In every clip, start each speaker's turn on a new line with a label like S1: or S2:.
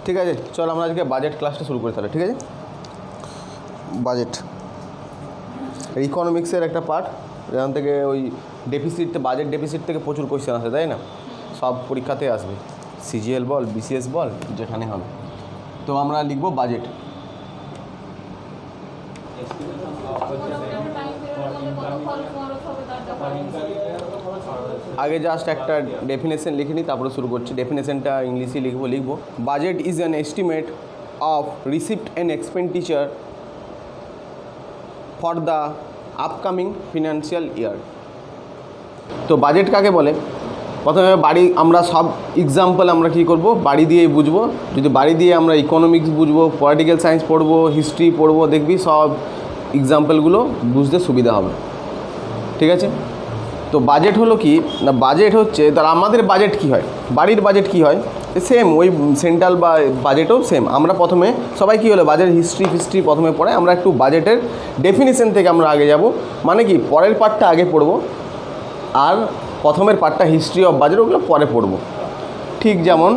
S1: ঠিক আছে, চল আমরা আজকে বাজেট ক্লাসটা শুরু করি তাহলে। ঠিক আছে, বাজেট ইকোনমিক্সের একটা পার্ট, যেখান থেকে ওই বাজেট ডেফিসিট থেকে প্রচুর কোয়েশ্চেন আসে, তাই না? সব পরীক্ষাতে আসবে, সিজিএল বল, বিসিএস বল, যেখানে হবে। তো আমরা লিখবো বাজেট। আগে জাস্ট একটা ডেফিনেশন লিখে নিই, তারপরে শুরু করছি। ডেফিনেশনটা ইংলিশে লিখবো। Budget is an estimate of receipt and expenditure for the upcoming financial year. তো বাজেট কাকে বলে? প্রথমে আমরা সব এক্সাম্পল আমরা কী করবো, বাড়ি দিয়েই বুঝবো। যদি বাড়ি দিয়ে আমরা ইকোনমিক্স বুঝবো, পলিটিক্যাল সায়েন্স পড়বো, হিস্ট্রি পড়বো, দেখবি সব এক্সাম্পলগুলো বুঝতে সুবিধা হবে। ঠিক আছে, তো বাজেট হলো কি না, বাজেট হচ্ছে তার আমাদের বাজেট কি হয়, বাড়ির বাজেট কি হয়, সেম ওই সেন্ট্রাল বা বাজেটও সেম। আমরা প্রথমে সবাই কী হলো বাজেট হিস্ট্রি প্রথমে পড়ে, আমরা একটু বাজেটের ডেফিনিশন থেকে আমরা আগে যাব। মানে কি পরের পার্টটা আগে পড়বো আর প্রথমের পার্টটা হিস্ট্রি অফ বাজেট ওগুলো পরে পড়বো। ঠিক যেমন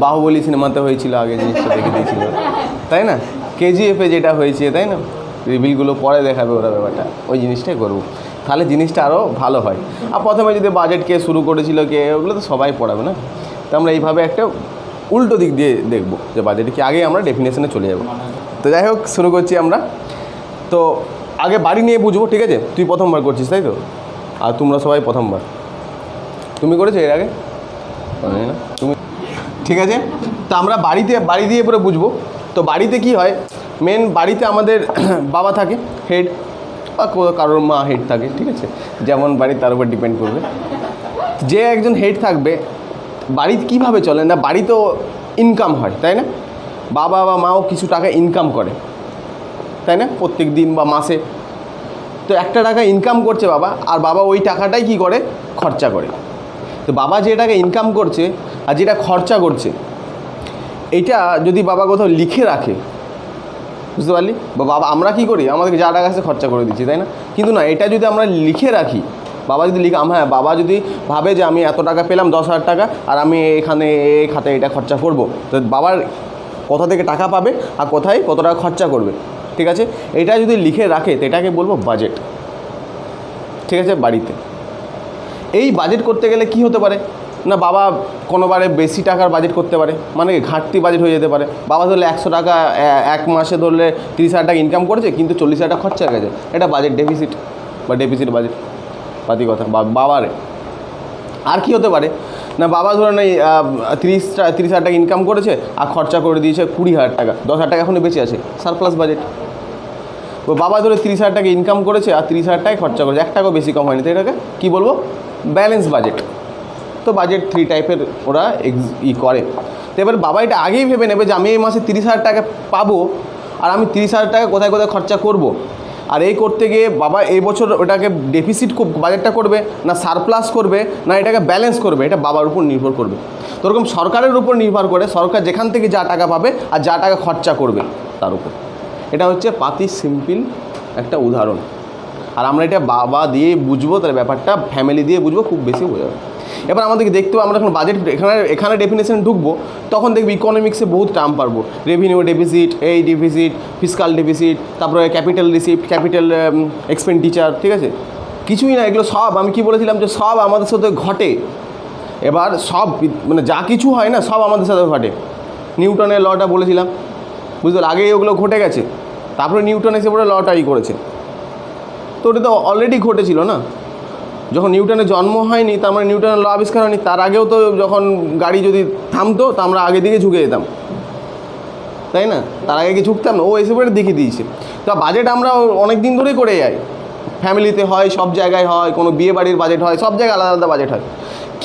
S1: বাহুবলী সিনেমাতে হয়েছিল, আগে জিনিসটা দেখে দিয়েছিল, তাই না? কেজিএফে যেটা হয়েছে, তাই না? রিভিলগুলো পরে দেখাবে ওরা, ব্যাপারটা ওই জিনিসটাই করবো, তাহলে জিনিসটা আরও ভালো হয়। আর প্রথমে যদি বাজেট কে শুরু করেছিল, কে, ওগুলো তো সবাই পড়াবে না। তো আমরা এইভাবে একটা উল্টো দিক দিয়ে দেখবো যে বাজেট কি, আগে আমরা ডেফিনেশনে চলে যাব। তো যাই হোক, শুরু করছি আমরা। তো আগে বাড়ি নিয়ে বুঝবো। ঠিক আছে, তুই প্রথমবার করছিস তাই তো, আর তোমরা সবাই প্রথমবার। তুমি করেছো এর আগে না তুমি? ঠিক আছে, তো আমরা বাড়ি দিয়ে পরে বুঝবো। তো বাড়িতে কি হয়, মেন বাড়িতে আমাদের বাবা থাকে হেড, বা কারোর মা হেড থাকে। ঠিক আছে, যেমন বাড়ি তার উপর ডিপেন্ড করবে। যে একজন হেড থাকবে, বাড়ি কীভাবে চলে না, বাড়িতেও ইনকাম হয়, তাই না? বাবা বা মাও কিছু টাকা ইনকাম করে, তাই না? প্রত্যেক দিন বা মাসে। তো একটা টাকা ইনকাম করছে বাবা, আর বাবা ওই টাকাটাই কী করে, খরচা করে। তো বাবা যে টাকা ইনকাম করছে আর যেটা খরচা করছে, এটা যদি বাবা কোথাও লিখে রাখে, বুঝতে পারলি? বা বাবা আমরা কী করি, আমাদেরকে যা টাকা আছে খরচা করে দিচ্ছি, তাই না? কিন্তু না, এটা যদি আমরা লিখে রাখি, বাবা যদি হ্যাঁ, বাবা যদি ভাবে যে আমি এত টাকা পেলাম 10,000 টাকা, আর আমি এখানে এই খাতে এটা খরচা করব, তো বাবার কোথা থেকে টাকা পাবে আর কোথায় কত টাকা খরচা করবে, ঠিক আছে, এটা যদি লিখে রাখে তো এটাকে বলবো বাজেট। ঠিক আছে, বাড়িতে এই বাজেট করতে গেলে কি হতে পারে না, বাবা কোনোবারে বেশি টাকার বাজেট করতে পারে, মানে ঘাটতি বাজেট হয়ে যেতে পারে। বাবা ধরলে 100 টাকা এক মাসে ধরলে 30,000 টাকা ইনকাম করেছে, কিন্তু 40,000 টাকা খরচা হয়ে গেছে, এটা বাজেট ডেফিসিট বা ডেফিসিট বাজেট, পাতি কথা। বাবারে আর কি হতে পারে না, বাবা ধরুন এই 30,000 টাকা ইনকাম করেছে আর খরচা করে দিয়েছে 20,000 টাকা, 10,000 টাকা এখনও বেঁচে আছে, সারপ্লাস বাজেট। বাবা ধরে 30,000 টাকা ইনকাম করেছে আর 30,000 টাকায় খরচা করেছে, 1 টাকাও বেশি কম হয়নি, তো এটাকে কী বলবো, ব্যালেন্স বাজেট। তো বাজেট 3 টাইপের ওরা করে। তো এবার বাবা এটা আগেই ভেবে নেবে যে আমি এই মাসে 30,000 টাকা পাবো, আর আমি 30,000 টাকা কোথায় কোথায় খরচা করব। আর এই করতে গিয়ে বাবা এই বছর ওটাকে ডেফিসিট বাজেটটা করবে না সারপ্লাস করবে না এটাকে ব্যালেন্স করবে, এটা বাবার উপর নির্ভর করবে। তো ওরকম সরকারের উপর নির্ভর করে, সরকার যেখান থেকে যা টাকা পাবে আর যা টাকা খরচা করবে তার উপর। এটা হচ্ছে পাতি সিম্পল একটা উদাহরণ। আর আমরা এটা বাবা দিয়ে বুঝবো, তার ব্যাপারটা ফ্যামিলি দিয়ে বুঝবো, খুব বেশি বোঝাবে। এবার আমাদেরকে দেখতে হবে, আমরা যখন বাজেট এখানে ডেফিনেশন ঢুকবো, তখন দেখবি ইকোনমিক্সে বহুত টার্ম পারবো, রেভিনিউ ডেফিসিট, এই ডেফিসিট, ফিসকাল ডেফিসিট, তারপরে ক্যাপিটাল রিসিপ্ট, ক্যাপিটাল এক্সপেন্ডিচার। ঠিক আছে, কিছুই না, এগুলো সব আমি কি বলেছিলাম যে সব আমাদের সাথে ঘটে। এবার সব মানে যা কিছু হয় না, সব আমাদের সাথে ঘটে। নিউটনের লটা বলেছিলাম, বুঝতে পারলে, আগেই ওগুলো ঘটে গেছে, তারপরে নিউটন এসে পরে লটাই করেছে। তো ওটা তো অলরেডি ঘটেছিল না, যখন নিউটনের জন্ম হয়নি তার মানে নিউটনের ল আবিষ্কার হয়নি, তার আগেও তো যখন গাড়ি যদি থামতো তা আমরা আগে দিকে ঝুঁকে যেতাম, তাই না? তার আগে কি ঝুঁকতাম না, ও এসে পরে দেখিয়ে দিয়েছে। তো বাজেট আমরা অনেক দিন ধরেই করে যাই, ফ্যামিলিতে হয়, সব জায়গায় হয়, কোনো বিয়ে বাড়ির বাজেট হয়, সব জায়গায় আলাদা আলাদা বাজেট হয়।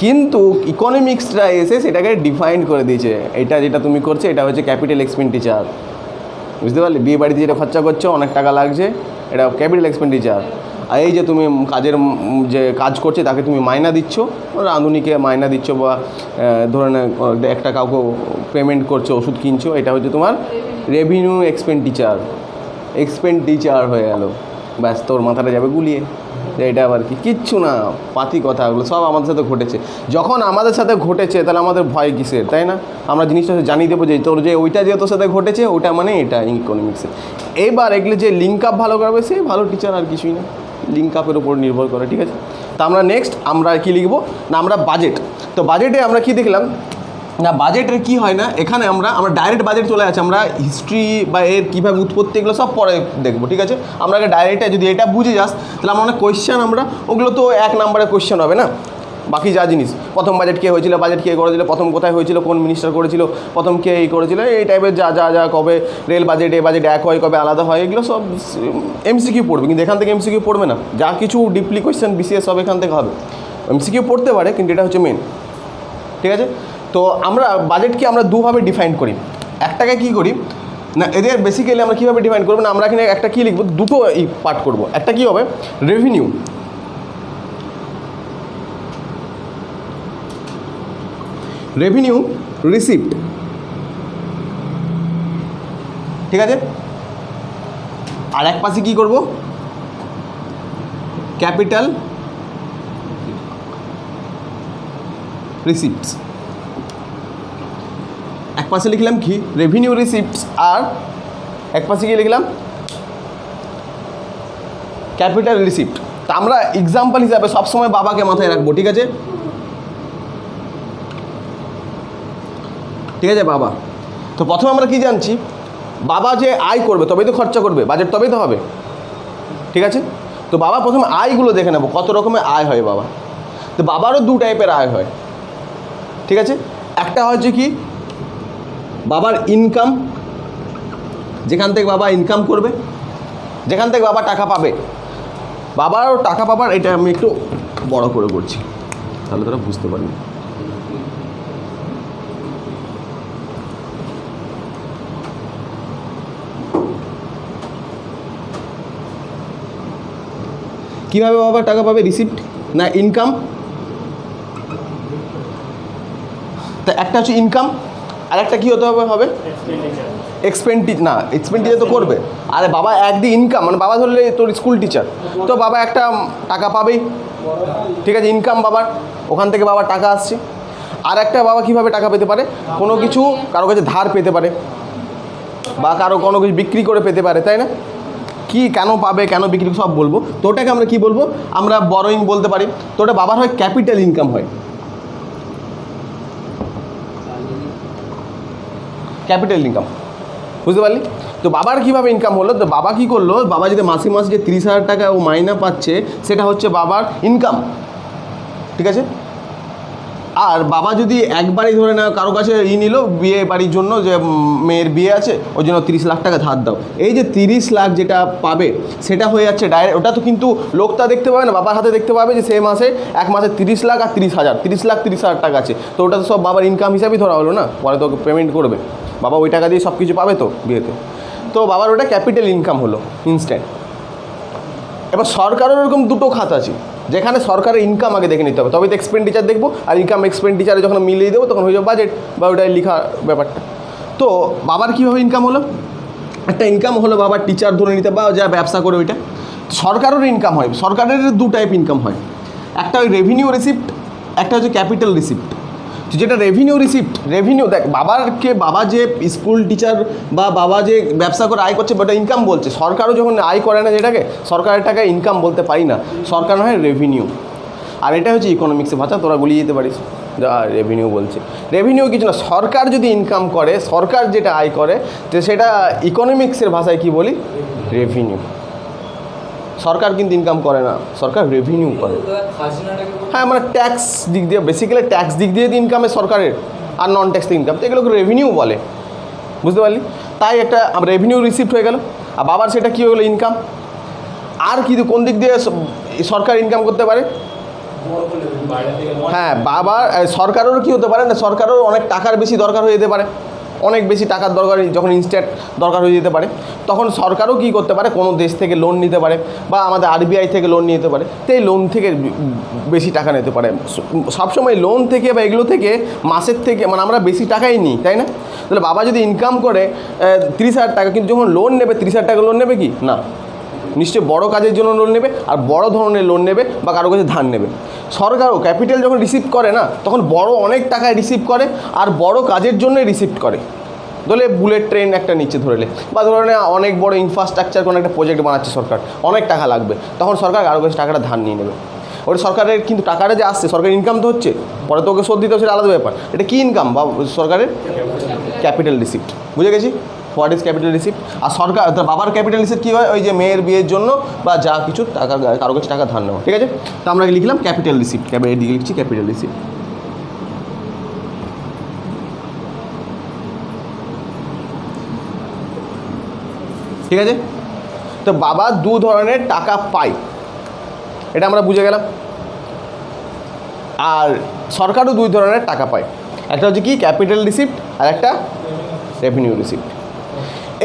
S1: কিন্তু ইকোনমিক্সটা এসে সেটাকে ডিফাইন করে দিয়েছে, এটা যেটা তুমি করছো এটা হচ্ছে ক্যাপিটাল এক্সপেন্ডিচার, বুঝতে পারলে? বিয়ে বাড়িতে যেটা খরচা করছো অনেক টাকা লাগছে, এটা ক্যাপিটাল এক্সপেন্ডিচার। আর এই যে তুমি যে কাজ করছে তাকে তুমি মাইনা দিচ্ছ, রাঁধুনিকে মাইনা দিচ্ছ, বা ধরে না একটা কাউকে পেমেন্ট করছো, ওষুধ কিনছো, এটা হচ্ছে তোমার রেভিনিউ এক্সপেন্ডিচার হয়ে গেল। ব্যাস, তোর মাথাটা যাবে গুলিয়ে, এটা আবার কি, কিচ্ছু না, পাতি কথা, ওগুলো সব আমাদের সাথে ঘটেছে। যখন আমাদের সাথে ঘটেছে তাহলে আমাদের ভয় কিসের, তাই না? আমরা জিনিসটা জানিয়ে দেবো যে তোর যে ওইটা যে তোর সাথে ঘটেছে ওটা মানে এটা ইকোনমিক্সে। এবার এগুলো যে লিঙ্ক আপ ভালো করবে সে ভালো টিচার, আর কিছুই না, লিঙ্ক আপের উপর নির্ভর করে, ঠিক আছে? তা আমরা নেক্সট আমরা কি লিখবো না, আমরা বাজেট। তো বাজেটে আমরা কি দেখলাম না, বাজেটের কি হয় না, এখানে আমরা ডাইরেক্ট বাজেট চলে আসে, আমরা হিস্ট্রি বা এর কীভাবে উৎপত্তি এগুলো সব পরে দেখবো, ঠিক আছে? আমরা ডাইরেক্টে যদি এটা বুঝে যাস তাহলে আমরা অনেক কোয়েশ্চেন, আমরা ওগুলো তো 1 নম্বরের কোয়েশ্চেন হবে না, বাকি যা জিনিস প্রথম বাজেট কে হয়েছিল, বাজেট কে করেছিল, প্রথম কোথায় হয়েছিল, কোন মিনিস্টার করেছিল, প্রথম কে এই করেছিল, এই টাইপের যা যা যা কবে রেল বাজেট এ বাজেট এক হয়, কবে আলাদা হয়, এগুলো সব এমসিকিউ পড়বে, কিন্তু এখান থেকে এমসিকিউ পড়বে না, যা কিছু ডিপলি কোয়েশ্চেন বিসিএস সব এখান থেকে হবে, এমসিকিউ পড়তে পারে কিন্তু এটা হচ্ছে মেন, ঠিক আছে? তো আমরা বাজেটকে আমরা দুভাবে ডিফাইন করি। একটাকে কী করি না, এদের বেসিক্যালি আমরা কীভাবে ডিফাইন করবো না, আমরা এখানে একটা কী লিখবো, দুটো এই পার্ট করবো। একটা কী হবে, রেভিনিউ, রেভিনিউ রিসিপ্ট, ঠিক আছে? আর এক পাশে কী করবো, ক্যাপিটাল রিসিপ্টস। এক পাশে লিখলাম কি রেভিনিউ রিসিপ্টস, আর এক পাশে কি লিখলাম ক্যাপিটাল রিসিপ্ট। তা আমরা এক্সাম্পল হিসাবে সবসময় বাবাকে মাথায় রাখবো, ঠিক আছে? ঠিক আছে বাবা। তো প্রথমে আমরা কি জানছি, বাবা যে আয় করবে তবেই তো খরচা করবে, বাজেট তবেই তো হবে, ঠিক আছে? তো বাবা প্রথমে আয়গুলো দেখে নেবো, কত রকমের আয় হয় বাবা। তো বাবারও 2 টাইপের আয় হয়, ঠিক আছে? একটা হচ্ছে কি বাবার ইনকাম, যেখান থেকে বাবা ইনকাম করবে, যেখান থেকে বাবা টাকা পাবে, বাবারও টাকা পাবার, এটা আমি একটু বড় করে করছি তাহলে তারা বুঝতে পারবে। কীভাবে বাবা টাকা পাবে, রিসিপ্ট না ইনকাম? তা একটা হচ্ছে ইনকাম, আর একটা কী হতে হবে এক্সপেন্ডিচার তো করবে। আরে বাবা একদিন ইনকাম মানে বাবা ধরলে তোর স্কুল টিচার, তো বাবা একটা টাকা পাবেই, ঠিক আছে? ইনকাম বাবার, ওখান থেকে বাবার টাকা আসছে। আর একটা বাবা কীভাবে টাকা পেতে পারে, কোনো কিছু কারো কাছে ধার পেতে পারে, বা কারো কোনো কিছু বিক্রি করে পেতে পারে, তাই না? কি কেন পাবে, কেন বিক্রি, সব বলবো। তো ওটাকে আমরা কী বলবো, আমরা বরোইং বলতে পারি। তো ওটা বাবার হয় ক্যাপিটাল ইনকাম হয়, ক্যাপিটাল ইনকাম, বুঝতে পারলি? তো বাবার কীভাবে ইনকাম হলো, তো বাবা কী করলো, বাবা যদি মাসে মাসে যে 30,000 টাকা ও মাইনা পাচ্ছে সেটা হচ্ছে বাবার ইনকাম, ঠিক আছে? আর বাবা যদি একবারই ধরে না কারো কাছে নিল বিয়ে বাড়ির জন্য, যে মেয়ের বিয়ে আছে ওই জন্য 30 লাখ টাকা ধার দাও, এই যে 30 লাখ যেটা পাবে সেটা হয়ে যাচ্ছে ডাইরেক্ট, ওটা তো কিন্তু লোকটা দেখতে পাবে না, বাবার হাতে দেখতে পাবে যে সে মাসে এক মাসে 30 লাখ আর 30,000, 30 লাখ 30,000 টাকা আছে, তো ওটা তো সব বাবার ইনকাম হিসাবেই ধরা হলো না, পরে তো পেমেন্ট করবে বাবা, ওই টাকা দিয়ে সব কিছু পাবে তো বিয়েতে, তো বাবার ওটা ক্যাপিটাল ইনকাম হলো ইনস্ট্যান্ট। এবার সরকারের এরকম 2টো খাত আছে, যেখানে সরকারের ইনকাম আগে দেখে নিতে হবে, তবে তো এক্সপেন্ডিচার দেখবো, আর ইনকাম এক্সপেন্ডিচারে যখন মিলিয়ে দেবো তখন হয়ে যাবে বাজেট বা ওটাই লেখা ব্যাপারটা। তো বাবার কীভাবে ইনকাম হলো, একটা ইনকাম হলো বাবার টিচার ধরে নিতে বা যা ব্যবসা করে ওইটা। সরকারেরও ইনকাম হয়, সরকারের 2 টাইপ ইনকাম হয়, একটা ওই রেভিনিউ রিসিপ্ট, একটা হচ্ছে ক্যাপিটাল রিসিপ্ট। তো যেটা রেভিনিউ রিসিপ্ট, রেভিনিউ দেখ বাবা যে স্কুল টিচার বা বাবা যে ব্যবসা করে আয় করছে ওটা ইনকাম বলছে, সরকারও যখন আয় করে না যেটাকে সরকারের টাকায় ইনকাম বলতে পারি না, সরকার হয় রেভিনিউ। আর এটা হচ্ছে ইকোনমিক্সে ভাষা, তোরা গুলিয়ে যেতে পারিস যা রেভিনিউ বলছে, রেভিনিউ কিছু না, সরকার যদি ইনকাম করে, সরকার যেটা আয় করে তো সেটা ইকোনমিক্সের ভাষায় কি বলি, রেভিনিউ। সরকার কিন্তু ইনকাম করে না, সরকার রেভিনিউ করে। হ্যাঁ মানে ট্যাক্স দিক দিয়ে, বেসিক্যালি ট্যাক্স দিক দিয়ে ইনকামে সরকারের, আর নন ট্যাক্স ইনকাম, তো এগুলোকে রেভিনিউ বলে, বুঝতে পারলি? তাই একটা রেভিনিউ রিসিপ্ট হয়ে গেল, আর বাবার সেটা কী হয়ে গেলো, ইনকাম। আর কি কোন দিক দিয়ে সরকার ইনকাম করতে পারে, হ্যাঁ বাবার সরকারেরও কী হতে পারে না, সরকারেরও অনেক টাকার বেশি দরকার হয়ে যেতে পারে, অনেক বেশি টাকার দরকার, যখন ইনস্ট্যান্ট দরকার হয়ে যেতে পারে তখন সরকারও কী করতে পারে, কোনো দেশ থেকে লোন নিতে পারে বা আমাদের আরবিআই থেকে লোন নিতে পারে, তো এই লোন থেকে বেশি টাকা নিতে পারে। সবসময় লোন থেকে বা এগুলো থেকে মাসের থেকে মানে আমরা বেশি টাকাই নিই, তাই না? তাহলে বাবা যদি ইনকাম করে 30,000 টাকা, কিন্তু যখন লোন নেবে 30,000 টাকা লোন নেবে কি না, নিশ্চয়ই বড় কাজের জন্য লোন নেবে আর বড় ধরনের লোন নেবে বা কারো কাছে ধার নেবে। সরকারও ক্যাপিটাল যখন রিসিভ করে না তখন বড় অনেক টাকায় রিসিভ করে আর বড় কাজের জন্যই রিসিভ করে। ধরলে বুলেট ট্রেন একটা নিচ্ছে ধরলে, বা ধরনে অনেক বড় ইনফ্রাস্ট্রাকচার কোনো একটা প্রজেক্ট বানাচ্ছে সরকার, অনেক টাকা লাগবে, তখন সরকার কারো কাছে টাকাটা ধার নিয়ে নেবে। ওটা সরকারের কিন্তু টাকাটা যে আসছে সরকারের ইনকাম তো হচ্ছে, পরে তো ওকে শোধ দিতে হচ্ছে, আলাদা ব্যাপার। এটা কী ইনকাম বা সরকারের ক্যাপিটাল রিসিপ্ট, বুঝে গেছি হোয়াট ইজ ক্যাপিটাল রিসিপ্ট। আর সরকার বাবার ক্যাপিটাল রিসিপ্ট কী হয়, ওই যে মেয়ের বিয়ের জন্য বা যা কিছু টাকা কারো কাছে টাকা ধার নেওয়া, ঠিক আছে। তো আমরা লিখলাম ক্যাপিটাল রিসিপ্ট, এদিকে লিখছি ক্যাপিটাল রিসিপ্ট। ঠিক আছে, তো বাবা দু ধরনের টাকা পায়, এটা আমরা বুঝে গেলাম। আর সরকারও দুই ধরনের টাকা পায়, একটা হচ্ছে কি ক্যাপিটাল রিসিপ্ট আর একটা রেভিনিউ রিসিপ্ট।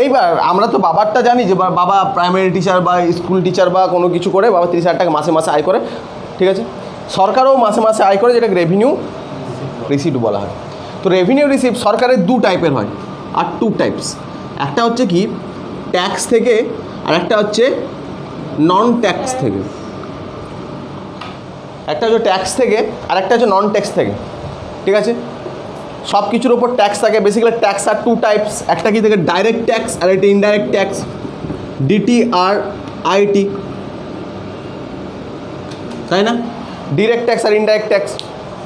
S1: এইবার আমরা তো বাবারটা জানি যে বাবা প্রাইমারি টিচার বা স্কুল টিচার বা কোনো কিছু করে বাবা 30,000 টাকা মাসে মাসে আয় করে, ঠিক আছে। সরকারও মাসে মাসে আয় করে, যেটা রেভিনিউ রিসিপ্ট বলা হয়। তো রেভিনিউ রিসিপ্ট সরকারের দু টাইপের হয়, আর টু টাইপস, একটা হচ্ছে কি ট্যাক্স থেকে আর একটা হচ্ছে নন ট্যাক্স থেকে। একটা হচ্ছে ট্যাক্স থেকে আর একটা হচ্ছে নন ট্যাক্স থেকে, ঠিক আছে। সব কিছুর ওপর ট্যাক্স থাকে, basically tax are two types, একটা কি থেকে ডাইরেক্ট ট্যাক্স আর একটা ইনডাইরেক্ট ট্যাক্স, ডিটি আর আইটি, তাই না, ডিরেক্ট ট্যাক্স আর ইনডাইরেক্ট ট্যাক্স।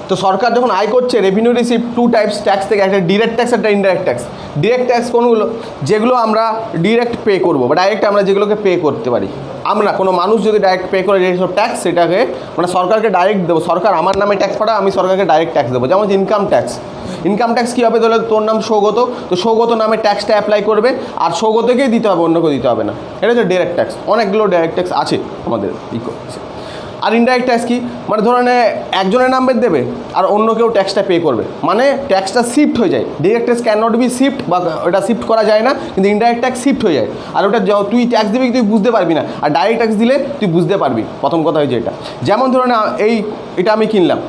S1: তো সরকার যখন আয় করছে revenue receipt two types tax থেকে, একটা ডিরেক্ট ট্যাক্স একটা ইনডাইরেক্ট ট্যাক্স। ডিরেক্ট ট্যাক্স কোনগুলো, যেগুলো আমরা ডিরেক্ট পে করবো বা ডাইরেক্ট আমরা যেগুলোকে পে করতে পারি। আমরা কোনো মানুষ যদি ডাইরেক্ট পে করে যেসব ট্যাক্স, সেটাকে মানে সরকারকে ডাইরেক্ট দেবো, সরকার আমার নামে ট্যাক্স পাঠায়, আমি সরকারকে ডাইরেক্ট ট্যাক্স দেবো। যেমন ইনকাম ট্যাক্স, ইনকাম ট্যাক্স কী হবে, তাহলে তোর নাম সৌগত, তো সৌগত নামে ট্যাক্সটা অ্যাপ্লাই করবে আর সৌগতকেই দিতে হবে, অন্য কেউ দিতে হবে না। এটা হচ্ছে ডাইরেক্ট ট্যাক্স, অনেকগুলো ডাইরেক্ট ট্যাক্স আছে আমাদের আর ইনডাইরেক্ট ট্যাক্স কি, মানে ধরেন একজনের নামে দেবে আর অন্য কেউ ট্যাক্সটা পে করবে, মানে ট্যাক্সটা শিফট হয়ে যায়। Direct tax can not be shift, বা ওটা শিফট করা যায় না, কিন্তু ইনডাইরেক্ট ট্যাক্স শিফট হয়ে যায়। আর ওটা তুই ট্যাক্স দিবি তুই বুঝতে পারবি না, আর ডাইরেক্ট ট্যাক্স দিলে তুই বুঝতে পারবি। প্রথম কথা হয়েছে এটা, যেমন ধরুন এটা আমি কিনলাম,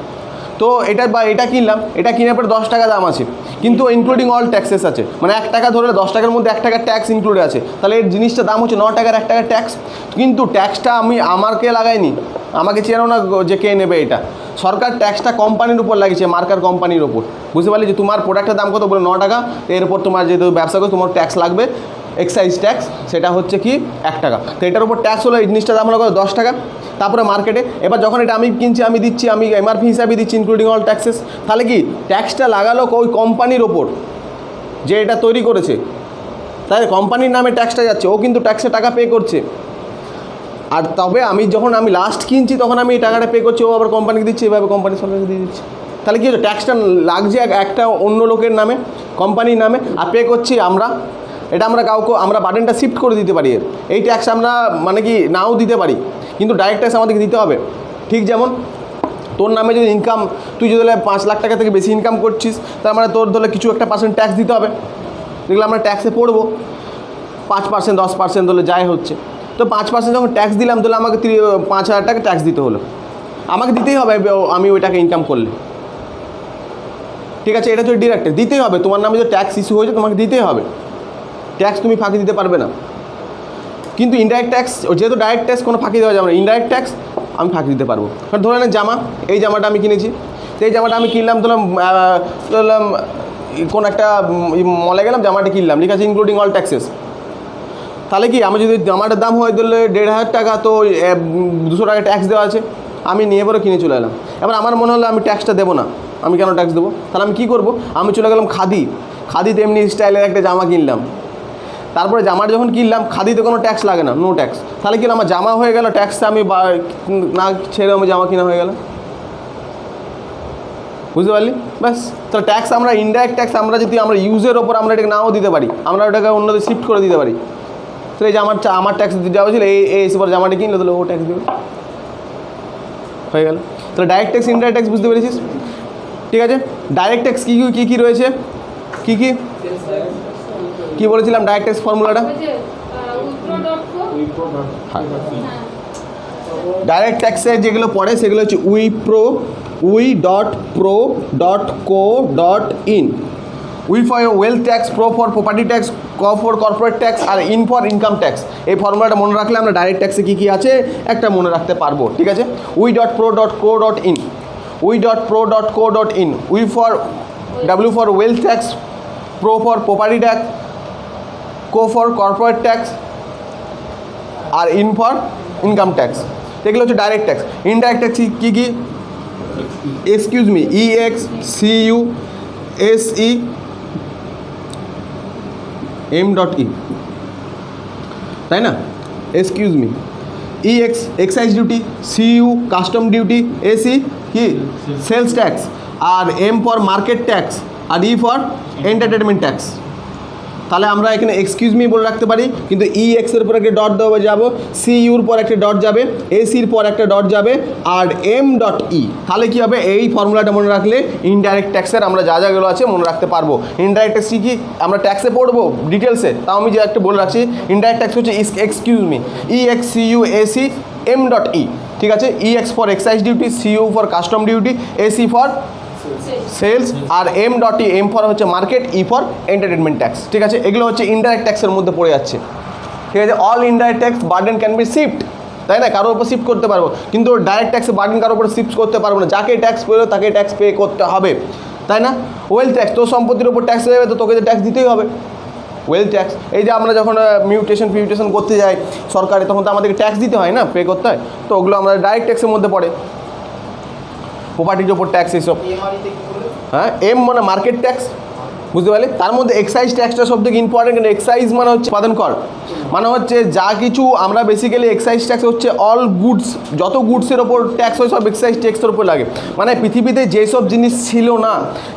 S1: তো এটা কিনলাম, এটা কিনে পরে 10 টাকা দাম আছে, কিন্তু ইনক্লুডিং অল ট্যাক্সেস আছে, মানে 1 টাকা ধরে 10 টাকার মধ্যে 1 টাকার ট্যাক্স ইনক্লুডেড আছে, তাহলে এর জিনিসটার দাম হচ্ছে 9 টাকার 1 টাকার ট্যাক্স। কিন্তু ট্যাক্সটা আমি আমাকে লাগাইনি, আমাকে চেনো না যে কে নেবে, এটা সরকার ট্যাক্সটা কোম্পানির উপর লাগিয়েছে, মার্কার কোম্পানির ওপর। বুঝতে পারলি যে তোমার প্রোডাক্টের দাম কত, বলে 9 টাকা, এর উপর তোমার যেহেতু ব্যবসা করে তোমার ট্যাক্স লাগবে, এক্সাইজ ট্যাক্স, সেটা হচ্ছে কি 1 টাকা। তো এটার উপর ট্যাক্স হলো, এই জিনিসটার দাম হলো 10 টাকা। তারপরে মার্কেটে এবার যখন এটা আমি কিনছি, আমি দিচ্ছি, আমি এমআরপি হিসাবে দিচ্ছি ইনক্লুডিং অল ট্যাক্সেস, তাহলে কি ট্যাক্সটা লাগালো ওই কোম্পানির ওপর যে এটা তৈরি করেছে, তাই কোম্পানির নামে ট্যাক্সটা যাচ্ছে, ও কিন্তু ট্যাক্সে টাকা পে করছে। আর তবে আমি যখন আমি লাস্ট কিনছি তখন আমি এই টাকাটা পে করছি, ও আবার কোম্পানিকে দিচ্ছে, এভাবে কোম্পানি সরকারকে দিয়ে দিচ্ছে। তাহলে কী হচ্ছে, ট্যাক্সটা লাগছে একটা অন্য লোকের নামে, কোম্পানির নামে, আর পে করছি আমরা। এটা আমরা কাউকে আমরা বার্ডেনটা শিফট করে দিতে পারি, এই ট্যাক্স আমরা মানে কি নাও দিতে পারি, কিন্তু ডাইরেক্ট ট্যাক্স আমাদেরকে দিতে হবে। ঠিক যেমন তোর নামে যদি ইনকাম, তুই যদি 5 লাখ টাকা থেকে বেশি ইনকাম করছিস, তার মানে তোর ধরলে কিছু একটা পার্সেন্ট ট্যাক্স দিতে হবে, যেগুলো আমরা ট্যাক্সে পড়বো, 5%, 10% ধরলে যাই হচ্ছে। তো 5% যখন ট্যাক্স দিলাম, তাহলে আমাকে 5,000 টাকা ট্যাক্স দিতে হলো, আমাকে দিতেই হবে আমি ওই টাকা ইনকাম করলে, ঠিক আছে। এটা তো ডিরেক্ট দিতেই হবে, তোমার নামে যে ট্যাক্স ইস্যু হয়েছে তোমাকে দিতেই হবে, ট্যাক্স তুমি ফাঁকি দিতে পারবে না। কিন্তু ইনডাইরেক্ট ট্যাক্স, যেহেতু ডাইরেক্ট ট্যাক্স কোনো ফাঁকি দেওয়া যাবে না, ইনডাইরেক্ট ট্যাক্স আমি ফাঁকি দিতে পারবো। কারণ ধরে নেন জামা, এই জামাটা আমি কিনেছি, তো এই জামাটা আমি কিনলাম, ধরলাম কোন একটা মলে গেলাম, জামাটা কিনলাম, ঠিক আছে ইনক্লুডিং অল ট্যাক্সেস। তাহলে কি আমি যদি জামাটার দাম হয় ধরলে 1,500 টাকা, তো 200 টাকা ট্যাক্স দেওয়া আছে, আমি নিয়ে পরে কিনে চলে এলাম। এবার আমার মনে হলো আমি ট্যাক্সটা দেবো না, আমি কেন ট্যাক্স দেবো, তাহলে আমি কী করবো, আমি চলে গেলাম খাদিতে এমনি স্টাইলের একটা জামা কিনলাম। তারপরে জামাটা যখন কিনলাম, খাদিতে কোনো ট্যাক্স লাগে না, নো ট্যাক্স, তাহলে কি আমার জামা হয়ে গেল, ট্যাক্সটা আমি না ছেড়ে আমি জামা কিনা হয়ে গেল, বুঝতে পারলি? ব্যাস। তাহলে ট্যাক্স আমরা ইনডাইরেক্ট ট্যাক্স আমরা যদি আমরা ইউজের ওপর আমরা এটাকে নাও দিতে পারি, আমরা ওটাকে অন্যদের শিফট করে দিতে পারি। তো এই যে আমার ট্যাক্স দিতে যাওয়া ছিল, এই এসে পরে জামাটা কিনলে, তাহলে ও ট্যাক্স দেবে, হয়ে গেল। তাহলে ডাইরেক্ট ট্যাক্স ইনডাইরেক্ট ট্যাক্স বুঝতে পেরেছিস, ঠিক আছে। ডাইরেক্ট ট্যাক্স কী রয়েছে, কী বলেছিলাম ডাইরেক্ট ট্যাক্স ফর্মুলাটা, ডাইরেক্ট ট্যাক্সের যেগুলো পড়ে সেগুলো হচ্ছে ui.pro.co.in, উই for wealth tax, pro for property tax, ক ফর কর্পোরেট ট্যাক্স আর ইন ফর ইনকাম ট্যাক্স। এই ফর্মুলাটা মনে রাখলে আমরা ডাইরেক্ট ট্যাক্সে কী কী আছে একটা মনে রাখতে পারবো, ঠিক আছে। we.pro.co.in, we.pro.co.in, we for W for wealth tax, pro for property tax, co for corporate tax আর ইন ফর ইনকাম ট্যাক্স। এগুলো হচ্ছে ডাইরেক্ট ট্যাক্স। ইনডাইরেক্ট ট্যাক্স কী কী? এক্সকিউজ মি, EXCUSE M.E, তাই না? Excuse me, excise duty, CU custom duty, AC কি sales tax, আর M for market tax, আর E ফর এন্টারটেনমেন্ট ট্যাক্স। তাহলে আমরা এখানে এক্সকিউজ মি বলে রাখতে পারি, কিন্তু EX এর উপর একটা ডট দেওয়া যাবো, CUর পর একটা ডট যাবে, ACর পর একটা ডট যাবে, আর M.E। তাহলে কী হবে? এই ফর্মুলাটা মনে রাখলে ইনডাইরেক্ট ট্যাক্সের আমরা যা যাগুলো আছে মনে রাখতে পারবো। ইনডাইরেক্ট ট্যাক্স কি আমরা ট্যাক্সে পড়বো ডিটেলসে, তাও আমি যে একটা বলে রাখছি। ইনডাইরেক্ট ট্যাক্স হচ্ছে এক্সকিউজ মি, EXCUSE M.E, ঠিক আছে। EX for excise duty, CU for custom duty, AC for sales, আর M.E, M ফর হচ্ছে market, E for entertainment tax, ঠিক আছে। এগুলো হচ্ছে ইনডাইরেক্ট ট্যাক্সের মধ্যে পড়ে যাচ্ছে, ঠিক আছে। All indirect tax burden can be shift, তাই না? কারোর উপর শিফট করতে পারবো, কিন্তু ডাইরেক্ট ট্যাক্সে বার্ডেন কারোর উপর শিফট করতে পারবো না। যাকে ট্যাক্স পেলো তাকে ট্যাক্স পে করতে হবে, তাই না? ওয়েলথ ট্যাক্স, তোর সম্পত্তির উপর ট্যাক্স হয়ে যাবে তো তোকে তো ট্যাক্স দিতেই হবে, ওয়েলথ ট্যাক্স। এই যে আমরা যখন মিউটেশন করতে যাই সরকারে, তখন তো আমাদেরকে ট্যাক্স দিতে হয় না, পে করতে হয়, তো ওগুলো আমরা ডাইরেক্ট ট্যাক্সের মধ্যে পড়ে। প্রপার্টির ওপর ট্যাক্স এইসব, হ্যাঁ। M মানে মার্কেট ট্যাক্স, বুঝতে পারলে? তার মধ্যে এক্সাইজ ট্যাক্সটা সব থেকে ইম্পর্টেন্ট, কিন্তু এক্সাইজ মানে হচ্ছে উৎপাদন কর, মানে হচ্ছে যা কিছু আমরা বেসিক্যালি এক্সাইজ ট্যাক্স হচ্ছে অল গুডস, যত গুডসের ওপর ট্যাক্স হয় সব এক্সাইজ ট্যাক্সের ওপর লাগে। মানে পৃথিবীতে যেসব জিনিস ছিল না,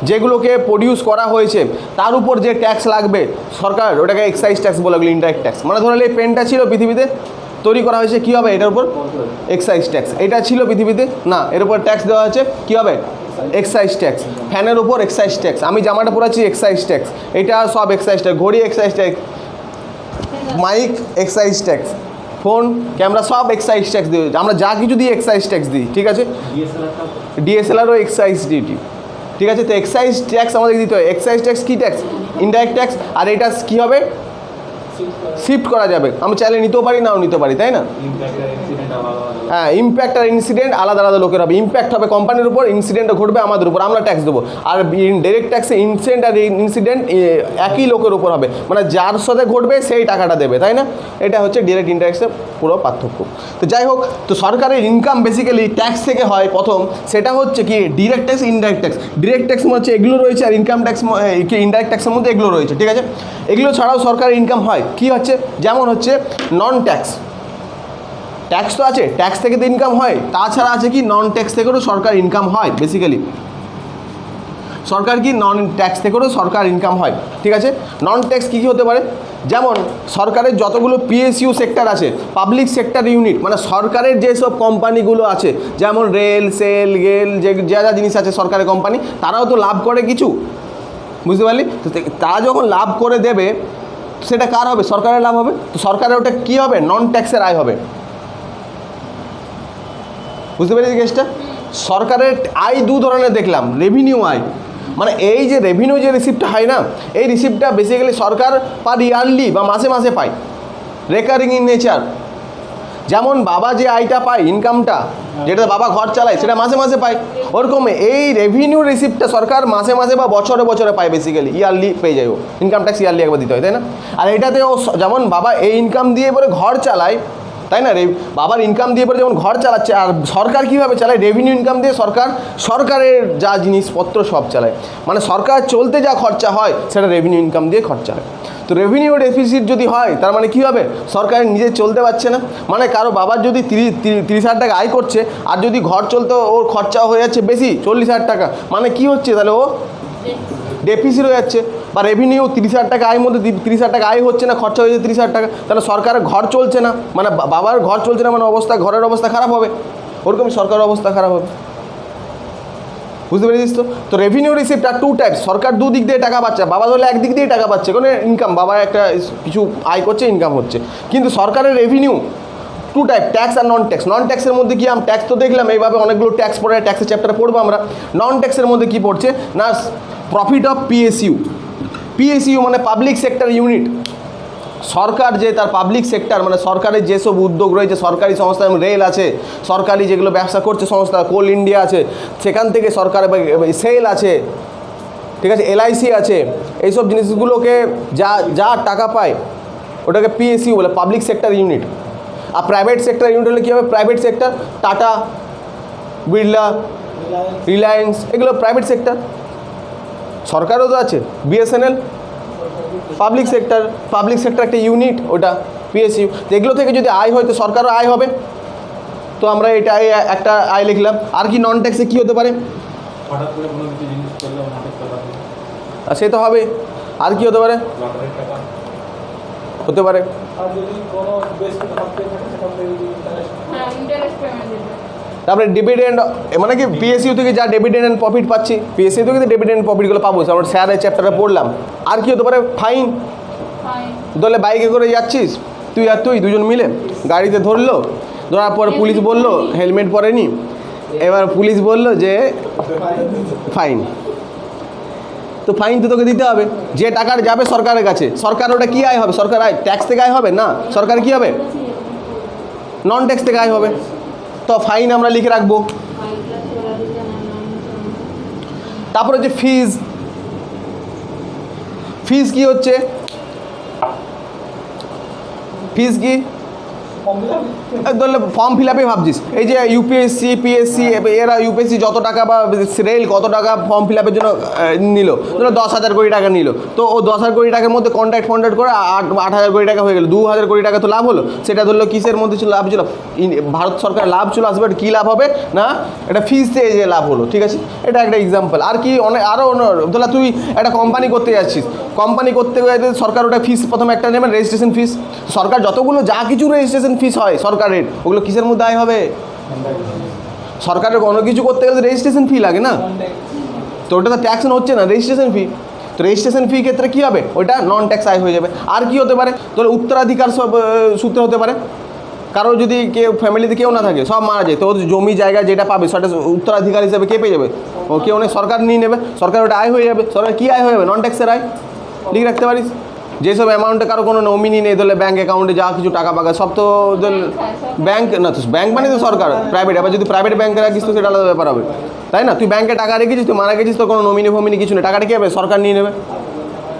S1: যেগুলোকে প্রডিউস করা হয়েছে, তার উপর যে ট্যাক্স লাগবে সরকার, ওটাকে এক্সাইজ ট্যাক্স বলে, ওগুলো ইনডাইরেক্ট ট্যাক্স। মানে ধরো এই পেনটা ছিল পৃথিবীতে, তৈরি করা হয়েছে, কী হবে? এটার উপর এক্সাইজ ট্যাক্স। এটা ছিল পৃথিবীতে না, এর উপর ট্যাক্স দেওয়া হচ্ছে, কী হবে? Excise tax. ফ্যানের উপর এক্সাইজ ট্যাক্স, আমি জামাটা পরাচ্ছি এক্সাইজ ট্যাক্স, এটা সব এক্সাইজ ট্যাক্স। ঘড়ি excise tax, mike excise tax, phone camera সব এক্সাইজ ট্যাক্স দিয়ে, আমরা যা কিছু দিই এক্সাইজ ট্যাক্স দিই, ঠিক আছে। DSLRও এক্সাইজ ডিউটি, ঠিক আছে। তো এক্সাইজ ট্যাক্স আমাদের দিতে হয়। এক্সাইজ ট্যাক্স কী ট্যাক্স? Indirect tax. আর এটা কী হবে? শিফট করা যাবে, আমি চাইলে নিতেও পারি, নাও নিতে পারি, তাই না? হ্যাঁ, ইম্প্যাক্ট আর ইনসিডেন্ট আলাদা আলাদা লোকের হবে। ইম্প্যাক্ট হবে কোম্পানির উপর, ইনসিডেন্টও ঘটবে আমাদের উপর, আমরা ট্যাক্স দেবো। আর ডাইরেক্ট ট্যাক্সে ইনসিডেন্ট আর ইনসিডেন্ট একই লোকের উপর হবে, মানে যার সাথে ঘটবে সেই টাকাটা দেবে, তাই না? এটা হচ্ছে ডাইরেক্ট ইনডাইরেক্টের পুরো পার্থক্য। তো যাই হোক, তো সরকারের ইনকাম বেসিক্যালি ট্যাক্স থেকে হয় প্রথম, সেটা হচ্ছে কি direct tax, indirect tax. Direct tax হচ্ছে এগুলো রয়েছে, আর ইনকাম ট্যাক্স ইনডাইরেক্ট ট্যাক্সের মধ্যে এগুলো রয়েছে, ঠিক আছে। এগুলো ছাড়াও সরকারের ইনকাম হয়, কি হচ্ছে? যেমন হচ্ছে নন ট্যাক্স, ট্যাক্স তো আছে, ট্যাক্স থেকে তো ইনকাম হয়, তাছাড়া আছে কি নন ট্যাক্স থেকেও সরকার ইনকাম হয়। বেসিক্যালি সরকার কি নন ট্যাক্স থেকেও সরকার ইনকাম হয়, ঠিক আছে। নন ট্যাক্স কী কী হতে পারে? যেমন সরকারের যতগুলো PSU সেক্টর আছে, পাবলিক সেক্টর ইউনিট, মানে সরকারের যেসব কোম্পানিগুলো আছে, যেমন রেল, সেল, গেল, যে যা যা জিনিস আছে সরকারি কোম্পানি, তারাও তো লাভ করে কিছু, বুঝতে পারলি? তো তারা যখন লাভ করে দেবে, সেটা কার হবে? সরকারের লাভ হবে। তো সরকারের ওটা কী হবে? নন ট্যাক্সের আয় হবে, বুঝতে পেরেছি কেসটা? সরকারের আয় দু ধরনের দেখলাম, রেভিনিউ আয়, মানে এই যে রেভিনিউ যে রিসিপ্টটা হয় না, এই রিসিপ্টটা বেসিক্যালি সরকার পার ইয়ারলি বা মাসে মাসে পায়, রেকারিং ইন নেচার। যেমন বাবা যে আয়টা পায়, ইনকামটা যেটা বাবা ঘর চালায়, সেটা মাসে মাসে পায়। ওরকম এই রেভিনিউ রিসিপ্টটা সরকার মাসে মাসে বা বছরে বছরে পায়, বেসিক্যালি ইয়ারলি পেয়ে যায়। ও ইনকাম ট্যাক্স ইয়ারলি একবার দিতে হয়, তাই না? আর এটাতেও যেমন বাবা এই ইনকাম দিয়ে পরে ঘর চালায়, তাই না? বাবার ইনকাম দিয়ে পরে যেমন ঘর চালাচ্ছে, আর সরকার কীভাবে চালায়? রেভিনিউ ইনকাম দিয়ে সরকারের যা জিনিসপত্র সব চালায়, মানে সরকার চলতে যা খরচা হয় সেটা রেভিনিউ ইনকাম দিয়ে খরচা হয়। তো রেভিনিউ ডেফিসিট যদি হয়, তার মানে কী হবে? সরকার নিজে চলতে পারছে না, মানে কারো বাবার যদি 30,000 টাকা আয় করছে, আর যদি ঘর চলতে ওর খরচা হয়ে যাচ্ছে বেশি 40,000 টাকা, মানে কি হচ্ছে? তাহলে ও ডেফিসিট হয়ে যাচ্ছে। বা রেভিনিউ 30,000 টাকা আয়ের মধ্যে 30,000 টাকা আয় হচ্ছে না, খরচা হয়ে যাচ্ছে 30,000 টাকা, তাহলে সরকারের ঘর চলছে না, মানে বাবার ঘর চলছে না, মানে ঘরের অবস্থা খারাপ হবে, ওরকমই সরকারের অবস্থা খারাপ হবে, বুঝতে পেরেছিস? তো রেভিনিউ রিসিপ্ট আর টু টাইপস, সরকার দুদিক দিয়ে টাকা পাচ্ছে, বাবা ধরলে একদিক দিয়ে টাকা পাচ্ছে, কোনো ইনকাম, বাবা একটা কিছু আয় করছে, ইনকাম হচ্ছে। কিন্তু সরকারের রেভিনিউ টু টাইপ, ট্যাক্স আর নন ট্যাক্স। নন ট্যাক্সের মধ্যে কি? আমরা ট্যাক্স তো দেখলাম, এইভাবে অনেকগুলো ট্যাক্স পড়ে, ট্যাক্সের চ্যাপ্টারে পড়বো আমরা। নন ট্যাক্সের মধ্যে কি পড়ছে না, প্রফিট অফ PSU মানে পাবলিক সেক্টর ইউনিট, সরকার যে তার পাবলিক সেক্টর মানে সরকারের যেসব উদ্যোগ রয়েছে, সরকারি সংস্থা, রেল আছে, সরকারি যেগুলো ব্যবসা করছে সংস্থা, কোল ইন্ডিয়া আছে, সেখান থেকে সরকার সেল আছে, ঠিক আছে, এলআইসি আছে, এইসব জিনিসগুলোকে যা যা টাকা পায় ওটাকে পিএসইউ বলে, পাবলিক সেক্টর ইউনিট। আর প্রাইভেট সেক্টর ইউনিট হলে কী হবে? Private sector tata, Birla, Reliance, এগুলো প্রাইভেট সেক্টর। সরকারও তো আছে, বিএসএনএল, পাবলিক সেক্টর একটা ইউনিট, ওটা পিএসইউ। এগুলো থেকে যদি আয় হয় তো সরকারও আয় হবে। তো আমরা এটা একটা আয় লিখলাম। আর কি নন ট্যাক্সে কী হতে পারে? আর সে তো হবে। আর কি হতে পারে? হতে পারে তারপরে ডিভিডেন্ড, মানে কি পিএসইউ থেকে যা ডিভিডেন্ড অ্যান্ড প্রফিট পাচ্ছি, পিএসইউ থেকে ডিভিডেন্ড প্রফিটগুলো পাবো, আমরা শেয়ারের চ্যাপ্টারে পড়লাম। আর কি হতে পারে? ফাইন। দলে বাইকে করে যাচ্ছিস তুই আর তুই দুজন মিলে, গাড়িতে ধরলো, ধরার পর পুলিশ বলল হেলমেট পরেনি, এবার পুলিশ বলল যে ফাইন। তো ফাইন তো তোকে দিতে হবে, যে টাকার যাবে সরকারের কাছে। সরকার ওটা কী আয় হবে? সরকার আয় ট্যাক্স থেকে আয় হবে না, সরকার কী হবে? নন ট্যাক্স থেকে আয় হবে। তো ফাইন আমরা লিখে রাখবো। তারপরে হচ্ছে ফিজ। ফিজ কি হচ্ছে? ফিজ কি? ধরলে ফর্ম ফিল আপে ভাবছিস, এই যে ইউপিএসসি, পিএসসি, এরা ইউপিএসসি যত টাকা বা রেল কত টাকা ফর্ম ফিল আপের জন্য নিল, ধরো 10,000 কোটি টাকা নিল। তো ও 10,000 কোটি টাকার মধ্যে কন্ট্রাক্ট করে 8,000 কোটি টাকা হয়ে গেল, 2,000 কোটি টাকা তো লাভ হলো। সেটা ধরলো কিসের মধ্যে ছিল? লাভ ছিল ভারত সরকার, লাভ চলে আসবে। কী লাভ হবে না, এটা ফিজ থেকে যে লাভ হলো, ঠিক আছে, এটা একটা এক্সাম্পল। আর কি অনেক আরও ধরলা তুই একটা কোম্পানি করতে যাচ্ছিস, কোম্পানি করতে গেলে সরকার ওটা ফিস প্রথমে একটা নেবেন, রেজিস্ট্রেশন ফিস। সরকার যতগুলো যা কিছু রেজিস্ট্রেশন ফিস হয় সরকারের, ওগুলো কিসের মধ্যে আয় হবে? সরকারের কোনো কিছু করতে গেলে রেজিস্ট্রেশন ফি লাগে না, তো ওটা তো ট্যাক্স হচ্ছে না, রেজিস্ট্রেশন ফি। তো রেজিস্ট্রেশন ফি ক্ষেত্রে কী হবে? ওইটা নন ট্যাক্স আয় হয়ে যাবে। আর কি হতে পারে? তোর উত্তরাধিকার সব সূত্রে হতে পারে। কারো যদি কেউ ফ্যামিলিতে কেউ না থাকে, সব মারা যায়, তো জমি জায়গা যেটা পাবে সেটা উত্তরাধিকার হিসেবে কে পেয়ে যাবে? ও কেউ নেই, সরকার নিয়ে নেবে, সরকার ওটা আয় হয়ে যাবে। সরকার কী আয় হয়ে যাবে? নন ট্যাক্সের আয়। লিখে রাখতে পারিস। যেসব অ্যামাউন্টে কারো কোনো নমিনি নেই, ধরলে ব্যাঙ্ক অ্যাকাউন্টে যা কিছু টাকা পাকা সব তো ব্যাঙ্ক না, তো ব্যাঙ্ক মানে তো সরকার, প্রাইভেট। আবার যদি প্রাইভেট ব্যাঙ্কে রাখিস তো সেটা আলাদা ব্যাপার হবে, তাই না? তুই ব্যাঙ্কে টাকা রেখেছিস, তুই মারা গেছিস, তো কোনো নমিনি ফমিনি কিছু নেই, টাকাটা কী হবে? সরকার নিয়ে নেবে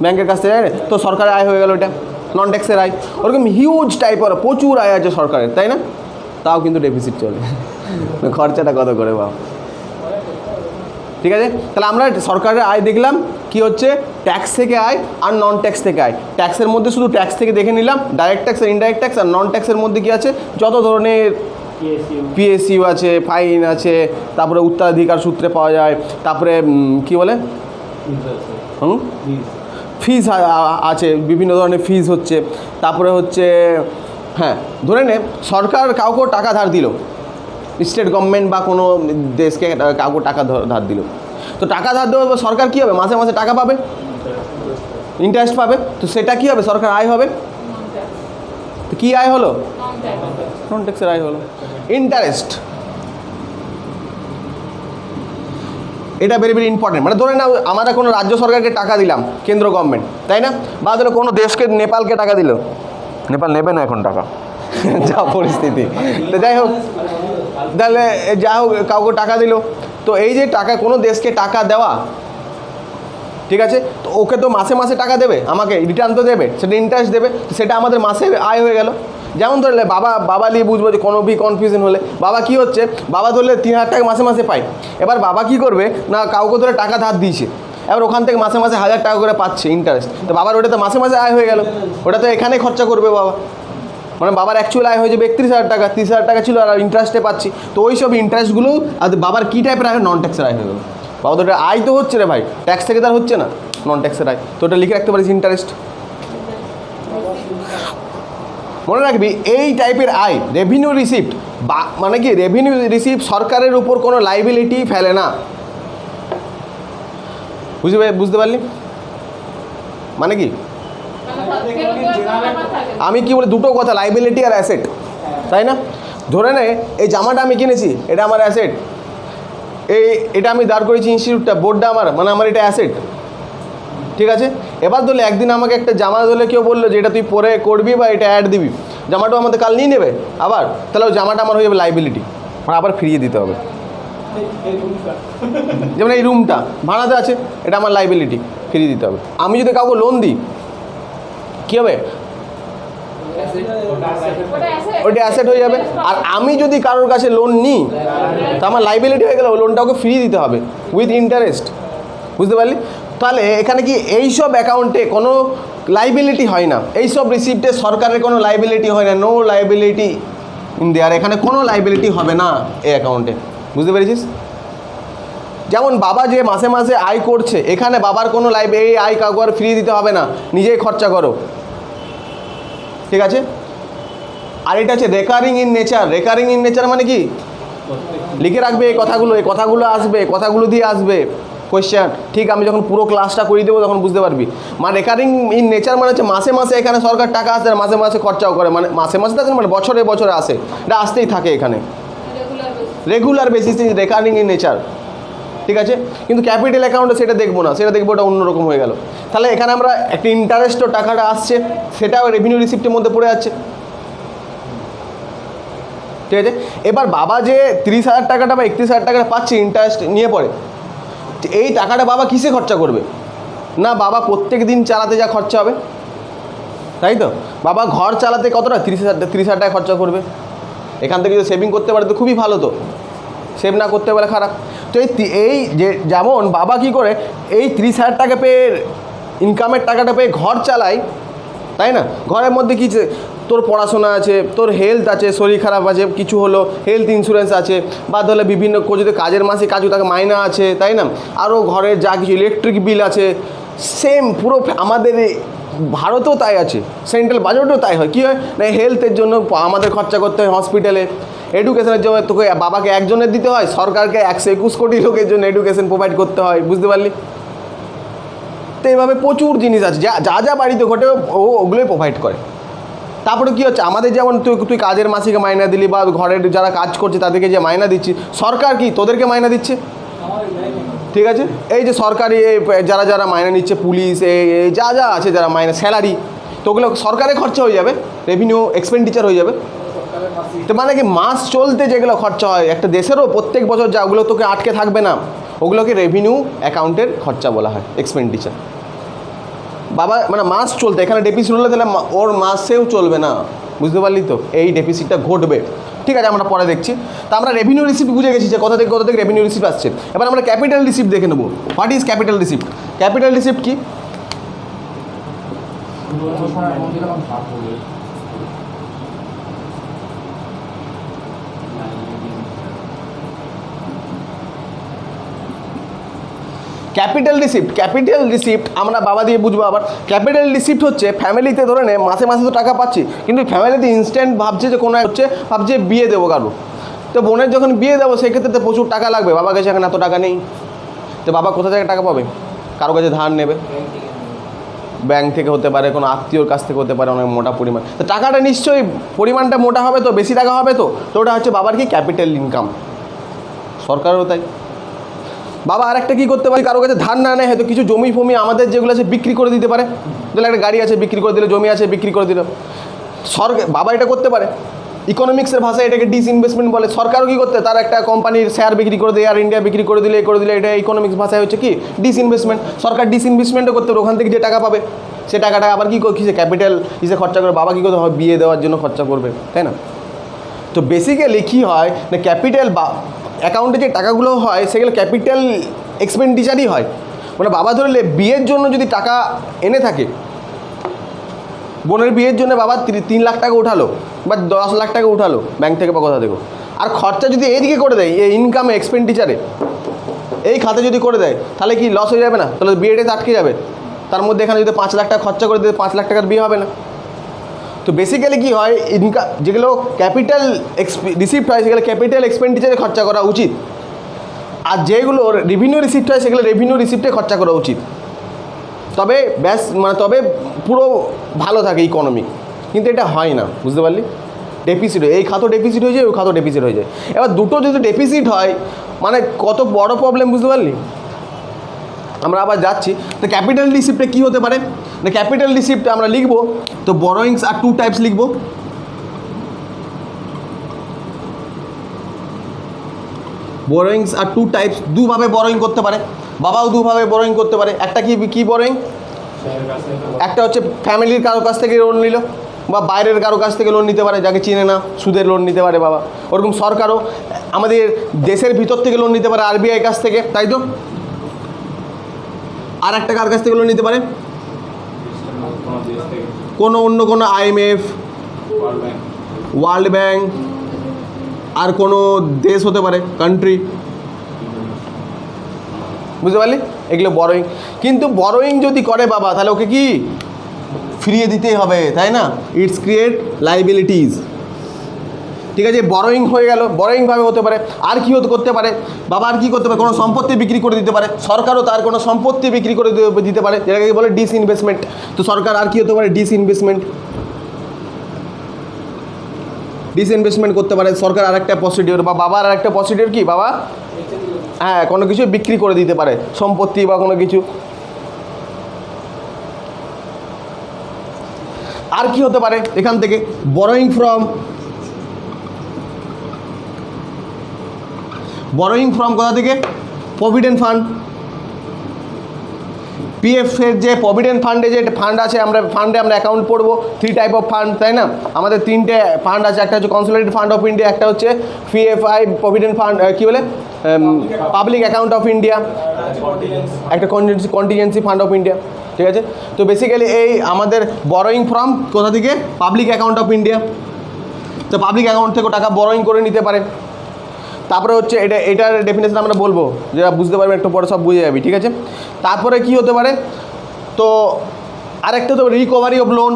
S1: ব্যাঙ্কের কাছ থেকে, তো সরকারের আয় হয়ে গেল, ওটা নন ট্যাক্সের আয়। ওরকম হিউজ টাইপের প্রচুর আয় আছে সরকারের, তাই না? তাও কিন্তু ডেফিসিট চলে, খরচাটা কত করে বাবা, ঠিক আছে? তাহলে আমরা সরকারের আয় দেখলাম কি হচ্ছে, ট্যাক্স থেকে আয় আর নন ট্যাক্স থেকে আয়। ট্যাক্সের মধ্যে শুধু ট্যাক্স থেকে দেখে নিলাম, ডাইরেক্ট ট্যাক্স আর ইনডাইরেক্ট ট্যাক্স। আর নন ট্যাক্সের মধ্যে কি আছে? যত ধরনের পিএসইউ আছে, ফাইন আছে, তারপরে উত্তরাধিকার সূত্রে পাওয়া যায়, তারপরে কি বলে ফিজ আছে, বিভিন্ন ধরনের ফিজ হচ্ছে। তারপরে হচ্ছে হ্যাঁ, ধরে নে সরকার কাউকে টাকা ধার দিল, স্টেট গভর্নমেন্ট বা কোনো দেশকে কাউকে টাকা ধার দিল, তো টাকা ধার দেওয়ার পর সরকার কী হবে? মাসে মাসে টাকা পাবে, ইন্টারেস্ট পাবে। তো সেটা কী হবে? সরকার আয় হবে। তো কী আয় হলো? নন ট্যাক্সের আয় হলো। ইন্টারেস্ট, এটা ভেরি ভেরি ইম্পর্টেন্ট। মানে ধরে না আমরা কোনো রাজ্য সরকারকে টাকা দিলাম, কেন্দ্র গভর্নমেন্ট, তাই না? বা ধরো কোনো দেশকে, নেপালকে টাকা দিল, নেপাল নেবে না এখন টাকা, যা পরিস্থিতি। তো যাই হোক, তাহলে যা হোক কাউকে টাকা দিল, তো এই যে টাকা, কোনো দেশকে টাকা দেওয়া, ঠিক আছে, তো ওকে তো মাসে মাসে টাকা দেবে, আমাকে রিটার্ন তো দেবে, সেটা ইন্টারেস্ট দেবে, সেটা আমাদের মাসের আয় হয়ে গেল। যেমন ধরলে বাবা নিয়ে বুঝবো যে কোনো কনফিউশন হলে, বাবা কি হচ্ছে, বাবা ধরলে 3,000 টাকা মাসে মাসে পায়। এবার বাবা কি করবে না, কাউকে ধরে টাকা ধার দিয়েছে, এবার ওখান থেকে মাসে মাসে 1,000 টাকা করে পাচ্ছে ইন্টারেস্ট। তো বাবার ওটা তো মাসে মাসে আয় হয়ে গেল, ওটা তো এখানে খরচা করবে বাবা। মানে বাবার অ্যাকচুয়াল আয় হয়ে যাবে 31,000 টাকা, 30,000 টাকা ছিল, আর ইন্টারেস্টে পাচ্ছি। তো ওই সব ইন্টারেস্টগুলো আর বাবার কী টাইপের আয়? নন ট্যাক্সের আয় হয়ে গেল। বাবা তো ওটা আয় তো হচ্ছে রে ভাই, ট্যাক্স থেকে তার হচ্ছে না, নন ট্যাক্সের আয়। তো ওটা লিখে রাখতে পারিস, ইন্টারেস্ট। মনে রাখবি এই টাইপের আয় রেভিনিউ রিসিপ্ট, মানে কি রেভিনিউ রিসিপ্ট সরকারের উপর কোনো লাইবিলিটি ফেলে না। বুঝতে পারলি মানে কি? আমি কি বলি, দুটো কথা, লাইবিলিটি আর অ্যাসেট, তাই না? ধরে নে এই জামাটা আমি কিনেছি, এটা আমার অ্যাসেট। এটা আমি দাঁড় করেছি ইনস্টিটিউটটা, বোর্ডটা আমার, মানে আমার এটা অ্যাসেট, ঠিক আছে? এবার ধরলে একদিন আমাকে একটা জামা ধরলে কেউ বললো যে এটা তুই পরে করবি বা এটা অ্যাড দিবি, জামাটাও আমাদের কাল নিয়ে নেবে আবার, তাহলে ওই জামাটা আমার হয়ে যাবে লাইবিলিটি, মানে আবার ফিরিয়ে দিতে হবে। যেমন এই রুমটা ভাড়াতে আছে, এটা আমার লাইবিলিটি, ফিরিয়ে দিতে হবে। আমি যদি কাউকে লোন দিই কী হবে, ওইটা অ্যাসেট হয়ে যাবে। আর আমি যদি কারোর কাছে লোন নিই তা আমার লাইবিলিটি হয়ে গেলে ওই লোনটা ওকে ফিরিয়ে দিতে হবে উইথ ইন্টারেস্ট, বুঝতে পারলি? তাহলে এখানে কি এইসব অ্যাকাউন্টে কোনো লাইবিলিটি হয় না, এইসব রিসিপ্টে সরকারের কোনো লাইবিলিটি হয় না, নো লাইবিলিটি ইন দেয়ার, এখানে কোনো লাইবিলিটি হবে না এই অ্যাকাউন্টে, বুঝতে পেরেছিস? যেমন বাবা যে মাসে মাসে আয় করছে, এখানে বাবার কোনো এই আয় কাউকে আর ফিরিয়ে দিতে হবে না, নিজেই খরচা করো, ঠিক আছে? আর এটা হচ্ছে recurring in nature. Recurring in nature মানে কি, লিখে রাখবে এই কথাগুলো আসবে, কথাগুলো দিয়ে আসবে কোয়েশ্চেন, ঠিক? আমি যখন পুরো ক্লাসটা করিয়ে দেবো তখন বুঝতে পারবি। মানে রেকারিং ইন নেচার মানে হচ্ছে মাসে মাসে এখানে সরকার টাকা আসে, মাসে মাসে খরচাও করে, মানে মাসে মাসে আসে মানে বছরে বছরে আসে, এটা আসতেই থাকে এখানে regular basis, recurring in nature, ঠিক আছে? কিন্তু ক্যাপিটাল অ্যাকাউন্টে সেটা দেখবো না, সেটা দেখবো ওটা অন্যরকম হয়ে গেল। তাহলে এখানে আমরা একটা ইন্টারেস্টও টাকাটা আসছে, সেটাও রেভিনিউ রিসিপ্টের মধ্যে পড়ে যাচ্ছে, ঠিক আছে? এবার বাবা যে 30,000 টাকাটা বা 31,000 টাকাটা পাচ্ছে ইন্টারেস্ট নিয়ে পড়ে, এই টাকাটা বাবা কিসে খরচা করবে? না বাবা প্রত্যেক দিন চালাতে যা খরচা হবে, তাই তো? বাবা ঘর চালাতে কতটা 30,000 টাকা খরচা করবে, এখান থেকে যদি সেভিং করতে পারে তো খুবই ভালো, তো সেভ না করতে পারে খারাপ। তো এই যে যেমন বাবা কি করে এই 30,000 টাকা পেয়ে ইনকামের টাকাটা পেয়ে ঘর চালায়, তাই না? ঘরের মধ্যে কি তোর পড়াশোনা আছে, তোর হেলথ আছে, শরীর খারাপ আছে, কিছু হলো হেলথ ইন্স্যুরেন্স আছে, বা ধরলে বিভিন্ন যদি কাজের মাসে কাজু তাকে মাইনা আছে, তাই না? আরও ঘরের যা কিছু ইলেকট্রিক বিল আছে, সেম পুরো আমাদের ভারতেও তাই আছে, সেন্ট্রাল বাজেটেও তাই হয়। কী হয় না, হেলথের জন্য আমাদের খরচা করতে হয় হসপিটালে, এডুকেশনের জন্য তোকে বাবাকে একজনের দিতে হয়, সরকারকে 121 কোটি লোকের জন্য এডুকেশন প্রোভাইড করতে হয়, বুঝতে পারলি? তো এইভাবে প্রচুর জিনিস আছে যা যা বাড়িতে ঘটে ওগুলোই প্রোভাইড করে। তারপরে কী হচ্ছে, আমাদের যেমন তুই কাজের মাসিকে মাইনা দিলি, বা ঘরের যারা কাজ করছে তাদেরকে যে মাইনা দিচ্ছি, সরকার কি তোদেরকে মাইনা দিচ্ছে, ঠিক আছে? এই যে সরকারি যারা যারা মাইনা নিচ্ছে, পুলিশ যা যা আছে যারা মাইনা স্যালারি, তো ওগুলো সরকারের খরচা হয়ে যাবে, রেভিনিউ এক্সপেন্ডিচার হয়ে যাবে। তো মানে কি মাস চলতে যেগুলো খরচা হয় একটা দেশেরও প্রত্যেক বছর যা, ওগুলো তোকে আটকে থাকবে না, ওগুলোকে রেভিনিউ অ্যাকাউন্টের খরচা বলা হয়, এক্সপেন্ডিচার। বাবা মানে মাস চলতে, এখানে ডেফিসিট হলে তাহলে ওর মাসেও চলবে না, বুঝতে পারলি তো? এই ডেফিসিটটা ঘটবে, ঠিক আছে? আমরা পরে দেখছি। তা আমরা রেভিনিউ রিসিপ্ট বুঝে গেছি যে কোথা থেকে রেভিনিউ রিসিপ্ট আসছে। এবার আমরা ক্যাপিটাল রিসিপ্ট দেখে নেবো। What is capital receipt? Capital receipt কি? ক্যাপিটাল রিসিপ্ট আমরা বাবা দিয়ে বুঝবো। আবার ক্যাপিটাল রিসিপ্ট হচ্ছে ফ্যামিলিতে ধরে নে মাসে মাসে তো টাকা পাচ্ছি, কিন্তু ফ্যামিলিতে ইনস্ট্যান্ট ভাবছে যে কোনো হচ্ছে, ভাবছে বিয়ে দেবো কারো, তো বোনের যখন বিয়ে দেবো সেক্ষেত্রে তো প্রচুর টাকা লাগবে, বাবার কাছে এখন এত টাকা নেই, তো বাবা কোথা থেকে টাকা পাবে? কারো কাছে ধার নেবে, ব্যাংক থেকে হতে পারে, কোনো আত্মীয়র কাছ থেকে হতে পারে, অনেক মোটা পরিমাণ। তো টাকাটা নিশ্চয়ই পরিমাণটা মোটা হবে, তো বেশি টাকা হবে, তো ওটা হচ্ছে বাবার কি ক্যাপিটাল ইনকাম। সরকারেরও তাই। বাবা আর একটা কী করতে পারে, কারো কাছে ধার না নেয়, হয়তো কিছু জমি ফমি আমাদের যেগুলো আছে বিক্রি করে দিতে পারে, তাহলে একটা গাড়ি আছে বিক্রি করে দিল, জমি আছে বিক্রি করে দিল, সরকার বাবা এটা করতে পারে। ইকোনমিক্সের ভাষায় এটাকে ডিসইনভেস্টমেন্ট বলে। সরকারও কী করতে, তার একটা কোম্পানির শেয়ার বিক্রি করে দেয়, আর ইন্ডিয়া বিক্রি করে দিলে এটা ইকোনমিক্স ভাষায় হচ্ছে কি ডিসইনভেস্টমেন্ট। সরকার ডিসইনভেস্টমেন্টও করতে পারে, ওখান থেকে যে টাকা পাবে সে টাকাটা আবার কী কিসে ক্যাপিটাল হিসেবে খরচা করে, বাবা কী করতে হবে বিয়ে দেওয়ার জন্য খরচা করবে, তাই না? তো বেসিক্যালি কী হয় না, ক্যাপিটাল বা অ্যাকাউন্টে যে টাকাগুলো হয় সেগুলো ক্যাপিটাল এক্সপেন্ডিচারই হয়। মানে বাবা ধরলে বিয়ের জন্য যদি টাকা এনে থাকে, বোনের বিয়ের জন্য বাবা 3 লাখ টাকা উঠালো বা 10 লাখ টাকা উঠালো ব্যাংক থেকে বা কোথা থেকে, আর খরচা যদি এইদিকে করে দেয়, এই ইনকামে এক্সপেন্ডিচারে এই খাতে যদি করে দেয়, তাহলে কি লস হয়ে যাবে না? তাহলে বিয়েটাতে আটকে যাবে। তার মধ্যে এখানে যদি 5 লাখ টাকা খরচা করে দেয়, 5 লাখ টাকার বিয়ে হবে না। তো বেসিক্যালি কী হয়, ইনকাম যেগুলো ক্যাপিটাল রিসিপ্ট হয় সেগুলো ক্যাপিটাল এক্সপেন্ডিচারে খরচা করা উচিত, আর যেগুলো রেভিনিউ রিসিপ্ট হয় সেগুলো রেভিনিউ রিসিপ্টে খরচা করা উচিত। তবে তবে পুরো ভালো থাকে ইকোনমি, কিন্তু এটা হয় না, বুঝতে পারলি? ডেফিসিট হয়, এই খাতও ডেফিসিট হয়ে যায়, ওই খাতও ডেফিসিট হয়ে যায়। এবার দুটো যদি ডেফিসিট হয় মানে কত বড় প্রবলেম, বুঝতে পারলি? আমরা আবার যাচ্ছি। তো ক্যাপিটাল রিসিপ্টে কী হতে পারে না, ক্যাপিটাল রিসিপ্ট আমরা লিখবো, তো বরোয়িংস আর টু টাইপস লিখবো। বরোয়িংস আর টু টাইপস, দুভাবে বরোয়িং করতে পারে, বাবাও দুভাবে বরোয়িং করতে পারে। একটা কি বরোয়িং, একটা হচ্ছে ফ্যামিলির কারো কাছ থেকে লোন নিল, বা বাইরের কারো কাছ থেকে লোন নিতে পারে যাকে চিনে না, সুদের লোন নিতে পারে বাবা। ওরকম সরকারও আমাদের দেশের ভিতর থেকে লোন নিতে পারে, আরবিআই কাছ থেকে, তাই তো। আর একটা কার কাছ থেকে লোন নিতে পারে, কোনো অন্য কোনো IMF, ওয়ার্ল্ড ব্যাংক, আর কোনো দেশ হতে পারে, কান্ট্রি, বুঝতে পারলি? এগুলো বরোয়িং। কিন্তু বরোয়িং যদি করে বাবা, তাহলে ওকে কি ফিরিয়ে দিতেই হবে, তাই না? It's create liabilities. ঠিক আছে, বরোয়িং হয়ে গেল, বরোয়িংভাবে হতে পারে। আর কি করতে পারে বাবা, আর কি করতে পারে, কোনো সম্পত্তি বিক্রি করে দিতে পারে, সরকারও তার কোনো সম্পত্তি বিক্রি করে দিতে পারে, যেটাকে বলে ডিসইনভেস্টমেন্ট। তো সরকার আর কি হতে পারে, ডিসইনভেস্টমেন্ট করতে পারে সরকার। আর একটা প্রসিডিওর, বা বাবার আর একটা প্রসিডিওর কি বাবা, হ্যাঁ, কোনো কিছু বিক্রি করে দিতে পারে, সম্পত্তি বা কোনো কিছু। আর কি হতে পারে এখান থেকে, বরোয়িং ফ্রম কোথা থেকে, প্রভিডেন্ট ফান্ড। PF এর যে প্রভিডেন্ট ফান্ডে যে ফান্ড আছে, আমরা অ্যাকাউন্ট পড়বো, 3 টাইপ অফ ফান্ড, তাই না? আমাদের 3টে ফান্ড আছে, একটা হচ্ছে কনসলিডেটেড ফান্ড অফ ইন্ডিয়া, একটা হচ্ছে PFI প্রভিডেন্ট ফান্ড, কি বলে, পাবলিক অ্যাকাউন্ট অফ ইন্ডিয়া, একটা কন্টিজেন্সি ফান্ড অফ ইন্ডিয়া। ঠিক আছে, তো বেসিক্যালি এই আমাদের বরোয়িং ফ্রম কোথা থেকে, পাবলিক অ্যাকাউন্ট অফ ইন্ডিয়া। তো পাবলিক অ্যাকাউন্ট থেকে টাকা বরোয়িং করে নিতে পারে। তারপরে হচ্ছে এটার ডেফিনেশন আমরা বলবো, যেটা বুঝতে পারবে একটু পরে, সব বুঝে যাবি। ঠিক আছে, তারপরে কি হতে পারে, তো আরেকটা হতে পারে রিকভারি অফ লোন।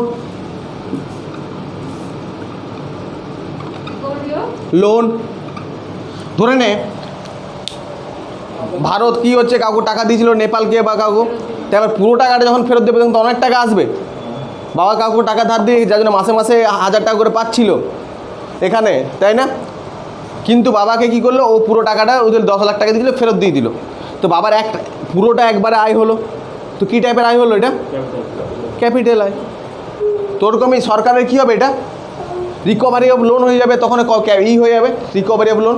S1: ধরে নে ভারত কি হচ্ছে, কাউকে টাকা দিয়েছিল, নেপালকে বা কাউকে, তারপর পুরো টাকাটা যখন ফেরত দেবে তখন তো অনেক টাকা আসবে বাবা। কাউকে টাকা ধার দিয়ে, যার জন্য মাসে মাসে 1000 টাকা করে পাচ্ছিল এখানে, তাই না? কিন্তু বাবাকে কি করলো, ও পুরো টাকাটা ওদের 10 লাখ টাকা দিয়েছিল, ফেরত দিয়ে দিল। তো বাবার পুরোটা একবারে আয় হলো। তো কী টাইপের আয় হলো এটা, ক্যাপিটাল আয়। তো ওরকমই সরকারের কী হবে, এটা রিকভারি অফ লোন হয়ে যাবে, তখন হয়ে যাবে রিকভারি অফ লোন।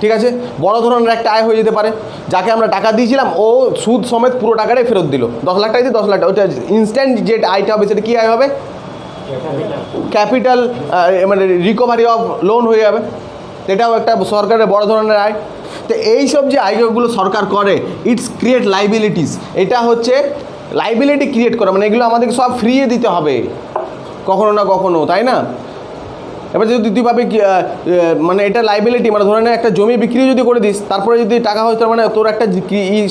S1: ঠিক আছে, বড় ধরনের একটা আয় হয়ে যেতে পারে, যাকে আমরা টাকা দিয়েছিলাম ও সুদ সমেত পুরো টাকাটাই ফেরত দিল, 10 লাখ টাকা দিয়ে 10 লাখ টাকা, ওইটা ইনস্ট্যান্ট যে আয়টা হবে সেটা কী আয় হবে, ক্যাপিটাল, মানে রিকভারি অফ লোন হয়ে যাবে। এটাও একটা সরকারের বড় ধরনের আয়। তো এইসব যে আয়গুলো সরকার করে, ইটস ক্রিয়েট লাইবিলিটিস। এটা হচ্ছে লাইবিলিটি ক্রিয়েট করা, মানে এগুলো আমাদেরকে সব ফ্রিয়ে দিতে হবে কখনো না কখনো, তাই না? এবার যদি তুই ভাবি মানে এটা লাইবিলিটি, মানে ধরে নে একটা জমি বিক্রি যদি করে দিস, তারপরে যদি টাকা হয়, তার মানে তোর একটা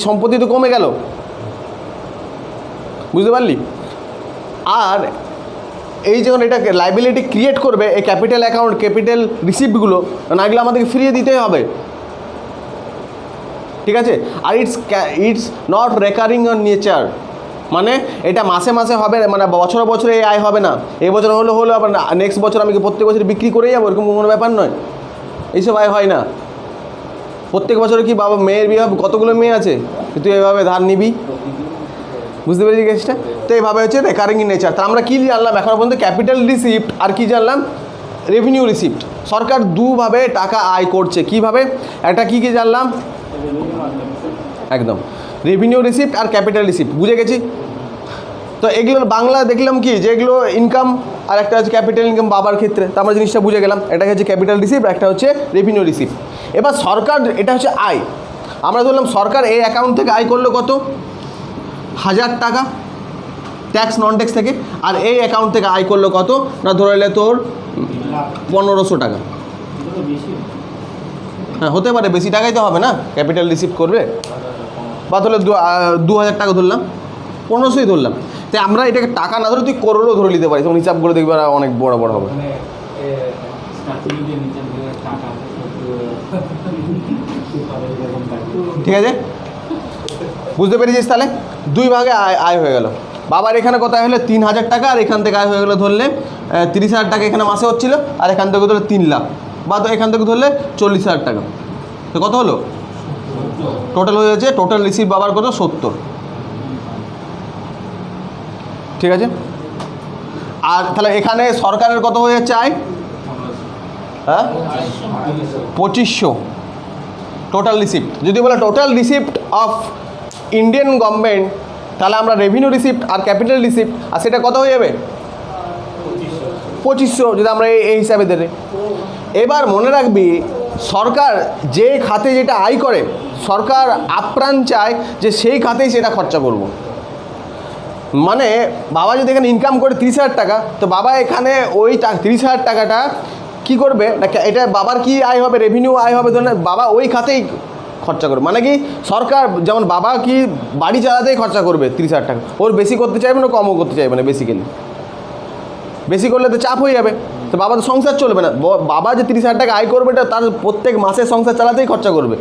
S1: সম্পত্তি তো কমে গেল, বুঝতে পারলি? আর এই যখন এটা লাইবিলিটি ক্রিয়েট করবে, এই ক্যাপিটাল অ্যাকাউন্ট, ক্যাপিটাল রিসিপ্টগুলো, না এগুলো আমাদেরকে ফিরিয়ে দিতেই হবে। ঠিক আছে, আর it's not recurring on nature, মানে এটা মাসে মাসে হবে, মানে বছরে বছরে এই আয় হবে না, এই বছর হলো আবার নেক্সট বছর আমি প্রত্যেক বছর বিক্রি করেই যাবো, এরকম কোনো ব্যাপার নয়। এইসব আয় হয় না। প্রত্যেক বছরে কি বাবা মেয়ের বিয়ে হবে, কতগুলো মেয়ে আছে, তুই এভাবে ধার নিবি, বুঝতে পেরেছি কেসটা? তো এইভাবে হচ্ছে রেকারিং ইন নেচার। তা আমরা কী জানলাম এখনও পর্যন্ত, ক্যাপিটাল রিসিপ্ট আর কি জানলাম, রেভিনিউ রিসিপ্ট। সরকার দুভাবে টাকা আয় করছে, কিভাবে, একটা কী জানলাম, একদম রেভিনিউ রিসিপ্ট আর ক্যাপিটাল রিসিপ্ট, বুঝে গেছি। তো এগুলোর বাংলা দেখলাম কি, যে এগুলো ইনকাম, আর একটা হচ্ছে ক্যাপিটাল ইনকাম বাবার ক্ষেত্রে, তো আমরা জিনিসটা বুঝে গেলাম, এটা হচ্ছে ক্যাপিটাল রিসিপ্ট, একটা হচ্ছে রেভিনিউ রিসিপ্ট। এবার সরকার, এটা হচ্ছে আয়, আমরা ধরলাম সরকার এই অ্যাকাউন্ট থেকে আয় করলো কত, 1000 টাকা ট্যাক্স নন ট্যাক্স থেকে, আর এই অ্যাকাউন্ট থেকে আয় করলো কত না, ধরে নিলে তোর 1500 টাকা। হ্যাঁ হতে পারে, বেশি টাকাই তো হবে না, ক্যাপিটাল রিসিপ্ট করবে, বা ধরলে 2000 টাকা ধরলাম, 1500ই ধরলাম। তাই আমরা এটাকে টাকা না ধরে তুই করোড়ও ধরে নিতে পারি, তখন হিসাবগুলো দেখবে আর অনেক বড় বড় হবে। ঠিক আছে, বুঝতে পেরেছিস? তাহলে দুই ভাগে আয় হয়ে গেল। বাবার এখানে কত আয় হলো, 3000 টাকা, আর এখান থেকে আয় হয়ে গেলো ধরলে 30,000 টাকা এখানে মাসে হচ্ছিলো, আর এখান থেকে ধরলে 3 লাখ, বা তো এখান থেকে ধরলে 40,000 টাকা। তো কত হলো, টোটাল হয়ে যাচ্ছে, টোটাল রিসিভ বাবার কত 70, ঠিক আছে। আর তাহলে এখানে সরকারের কত হয়ে যাচ্ছে আয়? হ্যাঁ 2500 টোটাল রিসিপ্ট। যদি বলে total receipt of Indian government, তাহলে আমরা রেভিনিউ রিসিপ্ট আর ক্যাপিটাল রিসিপ্ট, আর সেটা কত হয়ে যাবে? 2500, যদি আমরা এই হিসাবে দেবে। এবার মনে রাখবি, সরকার যে খাতে যেটা আয় করে, সরকার আপ্রাণ চায় যে সেই খাতেই সেটা খরচা করব। মানে বাবা যদি এখানে ইনকাম করে 30,000 টাকা, তো বাবা এখানে ওই 30,000 টাকাটা কী করবে না, এটা বাবার কি আয় হবে? রেভিনিউ আয় হবে, ধরুন বাবা ওই খাতেই খরচা করবে। মানে কি, সরকার যেমন বাবা কি বাড়ি চালাতেই খরচা করবে 30,000 টাকা, ওর বেশি করতে চাইবে না, কমও করতে চাইবে না। বেসিক্যালি বেশি করলে তো চাপ হয়ে যাবে, তো বাবা তো সংসার চলবে না। বাবা যে 30,000 টাকা আয় করবে, এটা তার প্রত্যেক মাসে সংসার চালাতেই খরচা করবে।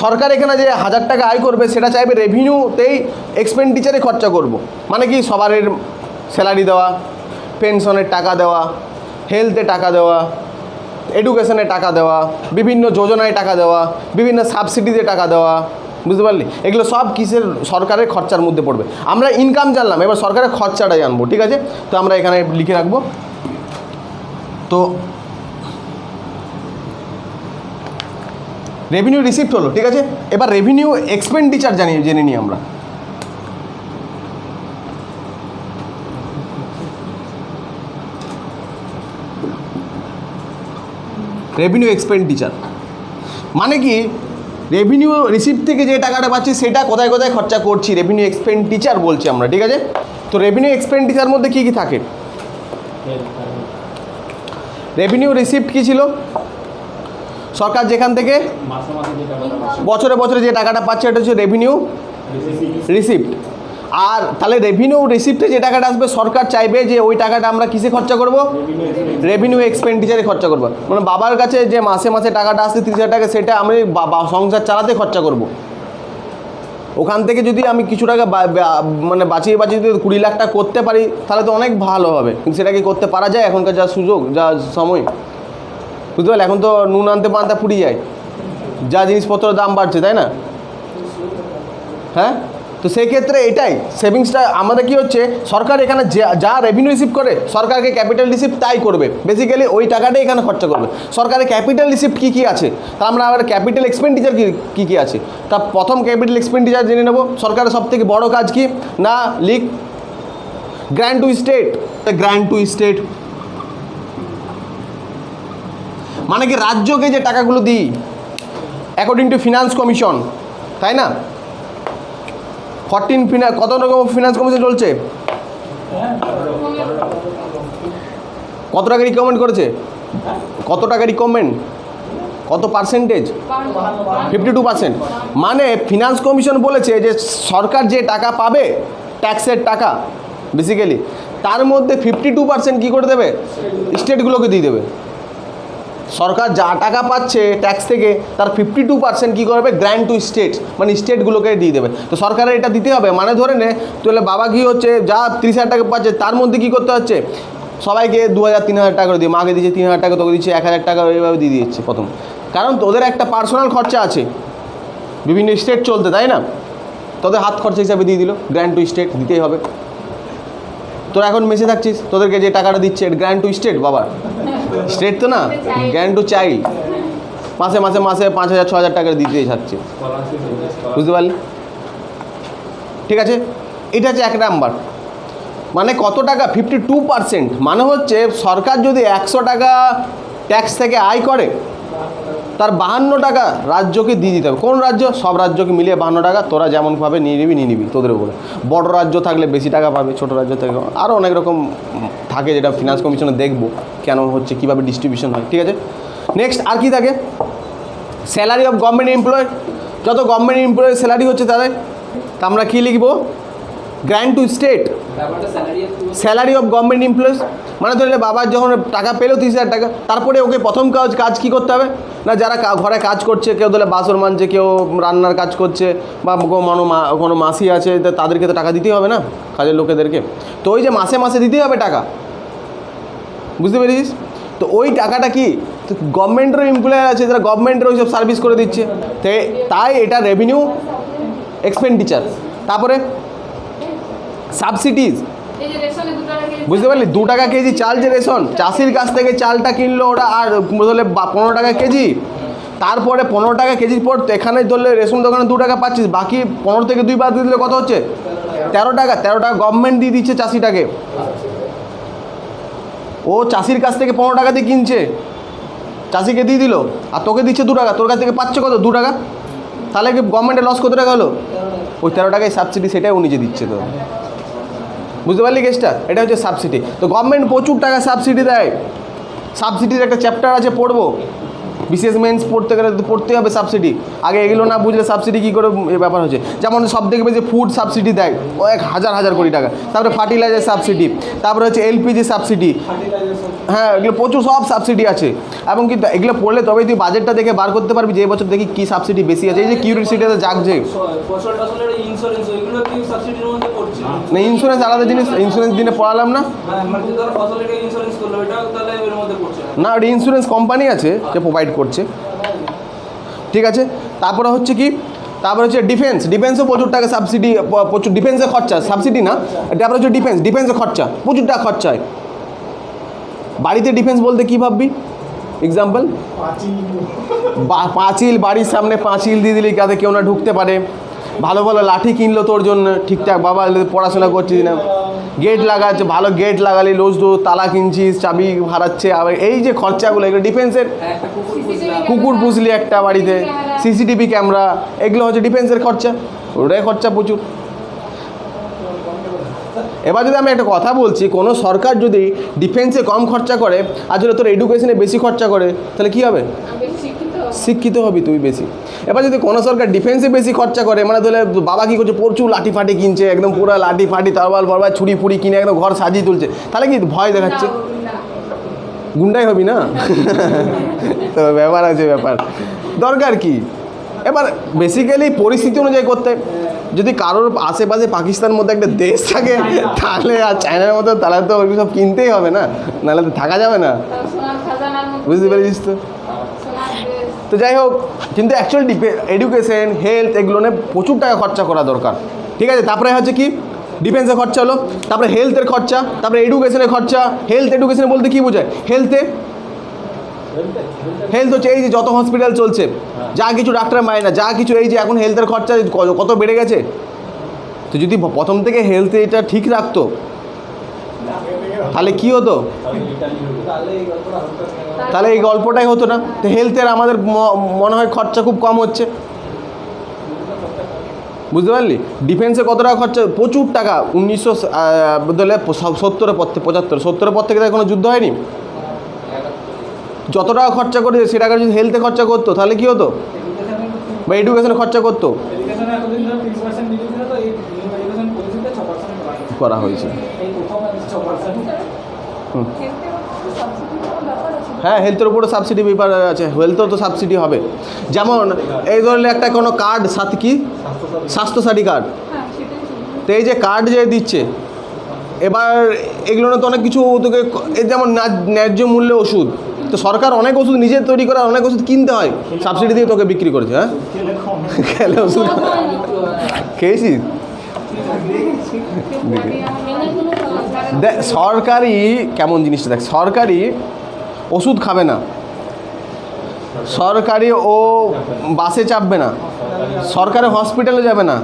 S1: সরকার এখানে যে 1000 টাকা আয় করবে, সেটা চাইবে রেভিনিউতেই এক্সপেন্ডিচারে খরচা করব। মানে কি, সবারের স্যালারি দেওয়া, পেনশনের টাকা দেওয়া, হেলথে টাকা দেওয়া, এডুকেশনে টাকা দেওয়া, বিভিন্ন যোজনায় টাকা দেওয়া, বিভিন্ন সাবসিডিতে টাকা দেওয়া, বুঝতে পারলি? এগুলো সব কিসের? সরকারের খরচার মধ্যে পড়বে। আমরা ইনকাম জানলাম, এবার সরকারের খরচাটা জানবো, ঠিক আছে? তো আমরা এখানে লিখে রাখবো। তো রেভিনিউ রিসিপ্ট হলো, ঠিক আছে। এবার রেভিনিউ এক্সপেন্ডিচার জেনে নিই আমরা। রেভিনিউ এক্সপেন্ডিচার মানে কি, রেভিনিউ রিসিপ্ট থেকে যে টাকাটা পাচ্ছি সেটা কোথায় কোথায় খরচা করছি, রেভিনিউ এক্সপেন্ডিচার বলছি আমরা, ঠিক আছে। তো রেভিনিউ এক্সপেন্ডিচার মধ্যে কী কী থাকে? রেভিনিউ রিসিপ্ট কী ছিল? সরকার যেখান থেকে বছরে বছরে যে টাকাটা পাচ্ছে, এটা হচ্ছে রেভিনিউ রিসিপ্ট। আর তাহলে রেভিনিউ রিসিপ্টে যে টাকাটা আসবে, সরকার চাইবে যে ওই টাকাটা আমরা কিসে খরচা করব? রেভিনিউ এক্সপেন্ডিচারে খরচা করব। মানে বাবার কাছে যে মাসে মাসে টাকাটা আসছে 30,000 টাকা, সেটা আমি সংসার চালাতে খরচা করব। ওখান থেকে যদি আমি কিছু টাকা মানে বাঁচিয়ে যদি 20 লাখ টাকা করতে পারি, তাহলে তো অনেক ভালো হবে। কিন্তু সেটা কি করতে পারা যায় এখনকার যা সুযোগ, যা সময়? বুঝতে পারলে, এখন তো নুন আনতে পান্তা ফুরিয়ে যায়, যা জিনিসপত্রের দাম বাড়ছে, তাই না? হ্যাঁ, তো সেই ক্ষেত্রে এটাই সেভিংসটা আমাদের কি হচ্ছে, সরকার এখানে যা রেভিনিউ রিসিভ করে, সরকারকে ক্যাপিটাল রিসিপ্ট তাই করবে। বেসিক্যালি ওই টাকাটাই এখানে খরচা করবে। সরকারের ক্যাপিটাল রিসিপ্ট কী কী আছে, তা আমরা আবার ক্যাপিটাল এক্সপেন্ডিচার কী কী আছে, তা প্রথম ক্যাপিটাল এক্সপেন্ডিচার জেনে নেব। সরকারের সবথেকে বড় কাজ কি না, লিখ, grant to state. Grant to state মানে কি, রাজ্যকে যে টাকাগুলো দিই অ্যাকর্ডিং টু ফিনান্স কমিশন, তাই না? 14 কত রকম ফিনান্স কমিশন চলছে? কত টাকা রিকমেন্ড করেছে? কত টাকা রিকমেন্ড, কত পার্সেন্টেজ? 52%। মানে ফিনান্স কমিশন বলেছে যে সরকার যে টাকা পাবে, ট্যাক্সের টাকা বেসিক্যালি, তার মধ্যে 52% কী করে দেবে? স্টেটগুলোকে দিয়ে দেবে। সরকার যা টাকা পাচ্ছে ট্যাক্স থেকে, তার 52% কী করবে? গ্র্যান্ট টু স্টেট, মানে স্টেটগুলোকে দিয়ে দেবে। তো সরকারের এটা দিতে হবে। মানে ধরে নে, তাহলে বাবা কী হচ্ছে, যা 30,000 টাকা পাচ্ছে, তার মধ্যে কী করতে হচ্ছে? সবাইকে 2,000 3,000 টাকা করে দিয়ে, মাকে দিচ্ছে 3,000 টাকা, তোকে দিচ্ছে 1,000 টাকা, এইভাবে দিয়ে দিচ্ছে প্রথম। কারণ তোদের একটা পার্সোনাল খরচা আছে, বিভিন্ন স্টেট চলতে, তাই না? তোদের হাত খরচা হিসাবে দিয়ে দিল, গ্র্যান্ট টু স্টেট দিতেই হবে। তোরা এখন মেসে থাকছিস, তোদেরকে যে টাকাটা দিচ্ছে গ্র্যান্ট টু স্টেট, বাবা স্টেট তো না, গ্র্যান্ট টু চাইল্ড। মাসে মাসে মাসে 5,000 6,000 টাকা দিতেই থাকছে, বুঝতে পারলি? ঠিক আছে, এটা হচ্ছে 1 নাম্বার। মানে কত টাকা? 52%। মানে হচ্ছে সরকার যদি 100 টাকা ট্যাক্স থেকে আয় করে, তার 52 টাকা রাজ্যকে দিয়ে দিতে হবে। কোন রাজ্য? সব রাজ্যকে মিলিয়ে 52 টাকা। তোরা যেমন পাবে নিয়ে নিবি তোদের উপরে। বড় রাজ্য থাকলে বেশি টাকা পাবে, ছোটো রাজ্য থেকে আরও অনেক রকম থাকে, যেটা ফিনান্স কমিশনে দেখবো কেন হচ্ছে, কীভাবে ডিস্ট্রিবিউশন হয়, ঠিক আছে। নেক্সট আর কি থাকে? Salary of government employ. যত গভর্নমেন্ট এমপ্লয়ের স্যালারি হচ্ছে তাদের, তা আমরা কী লিখবো? Grant to state, salary of government employees. মানে ধরলে বাবার যখন টাকা পেলো 30,000 টাকা, তারপরে ওকে প্রথম কাজ কী করতে হবে না, যারা ঘরে কাজ করছে, কেউ ধরলে বাসন মানছে, কেউ রান্নার কাজ করছে, বা কোনো মাসি আছে, তাদেরকে তো টাকা দিতেই হবে না, কাজের লোকেদেরকে। তো ওই যে মাসে মাসে দিতেই হবে টাকা, বুঝতে পেরেছিস? তো ওই টাকাটা কি, তো গভর্নমেন্টেরও এমপ্লয়ার আছে যারা গভর্নমেন্টের ওইসব সার্ভিস করে দিচ্ছে, তাই এটা রেভিনিউ এক্সপেন্ডিচার। তারপরে সাবসিডিজ, বুঝতে পারলি, 2 টাকা কেজি চাল যে রেশন, চাষির কাছ থেকে চালটা কিনলো ওরা, আর ধরলে 15 টাকা কেজি, তারপরে 15 টাকা কেজির পর এখানে ধরলে রেশন দোকানে 2 টাকা পাচ্ছিস, বাকি 15 থেকে 2 বাদ দিয়ে দিলে কত হচ্ছে? 13 টাকা। 13 টাকা গভর্নমেন্ট দিয়ে দিচ্ছে চাষিটাকে। ও চাষির কাছ থেকে 15 টাকা দিয়ে কিনছে, চাষিকে দিয়ে দিল, আর তোকে দিচ্ছে 2 টাকা, তোর কাছ থেকে পাচ্ছে কত? 2 টাকা। তাহলে কি গভর্নমেন্টের লস কত টাকা হলো? ওই 13 টাকায় সাবসিডি, সেটাই ও নিজে দিচ্ছে। তো বুঝতে পারলি কেসটা? এটা হচ্ছে সাবসিডি। তো গভর্নমেন্ট প্রচুর টাকা সাবসিডি দেয়। সাবসিডির একটা চ্যাপ্টার আছে, পড়বো। বিশেষ মেন্স পড়তে গেলে পড়তে হবে সাবসিডি। আগে এগুলো না বুঝলে সাবসিডি কী করে ব্যাপার হচ্ছে। যেমন সব দেখবে যে ফুড সাবসিডি দেয়, ও 1000 কোটি টাকা। তারপরে ফার্টিলাইজার সাবসিডি, তারপরে হচ্ছে এলপিজি সাবসিডি, হ্যাঁ এগুলো প্রচুর সব সাবসিডি আছে। এবং কিন্তু এগুলো পড়লে তবেই তুই বাজেটটা দেখে বার করতে পারবি যে এবছর দেখি কী সাবসিডি বেশি আছে। এই যে কিউরিসিটিতে জাগছে না, ইন্স্যুরেন্স আলাদা জিনিস, ইন্স্যুরেন্স দিনে পড়ালাম না। না, ওটা ইন্স্যুরেন্স কোম্পানি আছে যে প্রোভাইড করছে, ঠিক আছে। তারপরে হচ্ছে কি, তারপরে হচ্ছে ডিফেন্সও প্রচুর টাকা সাবসিডি, প্রচুর ডিফেন্সের খরচা, সাবসিডি না। তারপরে হচ্ছে ডিফেন্সের খরচা, প্রচুর টাকা খরচা হয়। বাড়িতে ডিফেন্স বলতে কী ভাববি? এক্সাম্পল, পাঁচিল, বাড়ির সামনে পাঁচিল দিয়ে দিলি যাতে কেউ না ঢুকতে পারে। ভালো ভালো লাঠি কিনলো তোর জন্য ঠিকঠাক, বাবা পড়াশোনা করছিস না, গেট লাগাচ্ছে, ভালো গেট লাগালি, রোজ তালা কিনছিস, চাবি হারাচ্ছে। আবার এই যে খরচাগুলো, এগুলো ডিফেন্সের। কুকুর পুষলি একটা বাড়িতে, সিসিটিভি ক্যামেরা, এগুলো হচ্ছে ডিফেন্সের খরচা, ওটাই খরচা প্রচুর। এবার যদি আমি একটা কথা বলছি, কোনো সরকার যদি ডিফেন্সে কম খরচা করে আর যদি তোর এডুকেশনে বেশি খরচা করে, তাহলে কী হবে? শিক্ষিত হবি তুই বেশি। এবার যদি কোনো সরকার ডিফেন্সে বেশি খরচা করে, মানে ধরলে বাবা কী করছে, প্রচুর লাঠি ফাটি কিনছে, একদম পুরো লাঠি ফাটি তরবাল বরবার ছুরি ফুড়ি কিনে একদম ঘর সাজিয়ে তুলছে, তাহলে কি ভয় দেখাচ্ছে? গুন্ডাই হবি না? তো ব্যাপার আছে, ব্যাপার দরকার কি। এবার বেসিক্যালি পরিস্থিতি অনুযায়ী করতে, যদি কারোর আশেপাশে পাকিস্তানের মধ্যে একটা দেশ থাকে তাহলে, আর চায়নার মতো, তাহলে তো ওইগুলো সব কিনতেই হবে না, নাহলে তো থাকা যাবে না। বুঝতে পেরেছিস তো? তো যাই হোক, কিন্তু অ্যাকচুয়ালি এডুকেশন, হেলথ, এগুলো নিয়ে প্রচুর টাকা খরচা করা দরকার, ঠিক আছে। তারপরে হচ্ছে কি, ডিফেন্সের খরচা হলো, তারপরে হেলথের খরচা, তারপরে এডুকেশনের খরচা। হেলথ এডুকেশন বলতে কী বোঝায়? হেলথ হচ্ছে এই যে যত হসপিটাল চলছে, যা কিছু ডাক্তার মায় না, যা কিছু, এই যে এখন হেলথের খরচা কত বেড়ে গেছে। তো যদি প্রথম থেকে হেলথ এটা ঠিক রাখতো তাহলে কি হতো? তাহলে এই গল্পটাই হতো না। তো হেলথের আমাদের মনে হয় খরচা খুব কম হচ্ছে, বুঝতে পারলি? ডিফেন্সে কত টাকা খরচা? প্রচুর টাকা। 1970-এর পর থেকে, 75-70-এর পর থেকে তাই কোনো যুদ্ধ হয়নি। যত টাকা খরচা করেছে সে টাকা যদি হেলথে খরচা করতো তাহলে কী হতো? বা এডুকেশনে খরচা করতো, করা হয়েছে। হ্যাঁ, হেলথের উপরে সাবসিডি ব্যাপার আছে, হেলথেও তো সাবসিডি হবে। যেমন এই ধরলে একটা কোনো কার্ড, সাথে কি স্বাস্থ্যসাথী কার্ড, তো এই যে কার্ড যে দিচ্ছে, এবার এগুলো তো অনেক কিছু তোকে, এই যেমন ন্যায্য মূল্যে ওষুধ, তো সরকার অনেক ওষুধ নিজে তৈরি করে, অনেক ওষুধ কিনতে হয়, সাবসিডি দিয়ে তোকে বিক্রি করেছে। হ্যাঁ, খেলে ওষুধ খেয়েছিস? দেখ সরকারি কেমন জিনিসটা, দেখ সরকারি ওষুধ খাবে না, সরকারি ও বাসে চাপবে না, সরকারি হসপিটালে যাবে না,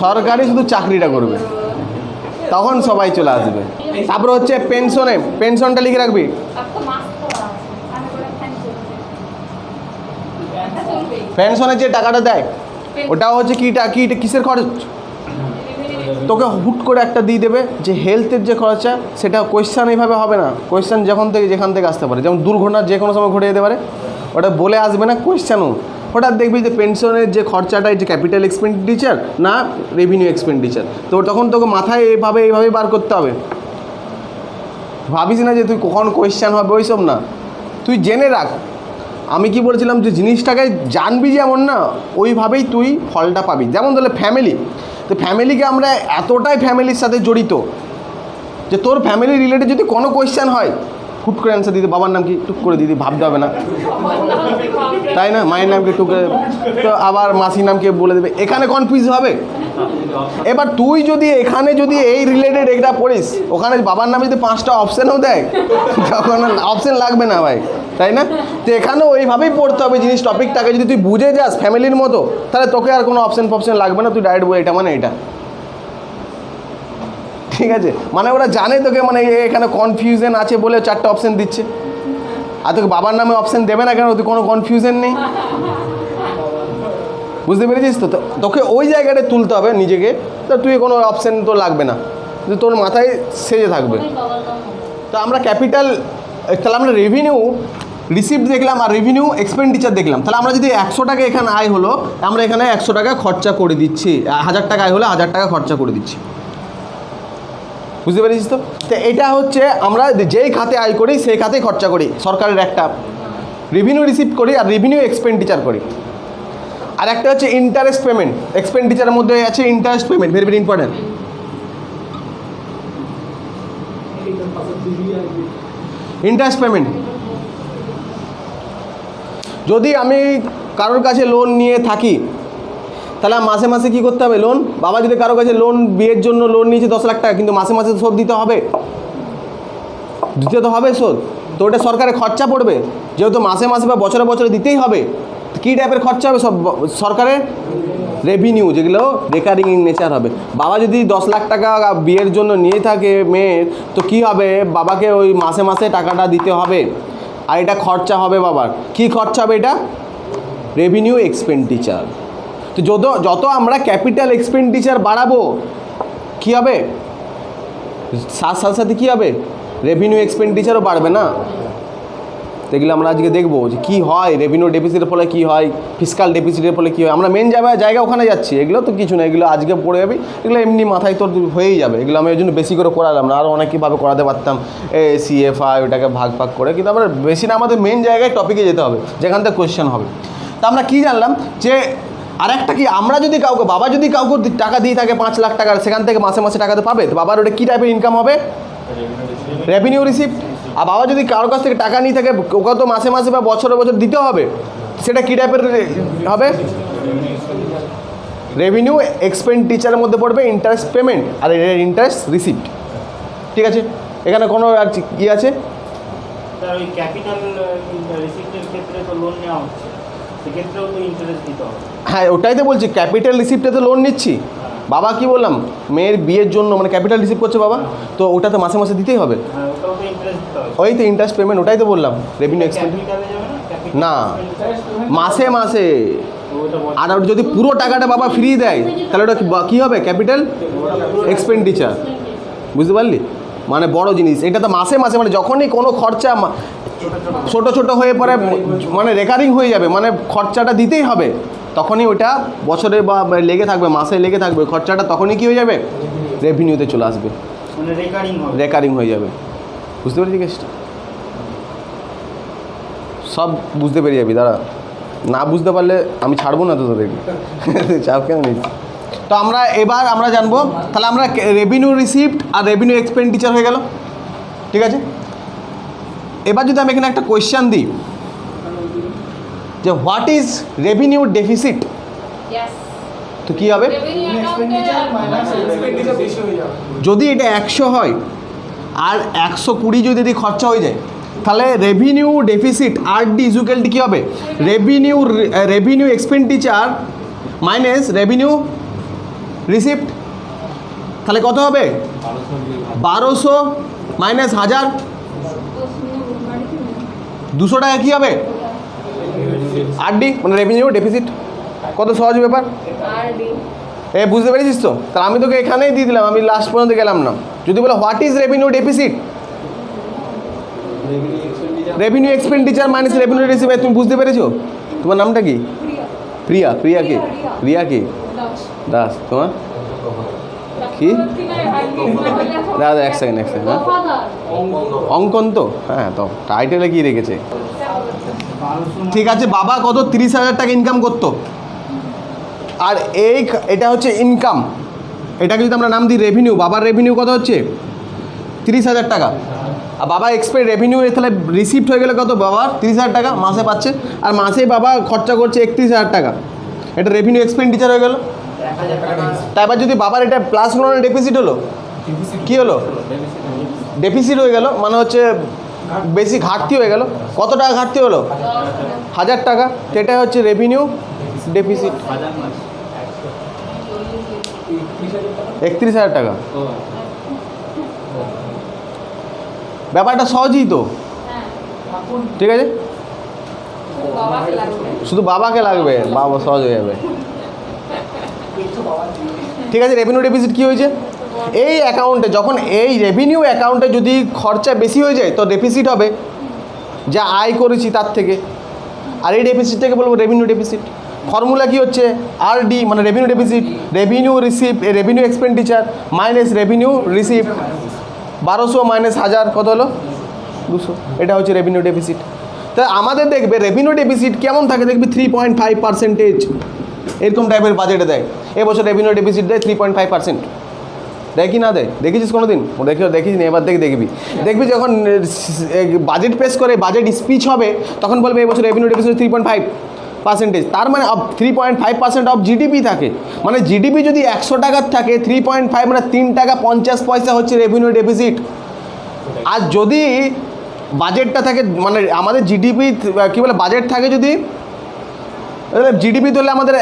S1: সরকারি শুধু চাকরিটা করবে, তখন সবাই চলে আসবে। তারপরে হচ্ছে পেনশনটা লিখে রাখবি। পেনশনের যে টাকাটা দেয় ওটাও হচ্ছে কিসের খরচ? তোকে হুট করে একটা দিয়ে দেবে যে হেলথের যে খরচা, সেটা কোয়েশ্চান এইভাবে হবে না, কোয়েশ্চান যেখান থেকে আসতে পারে, যেমন দুর্ঘটনা যে কোনো সময় ঘটে যেতে পারে, ওটা বলে আসবে না কোয়েশ্চানও। হঠাৎ দেখবি যে পেনশনের যে খরচাটা, যে ক্যাপিটাল এক্সপেন্ডিচার না রেভিনিউ এক্সপেন্ডিচার, তো তখন তোকে মাথায় এইভাবেই বার করতে হবে। ভাবিস না যে তুই কখন কোয়েশ্চান হবে, ওইসব না, তুই জেনে রাখ। আমি কি বলেছিলাম যে জিনিসটাকে জানবি যেমন না, ওইভাবেই তুই ফলটা পাবি। যেমন ধরলে ফ্যামিলি, তো ফ্যামিলিকে আমরা এতটাই ফ্যামিলির সাথে জড়িত যে তোর ফ্যামিলি রিলেটেড যদি কোনো কোয়েশ্চান হয় হুট করে অ্যান্সার দিতে, বাবার নাম কি টুক করে দিদি, ভাবতে হবে না, তাই না? মায়ের নামকে টুক করে, তো আবার মাসির নামকে বলে দেবে, এখানে কনফিউজ হবে। এবার তুই যদি এখানে যদি এই রিলেটেড এটা পড়িস, ওখানে বাবার নামে যদি 5টা অপশানও দেয় তখন অপশান লাগবে না ভাই, তাই না? তো এখানেও ওইভাবেই পড়তে হবে জিনিস, টপিকটাকে যদি তুই বুঝে যাস ফ্যামিলির মতো, তাহলে তোকে আর কোনো অপশান ফপশান লাগবে না, তুই ডাইরেক্ট বল এটা মানে এটা, ঠিক আছে? মানে ওরা জানে তোকে মানে এখানে কনফিউশন আছে বলে 4টা অপশান দিচ্ছে, আর তোকে বাবার নামে অপশান দেবে না কেন? তুই কোনো কনফিউশন নেই, বুঝতে পেরেছিস তো? তোকে ওই জায়গাটা তুলতে হবে নিজেকে, তো তুই কোনো অপশান তো লাগবে না, তোর মাথায় সেজে থাকবে। তো আমরা ক্যাপিটাল, তাহলে আমরা রেভিনিউ রিসিপ্ট দেখলাম আর রেভিনিউ এক্সপেন্ডিচার দেখলাম। তাহলে আমরা যদি 100 টাকা এখানে আয় হলো, আমরা এখানে 100 টাকা খরচা করে দিচ্ছি, 1000 টাকা আয় হলে 1000 টাকা খরচা করে দিচ্ছি, বুঝতে পেরেছিস তো? তো এটা হচ্ছে আমরা যেই খাতে আয় করি সেই খাতেই খরচা করি, সরকারের একটা রেভিনিউ রিসিপ্ট করি আর রেভিনিউ এক্সপেন্ডিচার করি। আর একটা হচ্ছে ইন্টারেস্ট পেমেন্ট, এক্সপেন্ডিচারের মধ্যে আছে interest payment, very very important. Interest payment, যদি আমি কারোর কাছে লোন নিয়ে থাকি, তাহলে মাসে মাসে কী করতে হবে? লোন, বাবা যদি কারোর কাছে লোন, বিয়ের জন্য লোন নিয়েছে 10 লাখ টাকা, কিন্তু মাসে মাসে শোধ দিতে হবে, দিতে তো হবে শোধ, তো ওটা সরকারের খরচা পড়বে, যেহেতু মাসে মাসে বা বছরে বছরে দিতেই হবে। কী টাইপের খরচা হবে? সব সরকারের রেভিনিউ, যেগুলো রেকারিং ইন নেচার হবে। বাবা যদি 10 লাখ টাকা বিয়ের জন্য নিয়ে থাকে মেয়ের, তো কী হবে? বাবাকে ওই মাসে মাসে টাকাটা দিতে হবে, আর এটা খরচা হবে বাবার। কী খরচা হবে? এটা রেভিনিউ এক্সপেন্ডিচার। তো যত আমরা ক্যাপিটাল এক্সপেন্ডিচার বাড়াবো কী হবে? সাথে সাথে কী হবে? রেভিনিউ এক্সপেন্ডিচারও বাড়বে না। এগুলো আমরা আজকে দেখবো যে কী হয়, রেভিনিউ ডেফিসিটের ফলে কী হয়, ফিসকাল ডেফিসিটের ফলে কী হয়। আমরা মেন জায়গা ওখানে যাচ্ছি, এগুলো তো কিছু না, এগুলো আজকে পড়ে যাবি, এগুলো এমনি মাথায় তোর হয়েই যাবে। এগুলো আমি ওই জন্য বেশি করে করালাম না, আরও অনেকভাবে করাতে পারতাম, সিএফআই ওটাকে ভাগ ভাগ করে, কিন্তু আমরা বেশি না, আমাদের মেন জায়গায় টপিকে যেতে হবে যেখান থেকে কোয়েশ্চেন হবে। তা আমরা কী জানলাম যে আর একটা কি, আমরা যদি কাউকে, বাবা যদি কাউকে টাকা দিয়ে থাকে 5 লাখ টাকার, সেখান থেকে মাসে মাসে টাকা তো পাবে, তো বাবার ওটা কী টাইপের ইনকাম হবে? Revenue receipt. আর বাবা যদি কারোর কাছ থেকে টাকা নিয়ে থাকে, ওকে তো মাসে মাসে বা বছরে বছর দিতে হবে, সেটা কী টাইপের হবে? রেভিনিউ এক্সপেন্ডিচারের মধ্যে পড়বে ইন্টারেস্ট পেমেন্ট আর ইন্টারেস্ট রিসিপ্ট, ঠিক আছে? এখানে কোনো কি আছে?
S2: ওই ক্যাপিটাল রিসিপ্টের ক্ষেত্রে তো লোন নেওয়া হচ্ছে, সেক্ষেত্রেও তো ইন্টারেস্ট দিতে হবে।
S1: হ্যাঁ, ওটাই তো বলছি, ক্যাপিটাল রিসিপ্টে তো লোন নিচ্ছি। বাবা কি বললাম, মেয়ের বিয়ের জন্য মানে ক্যাপিটাল রিসিভ করছে বাবা, তো ওটা তো মাসে মাসে দিতেই হবে,
S2: ওটাও তো ইন্টারেস্ট দিতে হবে।
S1: ওই তো ইন্টারেস্ট পেমেন্ট, ওটাই তো বললাম রেভিনিউ এক্সপেন্ডিচার না, মাসে মাসে। আর যদি পুরো টাকাটা বাবা ফ্রি দেয়, তাহলে ওটা কী হবে? ক্যাপিটাল এক্সপেন্ডিচার, বুঝতে পারলি? মানে বড় জিনিস এটা তো মাসে মাসে, মানে যখনই কোনো খরচা ছোট ছোট হয়ে পরে মানে রেকারিং হয়ে যাবে, মানে খরচাটা দিতেই হবে, তখনই ওটা বছরে বা লেগে থাকবে, মাসে লেগে থাকবে খরচাটা, তখনই কী হয়ে যাবে? রেভিনিউতে চলে আসবে,
S2: মানে
S1: রেকারিং হয়ে যাবে। বুঝতে পেরেছি কেসটা? সব বুঝতে পেরে যাবি, দাঁড়া, না বুঝতে পারলে আমি ছাড়বো না তো তোদেরকে, চাপ কেন নিচ্ছি? তো এবার আমরা জানবো, তাহলে আমরা রেভিনিউ রিসিপ্ট আর রেভিনিউ এক্সপেন্ডিচার হয়ে গেল, ঠিক আছে? এবার যদি আমি এখানে একটা কোয়েশ্চেন দিই যে হোয়াট ইজ রেভিনিউ ডেফিসিট, তো কী হবে? যদি এটা 100 হয় আর 120 যদি খরচা হয়ে যায়, তাহলে revenue deficit RD equal to কী হবে? Revenue expenditure minus revenue receipt. তাহলে কত হবে? 1200 মাইনাস 1000, 200 টাকা কী হবে? RD মানে রেভিনিউ ডেফিসিট। কত সহজ ব্যাপার, বুঝতে পেরেছিস তো? তাহলে আমি তোকে এখানেই দিয়ে দিলাম, আমি লাস্ট পর্যন্ত গেলাম না। যদি বলো what is revenue deficit, revenue expenditure minus revenue receipt, তুমি বুঝতে পেরেছো? তোমার নামটা কি? প্রিয়া। প্রিয়া কে? রিয়া কে? দাস। তোমার কি? দাদা এক সেকেন্ড। হ্যাঁ, অঙ্কন তো, হ্যাঁ, তো টাইটেলে কি রেখেছে? ঠিক আছে, বাবা কত? 30,000 টাকা ইনকাম করতো, আর এটা হচ্ছে ইনকাম, এটাকে যদি আমরা নাম দিই রেভিনিউ, বাবার রেভিনিউ কত হচ্ছে? 30,000 টাকা। আর বাবা এক্সপেক্ট রেভিনিউ তাহলে রিসিপ্ট হয়ে গেলে কত, বাবা 30,000 টাকা মাসে পাচ্ছে, আর মাসেই বাবা খরচা করছে 31,000 টাকা, এটা রেভিনিউ এক্সপেন্ডিচার হয়ে গেল।
S2: 1,000 টাকা
S1: তারপর যদি বাবার এটা প্লাস হলো না ডেফিসিট হলো, কি হলো, ডেফিসিট হয়ে গেল, মানে হচ্ছে বেশি ঘাটতি হয়ে গেল। কত টাকা ঘাটতি হলো, 1,000 টাকা, তো এটা হচ্ছে রেভিনিউ ডেফিসিট, 31,000 টাকা। ব্যাপারটা সহজই তো, ঠিক আছে, শুধু বাবাকে লাগবে, বাবা সহজ হয়ে যাবে। ঠিক আছে, রেভিনিউ ডেফিসিট কী হয়েছে, এই অ্যাকাউন্টে যখন এই রেভিনিউ অ্যাকাউন্টে যদি খরচা বেশি হয়ে যায় তো ডেফিসিট হবে, যা আয় করেছি তার থেকে, আর এই ডেফিসিটটাকে বলবো রেভিনিউ ডেফিসিট। ফর্মুলা কি হচ্ছে, আরডি মানে revenue deficit, revenue receipt, revenue expenditure minus revenue receipt, 1200 minus 1000 কত হলো 200, এটা হচ্ছে রেভিনিউ ডেফিসিট। তা আমাদের দেখবে রেভিনিউ ডেফিসিট কেমন থাকে, দেখবি 3.5% এরকম টাইপের বাজেটে দেয়। এবছর রেভিনিউ ডেফিসিট দেয় 3.5%, দেয় কি না দেয়, দেখেছিস কোনো দিন, দেখিস নি, এবার দেখবি যখন বাজেট পেশ করে, বাজেট স্পিচ হবে, তখন বলবে এবছর রেভিনিউ ডেফিসিট 3.5%, তার মানে 3.5% অফ জিডিপি থাকে, মানে জিডিপি যদি 100 টাকার থাকে 3.5 মানে 3 টাকা 50 পয়সা হচ্ছে রেভিনিউ ডেফিসিট। আর যদি বাজেটটা থাকে, মানে আমাদের জিডিপি কী বলে বাজেট থাকে, যদি জিডিপি ধরলে আমাদের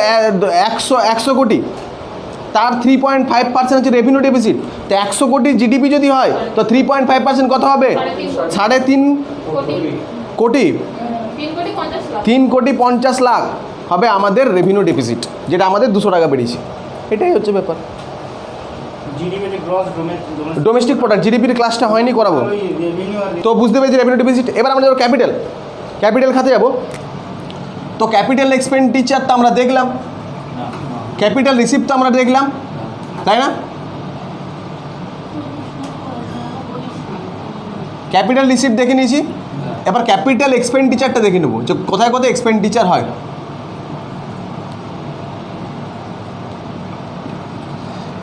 S1: 100 কোটি, তার 3.5% হচ্ছে রেভিনিউ ডেফিসিট। তো 100 কোটি জিডিপি যদি হয় তো 3.5% কত হবে, 3.5 কোটি, 3,50,00,000 হবে আমাদের রেভিনিউ ডেফিসিট, যেটা আমাদের 200 টাকা বেরিয়েছে। এটাই হচ্ছে ব্যাপার। ডোমেস্টিক প্রোডাক্ট, জিডিপির ক্লাসটা হয়নি, করাবো তো বুঝতে পেরেছি রেভিনিউ ডেফিসিট। এবার আমরা যাবো ক্যাপিটাল খাতে যাব। তো ক্যাপিটাল এক্সপেন্ডিচারটা আমরা দেখলাম, ক্যাপিটাল রিসিপ্ট আমরা দেখলাম, তাই না? ক্যাপিটাল রিসিপ্ট দেখে নিয়েছি, এবার ক্যাপিটাল এক্সপেন্ডিচারটা দেখে নেবো, যে কোথায় কোথায় এক্সপেন্ডিচার হয়।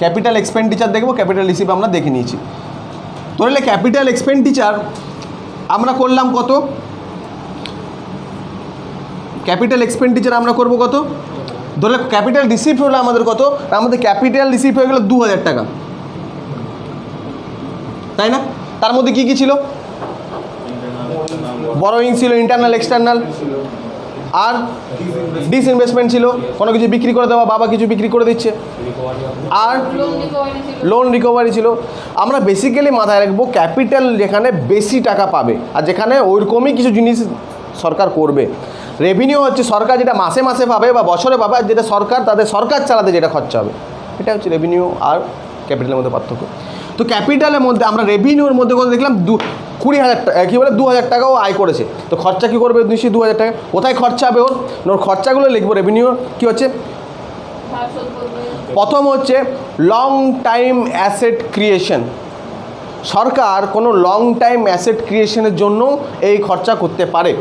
S1: ক্যাপিটাল এক্সপেন্ডিচার দেখবো, ক্যাপিটাল রিসিপ্ট আমরা দেখে নিয়েছি। তাহলে ক্যাপিটাল এক্সপেন্ডিচার আমরা করলাম কত, ক্যাপিটাল এক্সপেন্ডিচার আমরা করব কত, ধরলে ক্যাপিটাল রিসিপ্ট হলো আমাদের কত, আমাদের ক্যাপিটাল রিসিপ্ট হয়ে গেল 2,000 টাকা, তাই না? তার মধ্যে কী কী ছিল, বরোয়িং ছিল, ইন্টারনাল এক্সটার্নাল, আর ডিসইনভেস্টমেন্ট ছিল, কোনো কিছু বিক্রি করে দেওয়া, বাবা কিছু বিক্রি করে দিচ্ছে, আর লোন রিকভারি ছিল। আমরা বেসিক্যালি মাথায় রাখবো ক্যাপিটাল যেখানে বেশি টাকা পাবে আর যেখানে ওইরকমই কিছু জিনিস সরকার করবে। রেভিনিউ হচ্ছে সরকার যেটা মাসে মাসে পাবে বা বছরে পাবে, আর যেটা সরকার তাদের সরকার চালাতে যেটা খরচা হবে, এটা হচ্ছে রেভিনিউ আর ক্যাপিটালের মধ্যে পার্থক্য। তো ক্যাপিটালের মধ্যে আমরা রেভিনিউর মধ্যে কথা দেখলাম 20,000 টাকা, কী বলে 2,000 টাকাও আয় করেছে, তো খরচা কী করবে নিশ্চয়ই 2,000 টাকা। কোথায় খরচা হবে ওর খরচাগুলো লিখবো। রেভিনিউ কী হচ্ছে, প্রথম হচ্ছে লং টাইম অ্যাসেট ক্রিয়েশন। সরকার কোনো লং টাইম অ্যাসেট ক্রিয়েশনের জন্য এই খরচা করতে পারে।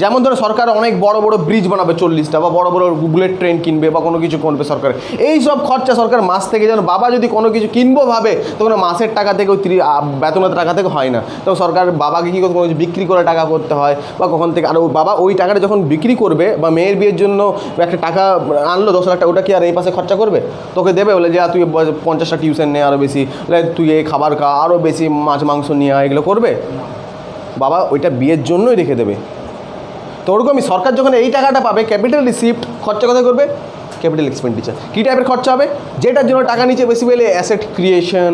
S1: যেমন ধরো সরকার অনেক বড় বড় ব্রিজ বানাবে 40টা, বা বড় বড় বুলেট ট্রেন কিনবে, বা কোনো কিছু করবে সরকার, এই সব খরচা সরকার মাস থেকে, যেন বাবা যদি কোনো কিছু কিনবো ভাবে তখন মাসের টাকা থেকে, ওই বেতনের টাকা থেকে হয় না, তো সরকার বাবাকে কী করতে, কোনো কিছু বিক্রি করে টাকা করতে হয়, বা কখন থেকে, আর বাবা ওই টাকাটা যখন বিক্রি করবে, বা মেয়ের বিয়ের জন্য একটা টাকা আনলো 10 লাখ টাকা, ওটা কি আর এই পাশে খরচা করবে, তোকে দেবে বলে যে তুই 50টা টিউশন নে, আরও বেশি তুই এই খাবার খা, আরও বেশি মাছ মাংস নিয়ে আয়, এগুলো করবে? বাবা ওইটা বিয়ের জন্যই রেখে দেবে। তো ওরকমই সরকার যখন এই টাকাটা পাবে, ক্যাপিটাল রিসিপ্ট খরচা কোথায় করবে, ক্যাপিটাল এক্সপেন্ডিচার। কী টাইপের খরচা হবে, যেটার জন্য টাকা নিচে বেশি পেলে অ্যাসেট ক্রিয়েশন,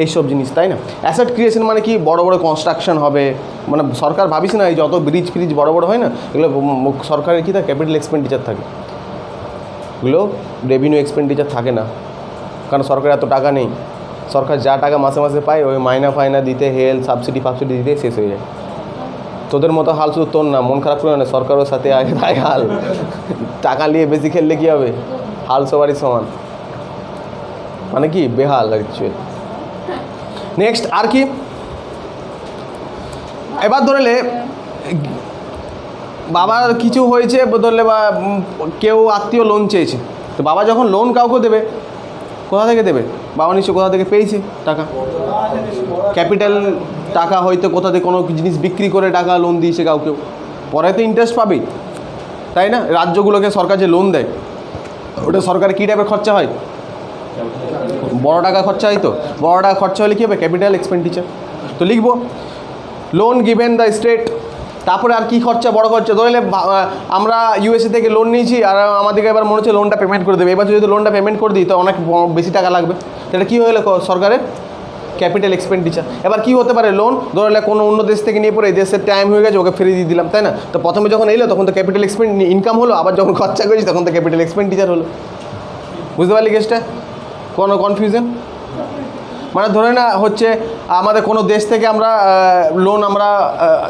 S1: এইসব জিনিস, তাই না? অ্যাসেট ক্রিয়েশন মানে কি, বড় বড় কনস্ট্রাকশন হবে, মানে সরকার ভাবিস না এই যত ব্রিজ ফ্রিজ বড় বড় হয় না, এগুলো সরকারের কী থাকে, ক্যাপিটাল এক্সপেন্ডিচার থাকে, এগুলো রেভিনিউ এক্সপেন্ডিচার থাকে না, কারণ সরকারের এত টাকা নেই। সরকার যা টাকা মাসে মাসে পায় ওই মাইনা ফাইনা দিতে, হেলথ সাবসিডি ফাবসিডি দিতে শেষ হয়ে যায়। তোদের মতো হাল শুধু তোর না, মন খারাপ করে না, সরকারের সাথে আগে তাই হাল। টাকা নিয়ে বেশি খেললে কী হবে, হাল সবারই সমান, মানে কি বেহাল অ্যাকচুয়ালি। নেক্সট আর কি, এবার ধরলে বাবার কিছু হয়েছে, ধরলে বা কেউ আত্মীয় লোন চেয়েছে, তো বাবা যখন লোন কাউকে দেবে, কোথা থেকে দেবে, বাবা নিশ্চয় কোথা থেকে পেয়েছে টাকা, ক্যাপিটাল টাকা হয়তো কোথা থেকে কোনো জিনিস বিক্রি করে টাকা লোন দিয়েছে কাউকেও, পরে তো ইন্টারেস্ট পাবেই, তাই না? রাজ্যগুলোকে সরকার যে লোন দেয় ওটা সরকারের কী টাইপের খরচা হয়? বড় টাকা খরচা হয়। তো বড় টাকা খরচা হলে কী হবে? Capital expenditure. তো লিখবো লোন গিভেন দ্য স্টেট। তারপরে আর কি খরচা, বড় খরচা ধরলে আমরা ইউএসএ থেকে লোন নিয়েছি আর আমাদেরকে এবার মনে হচ্ছে লোনটা পেমেন্ট করে দেবে। এবার যদি লোনটা পেমেন্ট করে দিই তো অনেক বেশি টাকা লাগবে, সেটা কী হলো সরকারের ক্যাপিটাল এক্সপেন্ডিচার। এবার কী হতে পারে? লোন ধরলে কোনো অন্য দেশ থেকে নিয়ে পরে এই দেশের টাইম হয়ে গেছে, ওকে ফিরিয়ে দিয়ে দিলাম, তাই না? তো প্রথমে যখন এলো তখন তো ক্যাপিটাল ইনকাম হলো, আবার যখন খরচা করেছি তখন তো ক্যাপিটাল এক্সপেন্ডিচার হলো। বুঝতে পারলি কেসটা? কোনো কনফিউশন? মানে ধরে না হচ্ছে আমাদের কোনো দেশ থেকে আমরা লোন আমরা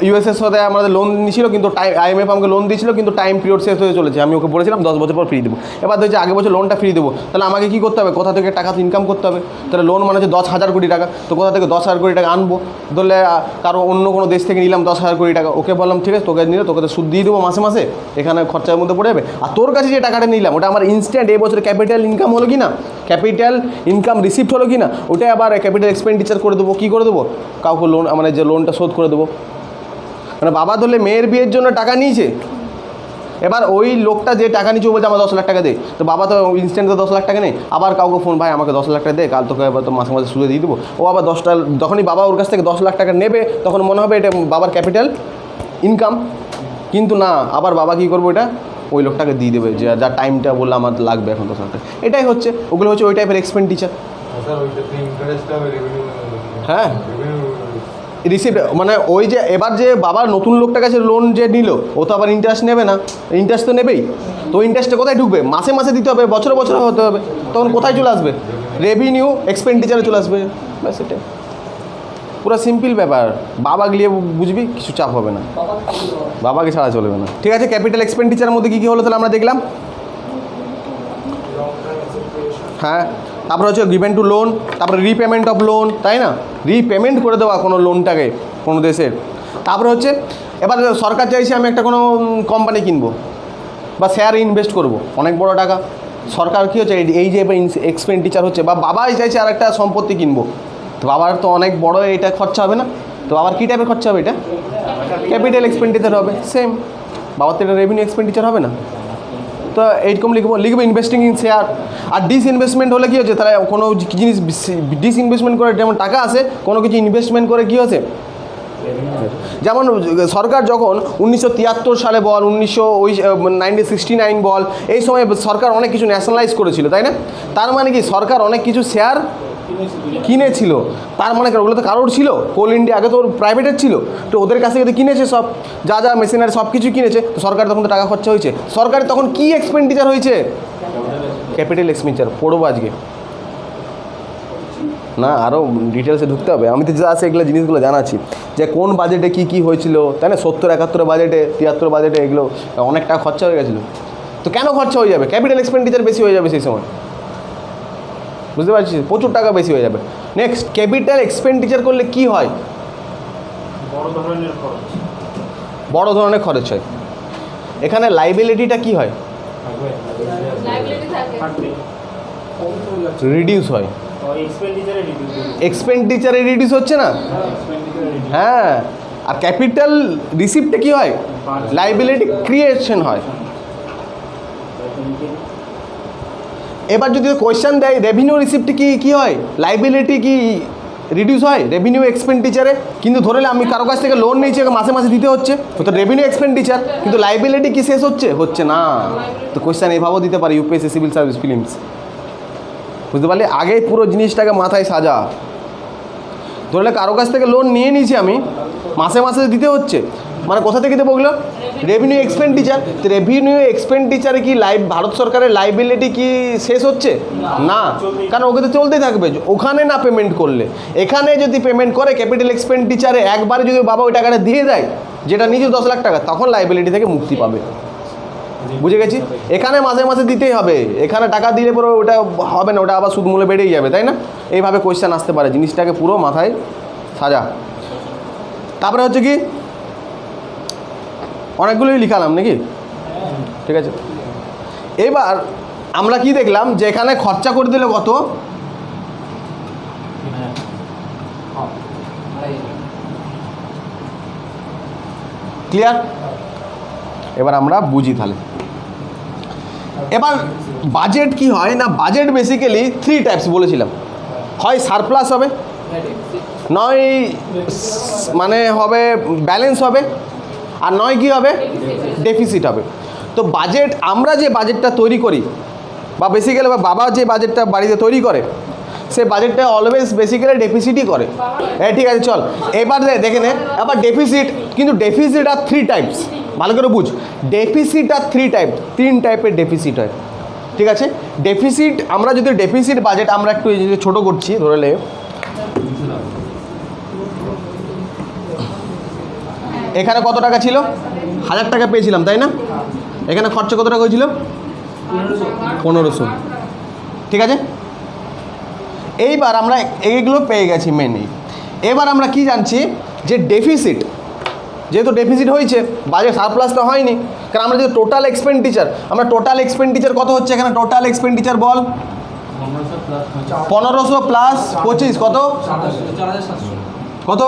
S1: ইউএসএর সাথে আমাদের লোন নিয়েছিল, কিন্তু আইএমএফ আমাকে লোন দিয়েছিল, কিন্তু টাইম পিরিয়ড শেষ হয়ে চলেছে। আমি ওকে বলেছিলাম 10 বছর পর ফ্রি দেবো। এবার ধরছে আগের বছর লোনটা ফ্রি দেবো, তাহলে আমাকে কী করতে হবে? কোথা থেকে টাকা ইনকাম করতে হবে? তাহলে লোন মানে হচ্ছে 10,000 কোটি টাকা, তো কোথা থেকে 10,000 কোটি টাকা আনবো? ধরলে কারো অন্য কোনো দেশ থেকে নিলাম 10,000 কোটি টাকা, ওকে বললাম ঠিক আছে তোকে নিলে তোকে তো সুদ দিয়ে দেবো মাসে মাসে, এখানে খরচার মধ্যে পড়ে যাবে। আর তোর কাছে যে টাকাটা নিলাম ওটা আমার ইনস্ট্যান্ট এই বছর ক্যাপিটাল ইনকাম হলো কি না, ক্যাপিটাল ইনকাম রিসিপ্ট হলো কি না, ওটাই আবার ক্যাপিটাল এক্সপেন্ডিচার করে দেবো। কী করে দেবো? কাউকে লোন মানে যে লোনটা শোধ করে দেবো। মানে বাবা ধরলে মেয়ের বিয়ের জন্য টাকা নিয়েছে, এবার ওই লোকটা যে টাকা নিচ্ছে বলছে আমার 10 লাখ টাকা দে, তো বাবা তো ইনস্ট্যান্ট তো 10 লাখ টাকা নেই, আবার কাউকে ফোন, ভাই আমাকে 10 লাখ টাকা দে, কাল তোকে এবার তো মাসে মাসে সুদে দিয়ে দেবো। ও আবার যখনই বাবা ওর কাছ থেকে 10 লাখ টাকা নেবে তখন মনে হবে এটা বাবার ক্যাপিটাল ইনকাম, কিন্তু না, আবার বাবা কী করবো? এটা ওই লোকটাকে দিয়ে দেবে যে যার টাইমটা বললে আমার লাগবে এখন 10 লাখ টাকা। এটাই হচ্ছে, ওগুলো হচ্ছে ওই টাইপের এক্সপেন্ডিচার। হ্যাঁ রিসিপ্ট মানে ওই যে এবার যে বাবার নতুন লোকটার কাছে লোন যে নিল ও তো আবার ইন্টারেস্ট নেবে না, ইন্টারেস্ট তো নেবেই। তো ইন্টারেস্টটা কোথায় ঢুকবে? মাসে মাসে দিতে হবে, বছরে বছরে হতে হবে, তখন কোথায় চলে আসবে? রেভিনিউ এক্সপেন্ডিচারে চলে আসবে, ব্যাস এটাই। পুরো সিম্পল ব্যাপার, বাবা গিয়ে বুঝবি, কিছু চাপ হবে না, বাবাকে ছাড়া চলবে না। ঠিক আছে, ক্যাপিটাল এক্সপেন্ডিচারের মধ্যে কী কী হলো তাহলে আমরা দেখলাম। হ্যাঁ, তারপরে হচ্ছে গিভেন টু লোন, তারপরে রিপেমেন্ট অফ লোন, তাই না? রিপেমেন্ট করে দেওয়া কোনো লোনটাকে কোনো দেশের। তারপরে হচ্ছে এবার সরকার চাইছে আমি একটা কোনো কোম্পানি কিনবো বা শেয়ারে ইনভেস্ট করব, অনেক বড় টাকা। সরকার কী হচ্ছে এই যে এক্সপেন্ডিচার হচ্ছে, বা বাবাই চাইছে আর একটা সম্পত্তি কিনবো, তো বাবার তো অনেক বড় এটা খরচা হবে না? তো বাবার কী টাইপের খরচা হবে? এটা ক্যাপিটাল এক্সপেন্ডিচার হবে, সেম। বাবার তো এটা রেভিনিউ এক্সপেন্ডিচার হবে না? তো এইরকম লিখবো ইনভেস্টিং ইন শেয়ার। আর ডিসইনভেস্টমেন্ট হলে কী হচ্ছে? তারা কোনো জিনিস ডিসইনভেস্টমেন্ট করে যেমন টাকা আসে, কোনো কিছু ইনভেস্টমেন্ট করে কী হচ্ছে? যেমন সরকার যখন 1973 সালে বল, 1969 বল, এই সময় সরকার অনেক কিছু ন্যাশনালাইজ করেছিল, তাই না? তার মানে কি সরকার অনেক কিছু শেয়ার কিনেছিল, তার মানে ওগুলো তো কারোর ছিল, কোল ইন্ডিয়া আগে তো প্রাইভেটের ছিল, তো ওদের কাছ থেকে তো কিনেছে সব, যা যা মেশিনারি সব কিছু কিনেছে, তো সরকার তখন তো টাকা খরচা হয়েছে। সরকারের তখন কি এক্সপেন্ডিচার হয়েছে? Capital expenditure. পড়বো আজকে না, আরও ডিটেলসে ঢুকতে হবে, আমি তো যা আছে এগুলো জিনিসগুলো জানাচ্ছি যে কোন বাজেটে কী কী হয়েছিল, তাই না? 70-71 বাজেটে, 73 বাজেটে এগুলো অনেক টাকা খরচা হয়ে গেছিলো। তো কেন খরচা হয়ে যাবে? ক্যাপিটাল এক্সপেন্ডিচার বেশি হয়ে যাবে সেই সময়, বুঝতে পারছিস? প্রচুর টাকা বেশি হয়ে যাবে। নেক্সট, ক্যাপিটাল এক্সপেন্ডিচার করলে কি হয়? বড় ধরনের খরচ হয়। এখানে লাইবিলিটিটা কি হয়? রিডিউস হয়। এক্সপেন্ডিচারে রিডিউস হচ্ছে না? হ্যাঁ। আর ক্যাপিটাল রিসিপ্টে কি হয়? লাইবিলিটি ক্রিয়েশন হয়। এবার যদি কোয়েশ্চেন দেয় রেভিনিউ রিসিপ্টে কি হয়? লাইবিলিটি কি রিডিউস হয় রেভিনিউ এক্সপেন্ডিচারে? কিন্তু ধরে আমি কারো কাছ থেকে লোন নিয়েছি, মাসে মাসে দিতে হচ্ছে, তো রেভিনিউ এক্সপেন্ডিচার, কিন্তু লাইবিলিটি কি শেষ হচ্ছে না। তো কোয়েশ্চেন এইভাবেও দিতে পারি ইউপিএসসি সিভিল সার্ভিস ফিলিমস, বুঝতে পারলি? আগেই পুরো জিনিসটাকে মাথায় সাজা। ধরলে কারো কাছ থেকে লোন নিয়ে নিয়েছি আমি, মাসে মাসে দিতে হচ্ছে, মানে কোথা থেকে দেবো ওগুলো? Revenue expenditure. তো রেভিনিউ এক্সপেন্ডিচারে কি ভারত সরকারের লাইবিলিটি কি শেষ হচ্ছে না? কারণ ওকে তো চলতেই থাকবে, ওখানে না পেমেন্ট করলে। এখানে যদি পেমেন্ট করে ক্যাপিটাল এক্সপেন্ডিচারে একবারে যদি বাবা ওই টাকাটা দিয়ে দেয়, যেটা নিজে 10 লাখ টাকা, তখন লাইবিলিটি থেকে মুক্তি পাবে। বুঝে গেছি? এখানে মাসে মাসে দিতেই হবে, এখানে টাকা দিলে পরে ওটা হবে না, ওটা আবার সুদ মূল্য বেড়েই যাবে, তাই না? এইভাবে কোয়েশ্চেন আসতে পারে, জিনিসটাকে পুরো মাথায় সাজা। তারপরে হচ্ছে কি, অনেকগুলোই লিখালাম নাকি? ঠিক আছে, এবার আমরা কি দেখলাম যে এখানে খরচা করে দিলে কত? ক্লিয়ার? এবার আমরা বুঝি তাহলে। এবার বাজেট কি হয় না, বাজেট বেসিক্যালি 3 টাইপস বলেছিলাম। হয় সারপ্লাস হবে, নয় মানে হবে ব্যালেন্স হবে, আর নয় কি হবে ডেফিসিট হবে। তো বাজেট, আমরা যে বাজেটটা তৈরি করি বা বেসিক্যালি বাবা যে বাজেটটা বাড়িতে তৈরি করে, সে বাজেটটা অলওয়েজ বেসিক্যালি ডেফিসিটই করে। ঠিক আছে, চল এবার দেখে নে। এবার ডেফিসিট, কিন্তু ডেফিসিট আর 3 টাইপস, ভালো করে বুঝ। ডেফিসিট আর 3 টাইপ, 3 টাইপের ডেফিসিট হয়। ঠিক আছে, ডেফিসিট, আমরা যদি ডেফিসিট বাজেট আমরা একটু এই যে ছোটো করছি, ধরে লে এখানে কত টাকা ছিল, 1000 টাকা পেয়েছিলাম তাই না? এখানে খরচা কত টাকা হয়েছিল, 1500। ঠিক আছে, এইবার আমরা এইগুলো পেয়ে গেছি মেনলি। এবার আমরা কি জানছি যে ডেফিসিট, যেহেতু ডেফিসিট হয়েছে, বাজেট সারপ্লাস তো হয়নি, কারণ আমরা যে টোটাল এক্সপেন্ডিচার, আমরা টোটাল এক্সপেন্ডিচার কত হচ্ছে এখানে, টোটাল এক্সপেন্ডিচার বল 1500 প্লাস 25 কত, কত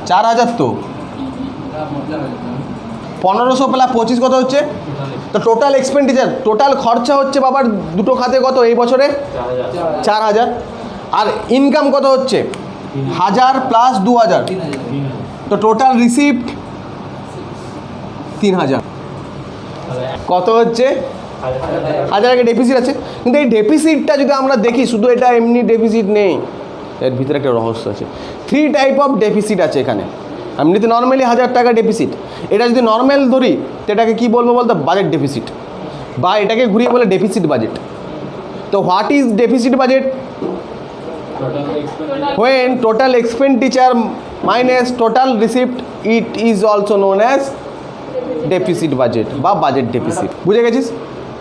S1: 4000। তো 1500 প্লাস 25 কত হচ্ছে, তো টোটাল এক্সপেন্ডিচার, টোটাল খরচা হচ্ছে বাবার দুটো খাতে কত এই বছরে 4000। আর ইনকাম কত হচ্ছে 1000 প্লাস 2000, তো টোটাল রিসিপ্ট 3000। কত হচ্ছে 1000 আগে ডেফিসিট আছে। কিন্তু এই ডেফিসিটটা যদি আমরা দেখি, শুধু এটা এমনি ডেফিসিট নেই, এর ভিতরে একটা রহস্য আছে। 3 টাইপ অফ ডেফিসিট আছে এখানে। এমনিতে নর্মালি 1000 টাকা ডেফিসিট, এটা যদি নর্মাল ধরি তো এটাকে কী বলবো বলতো, বাজেট ডেফিসিট, বা এটাকে ঘুরিয়ে বলে ডেফিসিট বাজেট। তো what is deficit budget? when total expenditure minus total receipt, it is also known as deficit budget বা budget deficit। বুঝে গেছিস?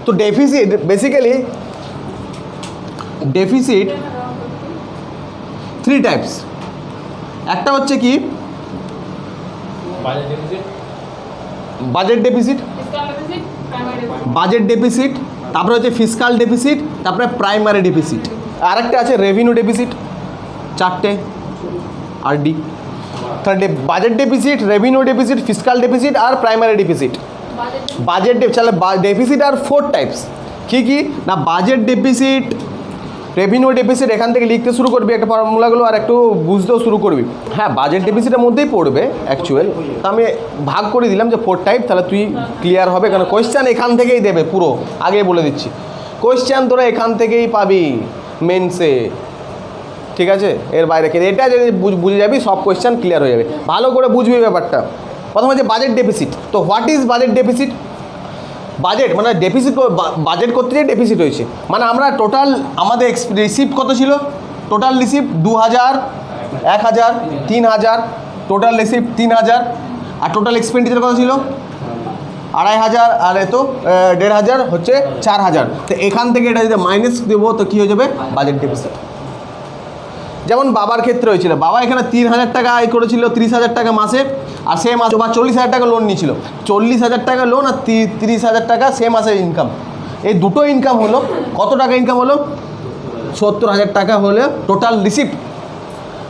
S1: তো ডেফিসিট বেসিক্যালি, ডেফিসিট 3 টাইপস। একটা হচ্ছে কি বাজেট ডেফিসিট, বাজেট ডেফিসিট, তারপরে হচ্ছে ফিসকাল ডেফিসিট, তারপরে প্রাইমারি ডেফিসিট, আরেকটা আছে রেভিনিউ ডেফিসিট। 4টে আরডি। তাহলে budget deficit, revenue deficit, fiscal deficit আর প্রাইমারি ডেফিসিট। বাজেট তাহলে ডেফিসিট আর 4 টাইপস। কী কী না, বাজেট ডেফিসিট, রেভিনিউ ডেফিসিট, এখান থেকে লিখতে শুরু করবি একটা ফর্মুলাগুলো, আর একটু বুঝতেও শুরু করবি। হ্যাঁ, বাজেট ডেফিসিটের মধ্যেই পড়বে অ্যাকচুয়াল, তা আমি ভাগ করে দিলাম যে 4 টাইপ, তাহলে তুই ক্লিয়ার হবে। কারণ কোয়েশ্চেন এখান থেকেই দেবে পুরো, আগে বলে দিচ্ছি, কোয়েশ্চেন তোরা এখান থেকেই পাবি মেন্সে। ঠিক আছে, এর বাইরে এটা যদি বুঝে যাবি সব কোয়েশ্চেন ক্লিয়ার হয়ে যাবে, ভালো করে বুঝবি ব্যাপারটা। প্রথম হচ্ছে বাজেট ডেফিসিট। তো what is budget deficit? Budget মানে ডেফিসিট, বাজেট করতে গিয়ে ডেফিসিট হয়েছে, মানে আমরা টোটাল আমাদের রিসিপ্ট কত ছিল, টোটাল রিসিপ্ট 2000, 1000, 3000, টোটাল রিসিপ্ট 3000, আর টোটাল এক্সপেন্ডিচার কত ছিল 2500, আর এত 1500 হচ্ছে 4000। তো এখান থেকে এটা যদি মাইনাস দেবো তো কী হয়ে যাবে, বাজেট ডেফিসিট। যেমন বাবার ক্ষেত্রে হয়েছিল, বাবা এখানে 3000 টাকা আয় করেছিল, 30,000 টাকা মাসে, আর সে মাসে বা 40,000 টাকা লোন নিয়েছিল, 40,000 টাকা লোন আর 30,000 টাকা সে মাসের ইনকাম। এই দুটো ইনকাম হলো কত টাকা ইনকাম হলো, 70,000 টাকা হলে টোটাল রিসিপ্ট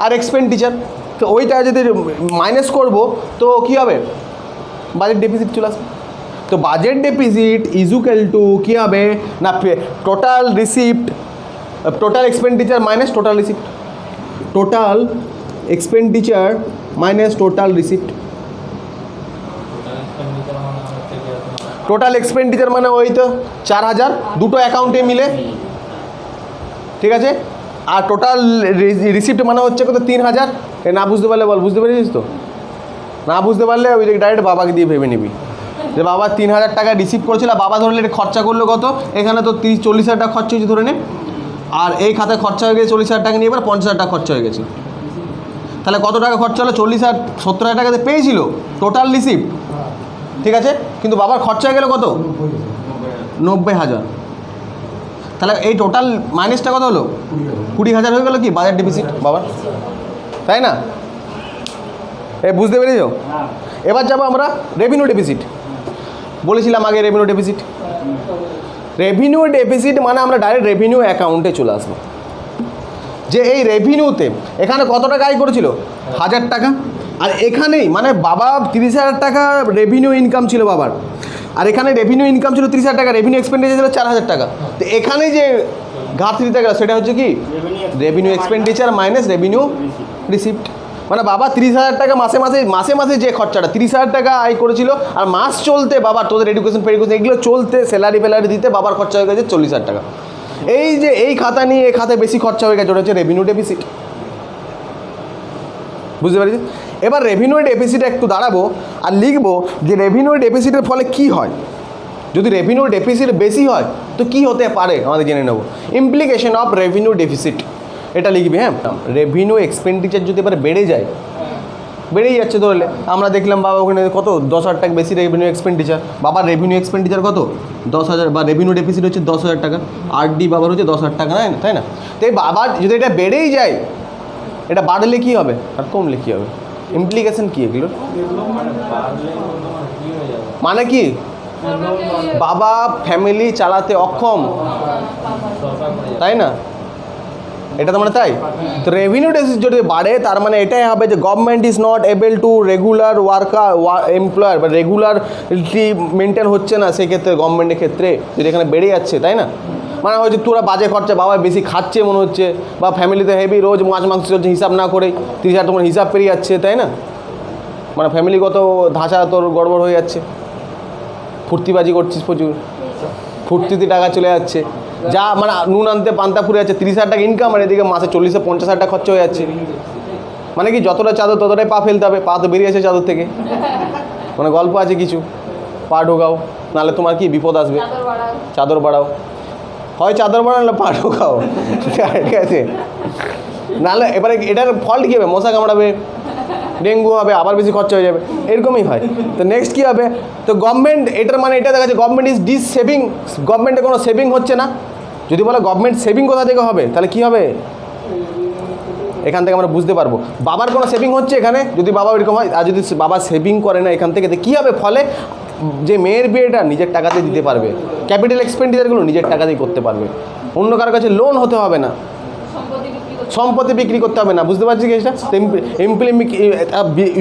S1: আর এক্সপেন্ডিচার। তো ওইটা যদি মাইনাস করব তো কী হবে, বাজেট ডেফিসিট চলে আসবে। তো বাজেট ডেফিসিট ইজুক্যাল টু কী হবে না, total receipt, total expenditure minus total receipt, total expenditure minus total receipt. Total expenditure মানে ওই তো 4000 দুটো অ্যাকাউন্টে মিলে, ঠিক আছে। আর টোটাল রিসিপ্ট মানে হচ্ছে কত 3000। না বুঝতে পারলে বল, বুঝতে পেরেছিস তো? না বুঝতে পারলে ওই যে ডাইরেক্ট বাবাকে দিয়ে ভেবে নিবি যে বাবা 3000 টাকা রিসিভ করেছিল, বাবা ধরলে খরচা করলো কত, এখানে তো 40,000 টাকা খরচা হয়েছে ধরে নে, আর এই খাতায় খরচা হয়ে গেছে 40,000 টাকা নিয়ে, এবার 50,000 টাকা খরচা হয়ে গেছে। তাহলে কত টাকা খরচা হলো, 40,000, 70,000 টাকাতে পেয়েছিল টোটাল রিসিপ্ট, ঠিক আছে, কিন্তু বাবার খরচা হয়ে গেল কত, 90,000। তাহলে এই টোটাল মাইনাসটা কত হলো, 20,000 হয়ে গেল কি বাজেট ডেফিসিট বাবার, তাই না? বুঝতে পেরেছো? এবার যাবো আমরা রেভিনিউ ডেফিসিট। বলেছিলাম আগে রেভিনিউ ডেফিসিট, রেভিনিউ ডেফিসিট মানে আমরা ডাইরেক্ট রেভিনিউ অ্যাকাউন্টে চলে আসবো। যে এই রেভিনিউতে এখানে কত টাকা আয় করেছিল 1000 টাকা, আর এখানেই মানে বাবা 30,000 টাকা রেভিনিউ ইনকাম ছিল বাবার, আর এখানে রেভিনিউ ইনকাম ছিল 30,000 টাকা, রেভিনিউ এক্সপেন্ডিচার ছিল 4,000 টাকা। তো এখানে যে ঘাটতি দিতে গেল সেটা হচ্ছে কি revenue expenditure minus revenue receipt. মানে বাবা 30,000 টাকা মাসে মাসে যে খরচাটা 30,000 টাকা আয় করেছিল, আর মাস চলতে বাবার তোদের এডুকেশন ফেডুকেশন এগুলো চলতে স্যালারি ফেলারি দিতে বাবার খরচা হয়ে গেছে 40,000 টাকা। এই যে এই খাতা নিয়ে এই খাতায় বেশি খরচা হয়ে গেছে, ওটা হচ্ছে রেভিনিউ ডেফিসিট। বুঝতে পারছি? এবার রেভিনিউ ডেফিসিট একটু দাঁড়াবো আর লিখবো যে রেভিনিউ ডেফিসিটের ফলে কি হয়। যদি রেভিনিউ ডেফিসিট বেশি হয় তো কি হতে পারে আমাদের জেনে নেব। ইমপ্লিকেশন অফ রেভিনিউ ডেফিসিট এটা লিখবি। হ্যাঁ, রেভিনিউ এক্সপেন্ডিচার যদি এবার বেড়ে যায়, বেড়েই যাচ্ছে ধরলে আমরা দেখলাম বাবা ওখানে কত 10,000 টাকা বেশি রেভিনিউ এক্সপেন্ডিচার, বাবার রেভিনিউ এক্সপেন্ডিচার কত 10,000, বা রেভিনিউ ডেফিসিট হচ্ছে 10,000 টাকা, আরডি বাবার হচ্ছে 10,000 টাকা, তাই না? তো এই বাবার যদি এটা বেড়েই যায়, এটা বাড়লে কী হবে আর কমলে কী হবে, ইমপ্লিকেশন কী এগুলো? মানে কি বাবা ফ্যামিলি চালাতে অক্ষম, তাই না? এটা তো মানে তাই। তো রেভিনিউ ডেফিসিট যদি বাড়ে তার মানে এটাই হবে যে government is not able to regular employer বা রেগুলারলি মেনটেন হচ্ছে না, সেক্ষেত্রে গভর্নমেন্টের ক্ষেত্রে যদি এখানে বেড়ে যাচ্ছে, তাই না? মানে হচ্ছে তোরা বাজে খরচা, বাবা বেশি খাচ্ছে মনে হচ্ছে, বা ফ্যামিলিতে হেভি রোজ মাছ মাংস চলছে হিসাব না করে 30,000 তোমার হিসাব পেরিয়ে যাচ্ছে, তাই না? মানে ফ্যামিলিগত ধাঁচা তোর গড়বড় হয়ে যাচ্ছে, ফুর্তিবাজি করছিস প্রচুর, ফুর্তিতে টাকা চলে যাচ্ছে, যা মানে নুন আনতে পান্তা ফুরে যাচ্ছে, 30,000 টাকা ইনকাম আর এদিকে মাসে 40-50,000 টাকা খরচা হয়ে যাচ্ছে। মানে কি যতটা চাদর ততটাই পা ফেলতে হবে, পা তো বেরিয়েছে চাদর থেকে, মানে গল্প আছে কিছু, পা ঢোকাও নাহলে তোমার কি বিপদ আসবে, চাদর বাড়াও, হয় চাদর বাড়াও না পা ঢোকাও, ঠিক আছে? নাহলে এবারে এটার ফল্ট কী হবে, মশা কামড়াবে, ডেঙ্গু হবে, আবার বেশি খরচা হয়ে যাবে, এরকমই হয়। তো নেক্সট কী হবে, তো গভর্নমেন্ট এটার মানে এটা দেখা যাচ্ছে গভর্নমেন্ট ইজ ডিস সেভিং, গভর্নমেন্টে কোনো সেভিং হচ্ছে না। যদি বলে গভর্নমেন্ট সেভিং কোথা থেকে হবে, তাহলে কী হবে, এখান থেকে আমরা বুঝতে পারবো বাবার কোনো সেভিং হচ্ছে এখানে। যদি বাবা এরকম হয়, আর যদি বাবা সেভিং করে না এখান থেকে, কী হবে ফলে যে মেয়ের বিয়েটা নিজের টাকাতে দিতে পারবে, ক্যাপিটাল এক্সপেন্ডিচারগুলো নিজের টাকাতেই করতে পারবে, অন্য কারোর কাছে লোন হতে হবে না, সম্পত্তি বিক্রি করতে হবে না। বুঝতে পারছি কি এটা?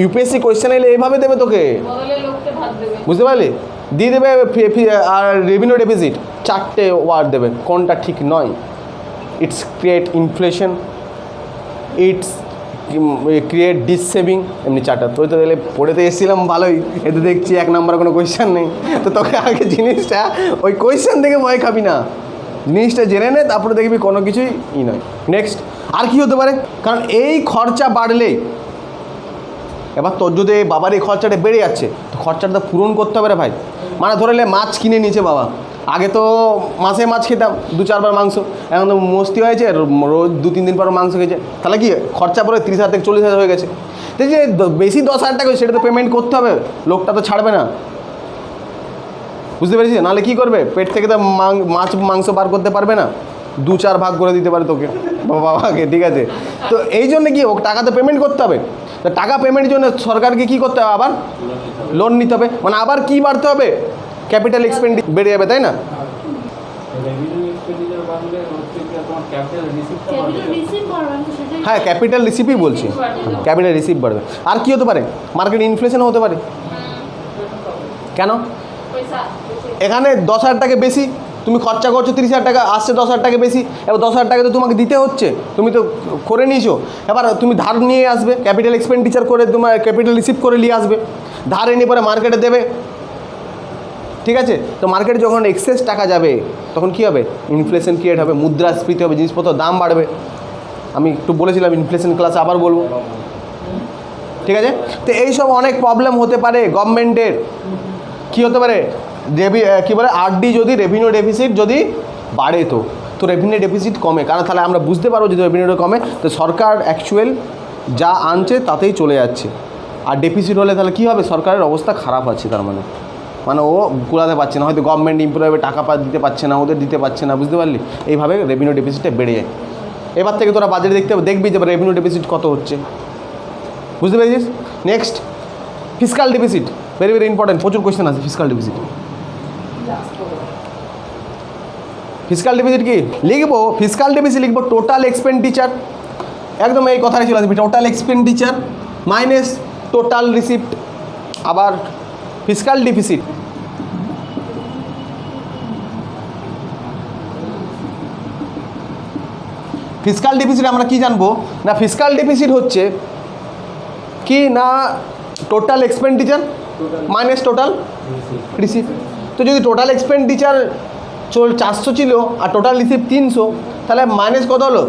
S1: ইউপিএসসি কোয়েশ্চেন এলে এইভাবে দেবে তোকে, বুঝতে পারলি? দিয়ে দেবে আর রেভিনিউ ডেফিসিট 4টে ওয়ার্ড দেবে, কোনটা ঠিক নয়। It's create inflation, it's create dissaving, এমনি 4টা। তুই তো তাহলে পড়েতে এসেছিলাম ভালোই, এতে দেখছি 1 নম্বর কোনো কোয়েশ্চেন নেই। তো তোকে আগে জিনিসটা ওই কোয়েশ্চেন থেকে ভয় খাবি না, জিনিসটা জেনে নে, তারপরে দেখবি কোনো কিছুই নয়। নেক্সট আর কি হতে পারে, কারণ এই খরচা বাড়লে এবার তোর যদি বাবার এই খরচাটা বেড়ে যাচ্ছে, তো খরচাটা তো পূরণ করতে হবে রে ভাই। মানে ধরে নে মাছ কিনে নিয়েছে বাবা, আগে তো মাসে মাছ খেতাম 2-4 বার মাংস, এখন তো মস্তি হয়েছে রোজ 2-3 দিন পর মাংস খেয়েছে, তাহলে কি খরচা পড়ে 30,000 থেকে 40,000 হয়ে গেছে। তো যে বেশি 10,000 টাকা সেটা তো পেমেন্ট করতে হবে, লোকটা তো ছাড়বে না, বুঝতে পেরেছিস? নাহলে কী করবে, পেট থেকে তো মাছ মাংস বার করতে পারবে না, 2-4 ভাগ করে দিতে পারে তোকে বাবাকে, ঠিক আছে? তো এই জন্য কি ও টাকা তো পেমেন্ট করতে হবে, তো টাকা পেমেন্টের জন্য সরকারকে কী করতে হবে, আবার লোন নিতে হবে, মানে আবার কি বাড়তে হবে, ক্যাপিটাল এক্সপেন্ডিচার বেড়ে যাবে, তাই না? হ্যাঁ, ক্যাপিটাল রিসিপ্টই বলছি, ক্যাপিটাল রিসিপ্ট বাড়বে। আর কি হতে পারে, মার্কেট ইনফ্লেশন হতে পারে। কেন, এখানে 10,000 টাকা বেশি তুমি খরচা করছো, 30,000 টাকা আসছে, 10,000 টাকা বেশি, এবার 10,000 টাকা তো তোমাকে দিতে হচ্ছে, তুমি তো করে নিয়েছো, এবার তুমি ধার নিয়ে আসবে, ক্যাপিটাল এক্সপেন্ডিচার করে তোমার ক্যাপিটাল রিসিপ্ট করে নিয়ে আসবে, ধার এনে পরে মার্কেটে দেবে, ঠিক আছে? তো মার্কেটে যখন এক্সেস টাকা যাবে তখন কী হবে, ইনফ্লেশন ক্রিয়েট হবে, মুদ্রাস্ফীতি হবে, জিনিসপত্র দাম বাড়বে। আমি একটু বলেছিলাম ইনফ্লেশন ক্লাসে, আবার বলবো, ঠিক আছে? তো এইসব অনেক প্রবলেম হতে পারে গভর্নমেন্টের। কী হতে পারে, কী বলে আরডি যদি রেভিনিউ ডেফিসিট যদি বাড়ে, তো রেভিনিউ ডেফিসিট কমে, কারণ তাহলে আমরা বুঝতে পারবো যদি রেভিনিউটা কমে তো সরকার অ্যাকচুয়াল যা আনছে তাতেই চলে যাচ্ছে, আর ডেফিসিট হলে তাহলে কী হবে, সরকারের অবস্থা খারাপ আছে, তার মানে ও কুলাতে পারছে না, হয়তো গভর্নমেন্ট এমপ্লয়ি টাকা দিতে পারছে না, ওদের দিতে পারছে না, বুঝতে পারলি? এইভাবে রেভিনিউ ডেফিসিটটা বেড়ে যায়। এবার থেকে তোরা বাজেট দেখতে হবে, দেখবি যে রেভিনিউ ডেফিসিট কত হচ্ছে, বুঝতে পেরেছিস? Next fiscal deficit, very very important, প্রচুর কোয়েশ্চেন আছে ফিসকাল ডেফিসিট। ফিসকাল ডেফিসিট কি লিখবো, ফিসকাল ডেফিসিট লিখবো টোটাল এক্সপেন্ডিচার একদম এই কথাটাই চলে আসবে, total expenditure minus total receipt, আবার ফিসকাল ডিফিসিট। ফিসকাল ডিফিসিট আমরা কি জানবো না, ফিসকাল ডিফিসিট হচ্ছে কি না total expenditure minus total receipt. তো যদি টোটাল এক্সপেন্ডিচার 400 ছিল আর টোটাল রিসিপ্ট 300, তাহলে মাইনাস কত হলো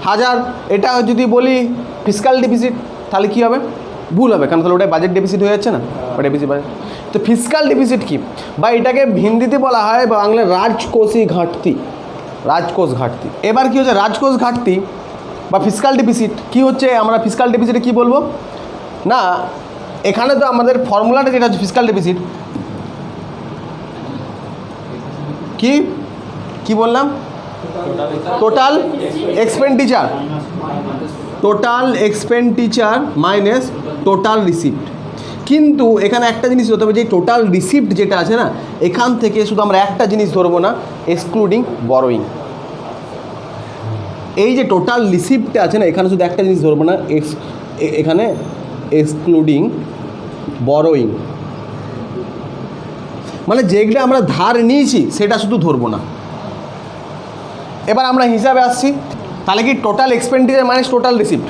S1: 1000। এটা যদি বলি ফিসকাল ডিফিসিট তাহলে কী হবে, ভুল হবে, কারণ তাহলে ওটা বাজেট ডেফিসিট হয়ে যাচ্ছে না, ওটা ডেফিসিট বাজেট। তো ফিসকাল ডিফিসিট কি, বা এটাকে হিন্দিতে বলা হয় বাংলায় রাজকোষী ঘাটতি, রাজকোষ ঘাটতি। এবার কী হচ্ছে রাজকোষ ঘাটতি বা ফিসকাল ডিফিসিট কী হচ্ছে, আমরা ফিসকাল ডিফিসিটে কী বলবো না, এখানে তো আমাদের ফর্মুলাটা যেটা হচ্ছে ফিসকাল ডিফিসিট কি কি বললাম, total expenditure, total expenditure minus total receipt. কিন্তু এখানে একটা জিনিস হতে হবে, যে টোটাল রিসিপ্ট যেটা আছে না, এখান থেকে শুধু আমরা একটা জিনিস ধরবো না, এক্সক্লুডিং বরোয়িং। এই যে টোটাল রিসিপ্টটা আছে না, এখানে শুধু একটা জিনিস ধরবো না, এখানে এক্সক্লুডিং বরোয়িং, মানে যেগুলো আমরা ধার নিয়েছি সেটা শুধু ধরবো না। এবার আমরা হিসাবে আসছি, তাহলে কি total expenditure minus total receipt.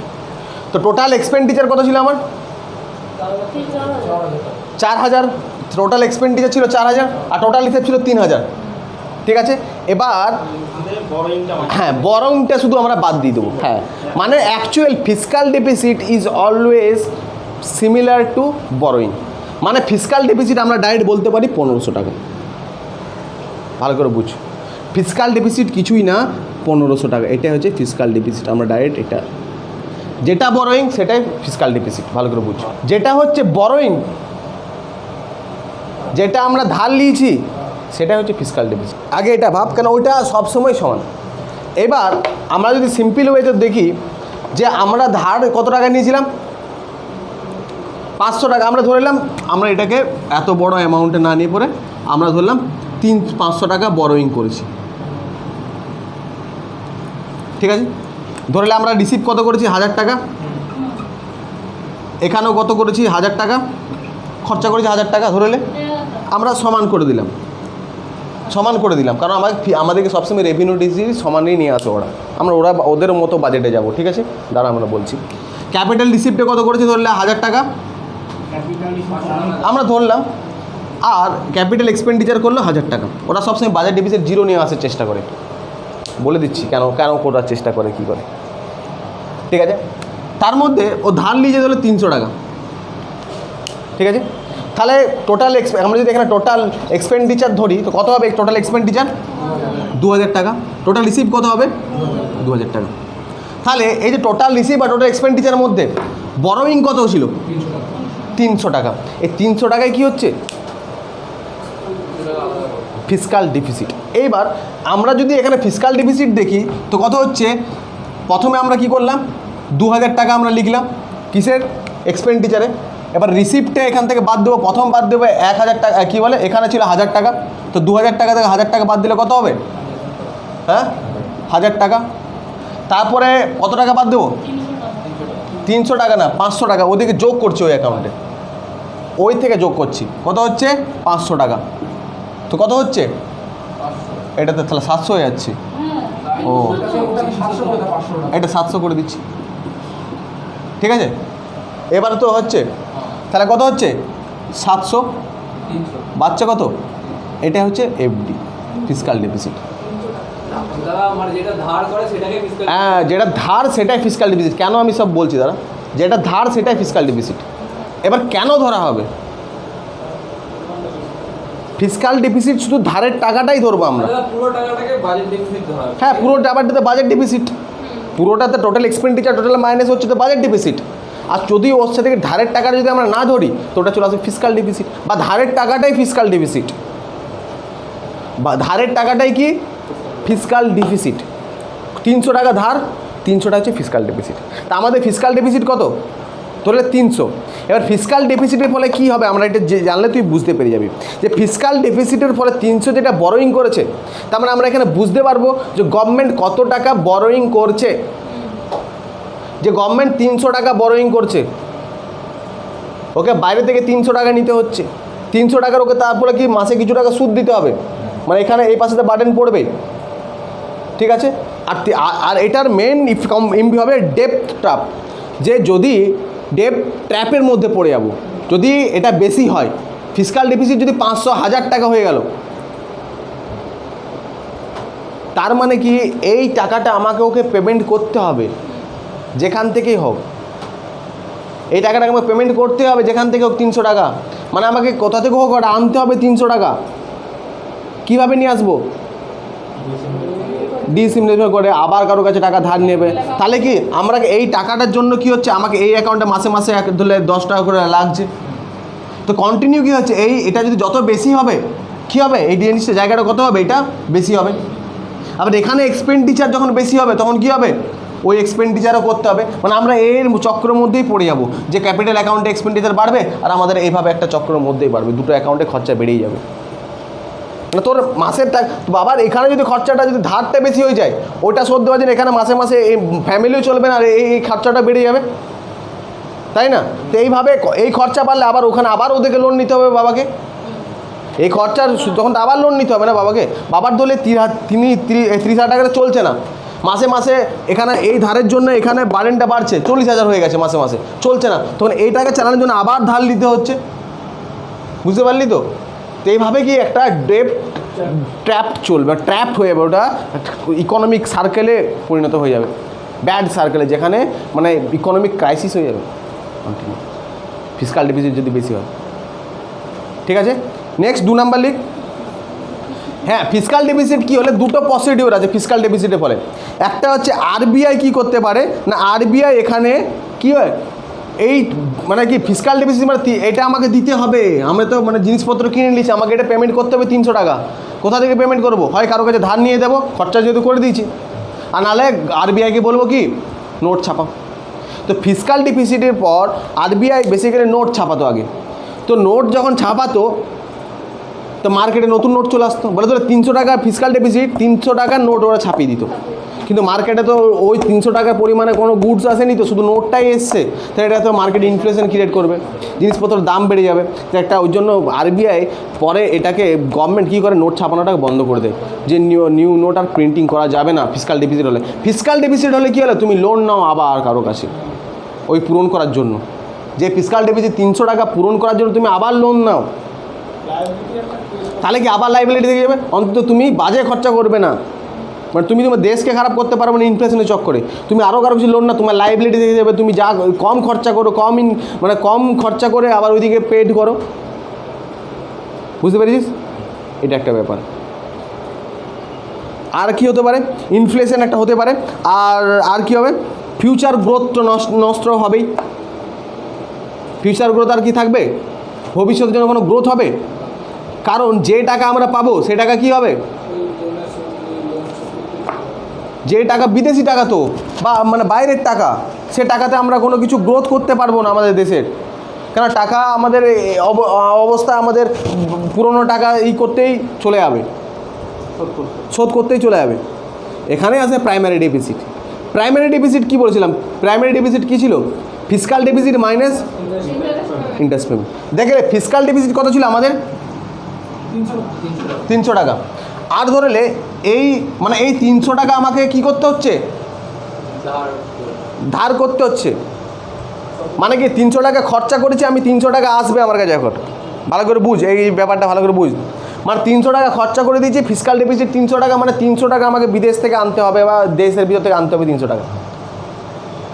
S1: তো টোটাল এক্সপেন্ডিচার কত ছিল আমার 4000, টোটাল এক্সপেন্ডিচার ছিল 4000 আর টোটাল রিসিপ্ট ছিল 3000, ঠিক আছে। এবার হ্যাঁ বরংটা শুধু আমরা বাদ দিয়ে দেবো, হ্যাঁ মানে actual fiscal deficit is always similar to borrowing. মানে ফিসকাল ডেফিসিট আমরা ডাইরেক্ট বলতে পারি 1500 টাকা, ভালো করে বুঝ, ফিসকাল ডেফিসিট কিছুই না 1500 টাকা, এটা হচ্ছে ফিসকাল ডেফিসিট। আমরা ডাইরেক্ট এটা, যেটা বরোয়িং সেটাই ফিসকাল ডেফিসিট, ভালো করে বুঝ। যেটা হচ্ছে বরোয়িং, যেটা আমরা ধার নিয়েছি সেটা হচ্ছে ফিসকাল ডেফিসিট। আগে এটা ভাব, কেন ওইটা সবসময় সমান। এবার আমরা যদি সিম্পল ওয়েতে দেখি যে আমরা ধার কত টাকা নিয়েছিলাম 500 টাকা, আমরা ধরলাম, আমরা এটাকে এত বড় অ্যামাউন্টে না নিয়ে পরে আমরা ধরলাম 500 টাকা বরোয়িং করেছি, ঠিক আছে। ধরলে আমরা রিসিভ কত করেছি 1000 টাকা, এখানেও কত করেছি 1000 টাকা, খরচা করেছি 1000 টাকা, ধরলে আমরা সমান করে দিলাম, সমান করে দিলাম, কারণ আমাদেরকে সবসময় রেভিনিউ ডিসিট সমানই নিয়ে আসে ওরা, আমরা ওদের মতো বাজেটে যাব, ঠিক আছে। দাঁড়া আমরা বলছি ক্যাপিটাল রিসিপ্টে কত করেছি ধরলে 1000 টাকা আমরা ধরলাম, আর ক্যাপিটাল এক্সপেন্ডিচার করলো 1000 টাকা। ওরা সবসময় বাজেট ডেফিসিট 0 নিয়ে আসার চেষ্টা করে, বলে দিচ্ছি কেন কেন করার চেষ্টা করে কী করে, ঠিক আছে। তার মধ্যে ও ধার নিয়ে যেতে হলো 300 টাকা, ঠিক আছে। তাহলে টোটাল আমরা যদি এখানে টোটাল এক্সপেন্ডিচার ধরি তো কত হবে, টোটাল এক্সপেন্ডিচার 2000 টাকা, টোটাল রিসিভ কত হবে 2000 টাকা। তাহলে এই যে টোটাল রিসিভ আর টোটাল এক্সপেন্ডিচারের মধ্যে বরোয়িং কত ছিল 300 টাকা। এই 300 টাকায় কী হচ্ছে ফিসকাল ডিফিসিট। এইবার আমরা যদি এখানে ফিসকাল ডিফিসিট দেখি তো কত হচ্ছে, প্রথমে আমরা কি করলাম 2000 টাকা আমরা লিখলাম কিসের এক্সপেন্ডিচারে। এবার রিসিপ্টে এখান থেকে বাদ দেবো, প্রথম বাদ দেবো 1000 টাকা, কী বলে এখানে ছিল 1000 টাকা, তো 2000 টাকা থেকে 1000 টাকা বাদ দিলে কত হবে, হ্যাঁ 1000 টাকা। তারপরে কত টাকা বাদ দেবো 300 টাকা না 500 টাকা, ওদিকে যোগ করছি ওই অ্যাকাউন্টে, ওই থেকে যোগ করছি, কত হচ্ছে 500 টাকা। তো কত হচ্ছে এটাতে, তাহলে 700 হয়ে যাচ্ছে, ও এটা 700 করে দিচ্ছি, ঠিক আছে। এবারে তো হচ্ছে, তাহলে কত হচ্ছে 700, বাচ্চা কত, এটা হচ্ছে এফডি ফিসকাল ডেফিসিট। হ্যাঁ যেটা ধার সেটাই ফিসকাল ডেফিসিট। কেন আমি সব বলছি দাদা, যেটা ধার সেটাই ফিসকাল ডেফিসিট। এবার কেন ধরা হবে ফিসকাল ডেফিসিট, শুধু ধারের টাকাটাই ধরবো আমরা,
S3: পুরো টাকাটাকে বাজেট ডেফিসিট ধরা হবে।
S1: হ্যাঁ পুরো টাকাটাতে বাজেট ডেফিসিট, পুরোটাতে টোটাল এক্সপেন্ডিচার টোটাল মাইনাস হচ্ছে তো বাজেট ডেফিসিট। আর যদি ওর সাথে ধারের টাকাটা যদি আমরা না ধরি তো ওটা চলে আসবে ফিসকাল ডেফিসিট, বা ধারের টাকাটাই ফিসকাল ডেফিসিট, বা ধারের টাকাটাই কি ফিসকাল ডেফিসিট। 300 টাকা ধার, 300 টাকা হচ্ছে ফিসকাল ডেফিসিট। তা আমাদের ফিসকাল ডেফিসিট কত ধরলে 300। এবার ফিসকাল ডেফিসিটের ফলে কী হবে, আমরা এটা জানলে তুই বুঝতে পেরে যাবি যে ফিসকাল ডেফিসিটের ফলে 300 যেটা বরোয়িং করেছে, তার মানে আমরা এখানে বুঝতে পারবো যে গভর্নমেন্ট কত টাকা বরোয়িং করছে। যে গভর্নমেন্ট 300 টাকা বরোয়িং করছে, ওকে বাইরে থেকে 300 টাকা নিতে হচ্ছে, 300 টাকার ওকে তারপরে কি মাসে কিছু টাকা সুদ দিতে হবে, মানে এখানে এই পাশে বার্ডেন পড়বে, ঠিক আছে। আর আর এটার মেন ইম্পি হবে ডেপ্থ ট্র্যাপ, যে যদি ডেপ্থ ট্র্যাপের মধ্যে পড়ে যাব, যদি এটা বেশি হয়, ফিসকাল ডেফিসিট যদি 500,000 টাকা হয়ে গেল, তার মানে কি এই টাকাটা আমাকে ওকে পেমেন্ট করতে হবে যেখান থেকেই হোক, এই টাকাটাকে আমাকে পেমেন্ট করতে হবে যেখান থেকে হোক 300 টাকা, মানে আমাকে কোথা থেকে হোক ওটা আনতে হবে 300 টাকা। কীভাবে নিয়ে আসবো? ডিসিমিনেশন করে আবার কারো কাছে টাকা ধার নেবে, তাহলে কি আমরা এই টাকাটার জন্য কি হচ্ছে, আমাকে এই অ্যাকাউন্টে মাসে মাসে ধরলে 10 টাকা করে লাগছে, তো কন্টিনিউ কী হচ্ছে, এটা যদি যত বেশি হবে কী হবে, এই জিনিসটা জায়গাটা কত হবে, এটা বেশি হবে। আবার এখানে এক্সপেন্ডিচার যখন বেশি হবে তখন কী হবে, ওই এক্সপেন্ডিচারও করতে হবে, মানে আমরা এর চক্রের মধ্যেই পড়ে যাব, যে ক্যাপিটাল অ্যাকাউন্টে এক্সপেন্ডিচার বাড়বে আর আমাদের এইভাবে একটা চক্রের মধ্যেই বাড়বে, দুটো অ্যাকাউন্টে খরচা বেড়েই যাবে। মানে তোর মাসের বাবার এখানে যদি খরচাটা যদি ধারটা বেশি হয়ে যায়, ওটা শোধ দেওয়ার জন্য এখানে মাসে মাসে এই ফ্যামিলিও চলবে না, আর এই খরচাটা বেড়ে যাবে, তাই না? তো এইভাবে এই খরচা বাড়লে আবার ওখানে আবার ওদেরকে লোন নিতে হবে বাবাকে, এই খরচার তখন তো আবার লোন নিতে হবে না বাবাকে। বাবার দলে 30,000 টাকাটা চলছে না, মাসে মাসে এখানে এই ধারের জন্য এখানে বার্ডেনটা বাড়ছে, 40,000 হয়ে গেছে মাসে মাসে, চলছে না, তখন এই টাকা চালানোর জন্য আবার ধার নিতে হচ্ছে, বুঝতে পারলি তো? তো এইভাবে কি একটা ট্র্যাপড চলবে, ট্র্যাপড হয়ে যাবে, ওটা ইকোনমিক সার্কেলে পরিণত হয়ে যাবে, ব্যাড সার্কেলে, যেখানে মানে ইকোনমিক ক্রাইসিস হয়ে যাবে কন্টিনিউ, ফিসকাল ডেফিসিট যদি বেশি হয়। ঠিক আছে, নেক্সট 2 নাম্বার লিখ। হ্যাঁ, ফিসকাল ডেফিসিট কী হলে দুটো পসিটিভ আছে ফিসকাল ডেফিসিটের ফলে। একটা হচ্ছে আরবিআই কি করতে পারে না, আরবিআই এখানে কি হয়, এই মানে কি ফিসকাল ডেফিসিট মানে এটা আমাকে দিতে হবে, আমরা তো মানে জিনিসপত্র কিনে নিয়েছি, আমাকে এটা পেমেন্ট করতে হবে 300 টাকা, কোথা থেকে পেমেন্ট করবো, হয় কারো কাছে ধার নিয়ে দেবো, খরচা যেহেতু করে দিয়েছি, আর নাহলে আরবিআইকে বলবো কি নোট ছাপাও। তো ফিসকাল ডেফিসিটের পর আরবিআই বেসিক্যালি নোট ছাপাতো আগে, তো নোট যখন ছাপাতো তো মার্কেটে নতুন নোট চলে আসতো, বলে তো 300 টাকার ফিসকাল ডেফিসিট, 300 টাকার নোট ওরা ছাপিয়ে দিত, কিন্তু মার্কেটে তো ওই 300 টাকার পরিমাণে কোনো গুডস আসেনি, তো শুধু নোটটাই এসছে, তো এটা তো মার্কেটে ইনফ্লেশন ক্রিয়েট করবে, জিনিসপত্রের দাম বেড়ে যাবে, তো একটা ওই জন্য আরবিআই পরে এটাকে গভর্নমেন্ট কী করে, নোট ছাপানোটাকে বন্ধ করে দেয়, যে নিউ নোট আর প্রিন্টিং করা যাবে না ফিসকাল ডেফিসিট হলে। ফিসকাল ডেফিসিট হলে কী হলো, তুমি লোন নাও আবার কারো কাছে ওই পূরণ করার জন্য, যে ফিসকাল ডেফিসিট 300 টাকা পূরণ করার জন্য তুমি আবার লোন নাও, তাহলে কি আবার লাইবিলিটি থেকে যাবে, অন্তত তুমি বাজে খরচা করবে না, মানে তুমি তোমার দেশকে খারাপ করতে পারো না ইনফ্লেশনের চক্করে, তুমি আরও কারো কিছু লোন না, তোমার লাইবিলিটি থেকে যাবে, তুমি যা কম খরচা করো, মানে কম খরচা করে আবার ওইদিকে পেড করো, বুঝতে পেরেছিস? এটা একটা ব্যাপার। আর কি হতে পারে, ইনফ্লেশন একটা হতে পারে, আর কি হবে, ফিউচার গ্রোথ তো নষ্ট হবেই, ফিউচার গ্রোথ আর কি থাকবে, ভবিষ্যতের জন্য কোনো গ্রোথ হবে, কারণ যে টাকা আমরা পাবো সে টাকা কি হবে, যে টাকা বিদেশি টাকা তো বা মানে বাইরের টাকা, সে টাকাতে আমরা কোনো কিছু গ্রোথ করতে পারবো না আমাদের দেশের, কেন টাকা আমাদের অবস্থা আমাদের পুরনো টাকা করতেই চলে যাবে, শোধ করতেই চলে যাবে। এখানে আছে প্রাইমারি ডেফিসিট। প্রাইমারি ডেফিসিট কী বলেছিলাম, প্রাইমারি ডেফিসিট কী ছিল, fiscal deficit minus interest payment. দেখলে ফিসকাল ডেফিসিট কত ছিল আমাদের, 300 টাকা, আর ধরলে এই মানে এই 300 টাকা আমাকে কি করতে হচ্ছে, ধার করতে হচ্ছে, মানে কি 300 টাকা খরচা করেছি আমি, 300 টাকা আসবে আমার কাছে, এখন ভালো করে বুঝ এই ব্যাপারটা, ভালো করে বুঝ, মানে 300 টাকা খরচা করে দিয়েছি, ফিসকাল ডেফিসিট 300 টাকা, মানে 300 টাকা আমাকে বিদেশ থেকে আনতে হবে বা দেশের ভিতর থেকে আনতে হবে 300 টাকা,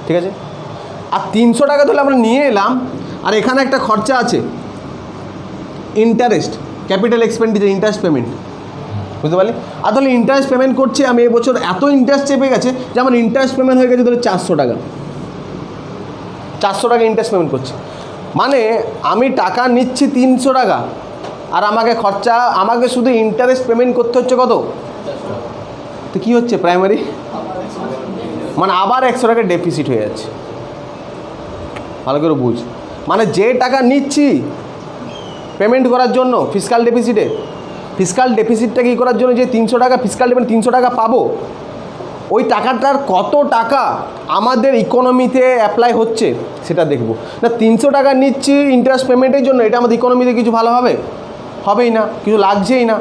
S1: ঠিক আছে। আর 300 টাকা ধরলে আমরা নিয়ে এলাম, আর এখানে একটা খরচা আছে interest, capital expenditure, interest payment, বুঝতে পারলি। আর তাহলে ইন্টারেস্ট পেমেন্ট করছে আমি, এবছর এত ইন্টারেস্ট চেপে গেছে যে আমার ইন্টারেস্ট পেমেন্ট হয়ে গেছে ধরো 400 টাকা, 400 টাকা ইন্টারেস্ট পেমেন্ট করছে, মানে আমি টাকা নিচ্ছি 300 টাকা, আর আমাকে শুধু ইন্টারেস্ট পেমেন্ট করতে হচ্ছে কত, তো কী হচ্ছে প্রাইমারি, মানে আবার 100 টাকা ডেফিসিট হয়ে যাচ্ছে, ভালো করে বুঝ, মানে যে টাকা নিচ্ছি পেমেন্ট করার জন্য ফিসকাল ডেফিসিটে, ফিসকাল ডেফিসিটটা কী করার জন্য, যে 300 টাকা ফিসকাল ডেফিসিট 300 টাকা পাবো, ওই টাকাটার কত টাকা আমাদের ইকোনমিতে অ্যাপ্লাই হচ্ছে সেটা দেখব। না 300 টাকা নিচ্ছি ইন্টারেস্ট পেমেন্টের জন্য, এটা আমাদের ইকোনমিতে কিছু ভালো হবে? হবেই না, কিছু লাগছেই না,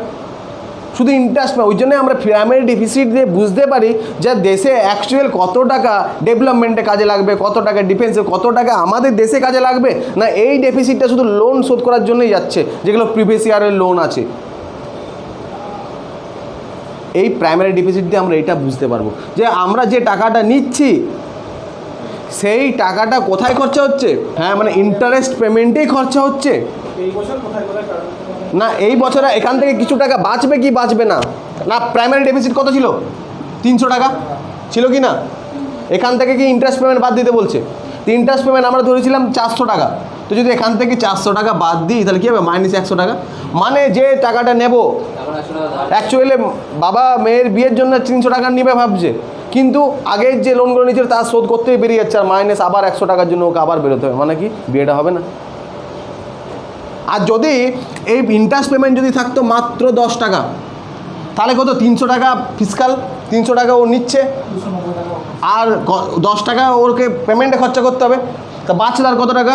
S1: শুধু ইন্টারেস্ট। ওই জন্য আমরা প্রাইমারি ডেফিসিট দিয়ে বুঝতে পারি যে দেশে অ্যাকচুয়াল কত টাকা ডেভেলপমেন্টে কাজে লাগবে, কত টাকা ডিফেন্সে, কত টাকা আমাদের দেশে কাজে লাগবে। না এই ডেফিসিটটা শুধু লোন শোধ করার জন্যই যাচ্ছে, যেগুলো প্রিভিয়াস ইয়ারের লোন আছে। এই প্রাইমারি ডেফিসিট দিয়ে আমরা এটা বুঝতে পারবো যে আমরা যে টাকাটা নিচ্ছি সেই টাকাটা কোথায় খরচা হচ্ছে। হ্যাঁ, মানে ইন্টারেস্ট পেমেন্টেই খরচা হচ্ছে না, এই বছরে এখান থেকে কিছু টাকা বাঁচবে কি বাঁচবে না। না প্রাইমারি ডেফিসিট কত ছিল? 300 টাকা ছিল কি না? এখান থেকে কি ইন্টারেস্ট পেমেন্ট বাদ দিতে বলছে? তো ইন্টারেস্ট পেমেন্ট আমরা ধরেছিলাম 400 টাকা। তো যদি এখান থেকে 400 টাকা বাদ দিই তাহলে কী হবে? -100 টাকা। মানে যে টাকাটা নেব অ্যাকচুয়ালি বাবা মেয়ের বিয়ের জন্য 300 টাকা নিবে ভাবছে, কিন্তু আগের যে লোনগুলো নিয়েছিল তার শোধ করতেই বেরিয়ে যাচ্ছে, আর মাইনাস আবার 100 টাকার জন্য ওকে আবার বেরোতে হবে। মানে কি বিয়েটা হবে না? আর যদি এই ইন্টারেস্ট পেমেন্ট যদি থাকতো মাত্র 10 টাকা, তাহলে কত? 300 টাকা ফিসকাল, 300 টাকা ও নিচ্ছে, আর 10 টাকা ওকে পেমেন্টে খরচা করতে হবে। তা বাঁচলে আর কত টাকা?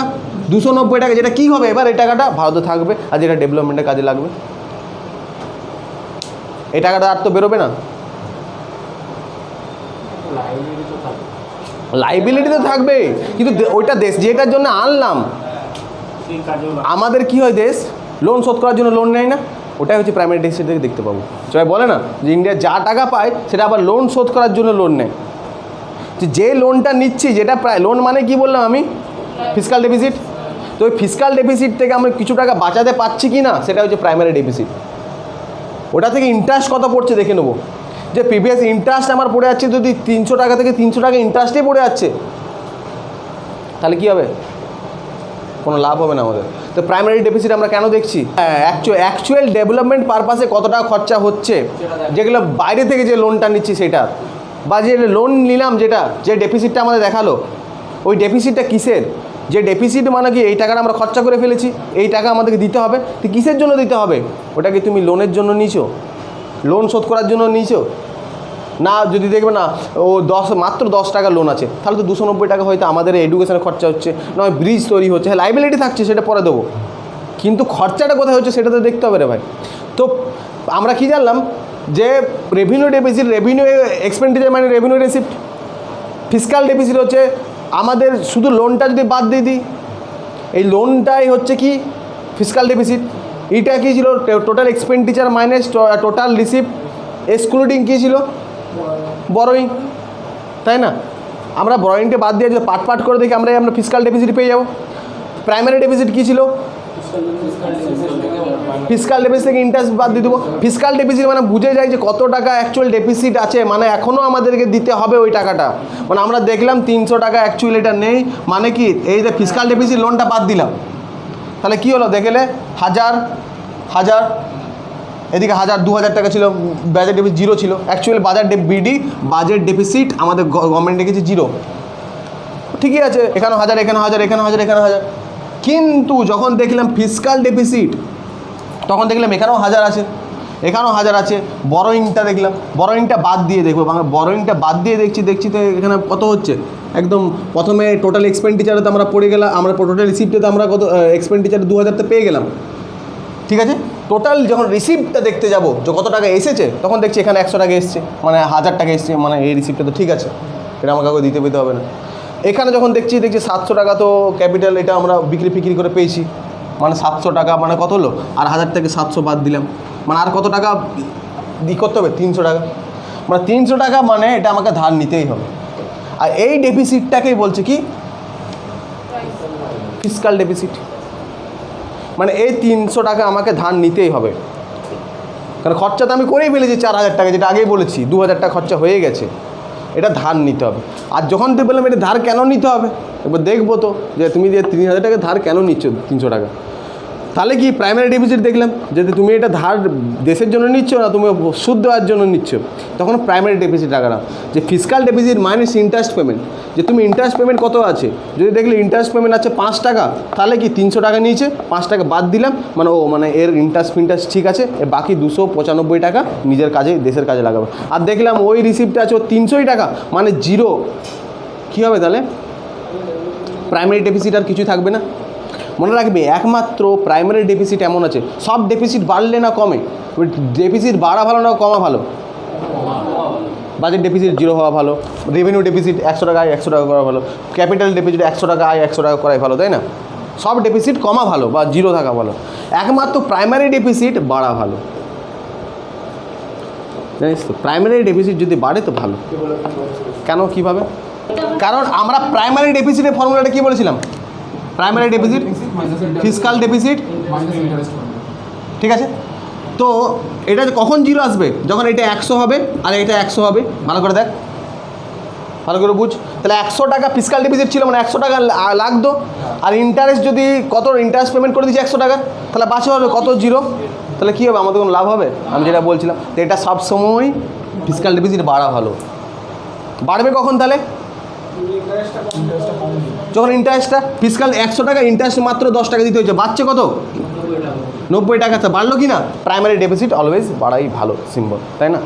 S1: 290 টাকা। যেটা কী হবে এবার? এই টাকাটা ভারতে থাকবে, আর যেটা ডেভেলপমেন্টে কাজে লাগবে। এই টাকাটা আর তো বেরোবে না। লাইবিলিটি তো থাকবে, কিন্তু ওইটা দেশ যেটার জন্য আনলাম, আমাদের কি হয়, দেশ লোন শোধ করার জন্য লোন নেয় না। ওটাই হচ্ছে প্রাইমারি ডেফিসিট থেকে দেখতে পাবো। সবাই বলে না যে ইন্ডিয়া যা টাকা পায় সেটা আবার লোন শোধ করার জন্য লোন নেয়। যে লোনটা নিচ্ছি, যেটা প্রায় লোন মানে কি বললাম আমি? Fiscal deficit. তো ওই ফিসকাল ডেফিসিট থেকে আমরা কিছু টাকা বাঁচাতে পারছি কি না, সেটা হচ্ছে প্রাইমারি ডেফিসিট। ওটা থেকে ইন্টারেস্ট কত পড়ছে দেখে নেবো। যে প্রিভিয়াস ইন্টারেস্ট আমার পড়ে যাচ্ছে, যদি 300 টাকা থেকে 300 টাকা ইন্টারেস্টেই পড়ে যাচ্ছে, তাহলে কী হবে? কোনো লাভ হবে না আমাদের। তো প্রাইমারি ডেফিসিট আমরা কেন দেখছি? অ্যাকচুয়াল ডেভেলপমেন্ট পারপাসে কত টাকা খরচা হচ্ছে, যেগুলো বাইরে থেকে যে লোনটা নিচ্ছি সেটা, বা যে লোন নিলাম যেটা, যে ডেফিসিটটা আমাদের দেখালো, ওই ডেফিসিটটা কিসের? যে ডেফিসিট মানে কি এই টাকাটা আমরা খরচা করে ফেলেছি, এই টাকা আমাদেরকে দিতে হবে। তো কিসের জন্য দিতে হবে? ওটা কি তুমি লোনের জন্য নিয়েছো, লোন শোধ করার জন্য নিয়েছো? না, যদি দেখবে না ও মাত্র 10 টাকা লোন আছে, তাহলে তো 290 টাকা হয়তো আমাদের এডুকেশনের খরচা হচ্ছে, নয় ব্রিজ তৈরি হচ্ছে। হ্যাঁ, লাইবিলিটি থাকছে, সেটা পরে দেবো, কিন্তু খরচাটা কোথায় হচ্ছে সেটা তো দেখতে হবে রে ভাই। তো আমরা কি জানলাম যে রেভিনিউ ডেফিসিট, রেভিনিউ এক্সপেন্ডিচার মানে রেভিনিউ রিসিপ্ট। ফিসকাল ডেফিসিট হচ্ছে আমাদের শুধু লোনটা যদি বাদ দিয়ে দিই, এই লোনটাই হচ্ছে কি ফিসকাল ডেফিসিট। এইটা কী ছিল? Total expenditure minus total receipt, excluding কী ছিল? বরোয়িং, তাই না? আমরা বরোয়িংটা বাদ দিয়ে যদি পার্ট করে দেখি আমরা ফিসকাল ডেফিসিট পেয়ে যাবো। প্রাইমারি ডেফিসিট কী ছিল? ফিসকাল ডেফিসিট থেকে ইন্টারেস্ট বাদ দিয়ে দেবো। ফিসকাল ডেফিসিট মানে বুঝে যায় যে কত টাকা অ্যাকচুয়াল ডেফিসিট আছে, মানে এখনও আমাদেরকে দিতে হবে ওই টাকাটা। মানে আমরা দেখলাম 300 টাকা অ্যাকচুয়ালি এটা নেই, মানে কি এই যে ফিসকাল ডেফিসিট লোনটা বাদ দিলাম, তাহলে কী হলো? দেখলে 1000 এদিকে 2000 টাকা ছিল, বাজেট ডেফিসিট 0 ছিল। অ্যাকচুয়ালি বাজেট ডেফিসিট আমাদের গভর্নমেন্ট রেখেছে 0, ঠিকই আছে। এখানে 1000, এখানে 1000, এখানে 1000, এখানে 1000। কিন্তু যখন দেখলাম ফিসকাল ডেফিসিট, তখন দেখলাম এখানেও 1000 আছে, এখানেও 1000 আছে। বরোয়িংটা দেখলাম, বরোয়িংটা বাদ দিয়ে দেখবো, বরোয়িংটা বাদ দিয়ে দেখছি তো এখানে কত হচ্ছে। একদম প্রথমে টোটাল এক্সপেন্ডিচারে তো আমরা পড়ে গেলাম, আমরা টোটাল রিসিপ্টে তো আমরা কত এক্সপেন্ডিচারে 2000 পেয়ে গেলাম, ঠিক আছে। টোটাল যখন রিসিপ্টটা দেখতে যাবো যে কত টাকা এসেছে, তখন দেখছি এখানে 100 টাকা এসছে, মানে 1000 টাকা এসছে, মানে এই রিসিপ্টটা তো ঠিক আছে, এটা আমাকে কাউকে দিতে পেতে হবে না। এখানে যখন দেখছি 700 টাকা তো ক্যাপিটাল, এটা আমরা বিক্রি করে পেয়েছি, মানে 700 টাকা, মানে কত হলো? আর 1000 থেকে 700 বাদ দিলাম, মানে আর কত টাকা করতে হবে? 300 টাকা। মানে 300 টাকা মানে এটা আমাকে ধার নিতেই হবে। আর এই ডেফিসিটটাকেই বলছে কি? Fiscal deficit. মানে এই 300 টাকা আমাকে ধার নিতেই হবে, কারণ খরচা তো আমি করেই ফেলেছি 4000 টাকা, যেটা আগেই বলেছি 2000 টাকা খরচা হয়ে গেছে, এটা ধার নিতে হবে। আর যখন তুই বললাম এটা ধার কেন নিতে হবে, এবার দেখবো তো যে তুমি যে 3000 টাকা ধার কেন নিচ্ছ 300 টাকা। তাহলে কি প্রাইমারি ডেফিসিট দেখলাম যে তুমি এটা ধার দেশের জন্য নিচ্ছ না তুমি সুদ দেওয়ার জন্য নিচ্ছ, তখন প্রাইমারি ডেফিসিট টাকাটা। যে fiscal deficit minus interest payment, যে তুমি ইন্টারেস্ট পেমেন্ট কত আছে, যদি দেখলে ইন্টারেস্ট পেমেন্ট আছে 5 টাকা, তাহলে কি 300 টাকা নিয়েছে, 5 টাকা বাদ দিলাম, মানে এর ইন্টারেস্ট ঠিক আছে, এর বাকি 295 টাকা নিজের কাজে দেশের কাজে লাগাবে। আর দেখলাম ওই রিসিপ্টটা আছে ওর 300 টাকা, মানে জিরো। কী হবে তাহলে? প্রাইমারি ডেফিসিট আর কিছু থাকবে না। মনে রাখবে একমাত্র প্রাইমারি ডেফিসিট এমন আছে, সব ডেফিসিট বাড়লে না কমে, ডেফিসিট বাড়া ভালো না কমা ভালো? বাজেট ডেফিসিট 0 হওয়া ভালো, রেভিনিউ ডেফিসিট 100 টাকা আয় 100 টাকা করা ভালো, ক্যাপিটাল ডেফিসিট 100 টাকা আয় 100 টাকা করাই ভালো, তাই না? সব ডেফিসিট কমা ভালো বা 0 থাকা ভালো, একমাত্র প্রাইমারি ডেফিসিট বাড়া ভালো। জানিস তো, প্রাইমারি ডেফিসিট যদি বাড়ে তো ভালো। কেন, কীভাবে? কারণ আমরা প্রাইমারি ডেফিসিটের ফর্মুলাটা কী বলেছিলাম? প্রাইমারি ডেফিসিট ফিসকাল ডেফিসিট, ঠিক আছে? তো এটা কখন 0 আসবে? যখন এটা 100 হবে আর এটা 100 হবে। ভালো করে দেখ, ভালো করে বুঝ। তাহলে 100 টাকা ফিসকাল ডেফিসিট ছিল, মানে 100 টাকা লাগতো, আর ইন্টারেস্ট যদি কত ইন্টারেস্ট পেমেন্ট করে দিচ্ছি 100 টাকা, তাহলে বাঁচা হবে কত? 0। তাহলে কী হবে? আমাদের কোনো লাভ হবে? আমি যেটা বলছিলাম, তো এটা সবসময় ফিসকাল ডেফিসিট বাড়া ভালো। বাড়বে কখন তাহলে? যখন ইন্টারেস্টটা ফিসকাল 100 টাকা, ইন্টারেস্ট মাত্র 10 টাকা দিতে হয়েছে, বাড়ছে কত? 90 টাকা। তা বাড়লো কি না? প্রাইমারি ডেফিসিট অলওয়েজ বাড়াই ভালো, সিম্বল, তাই না?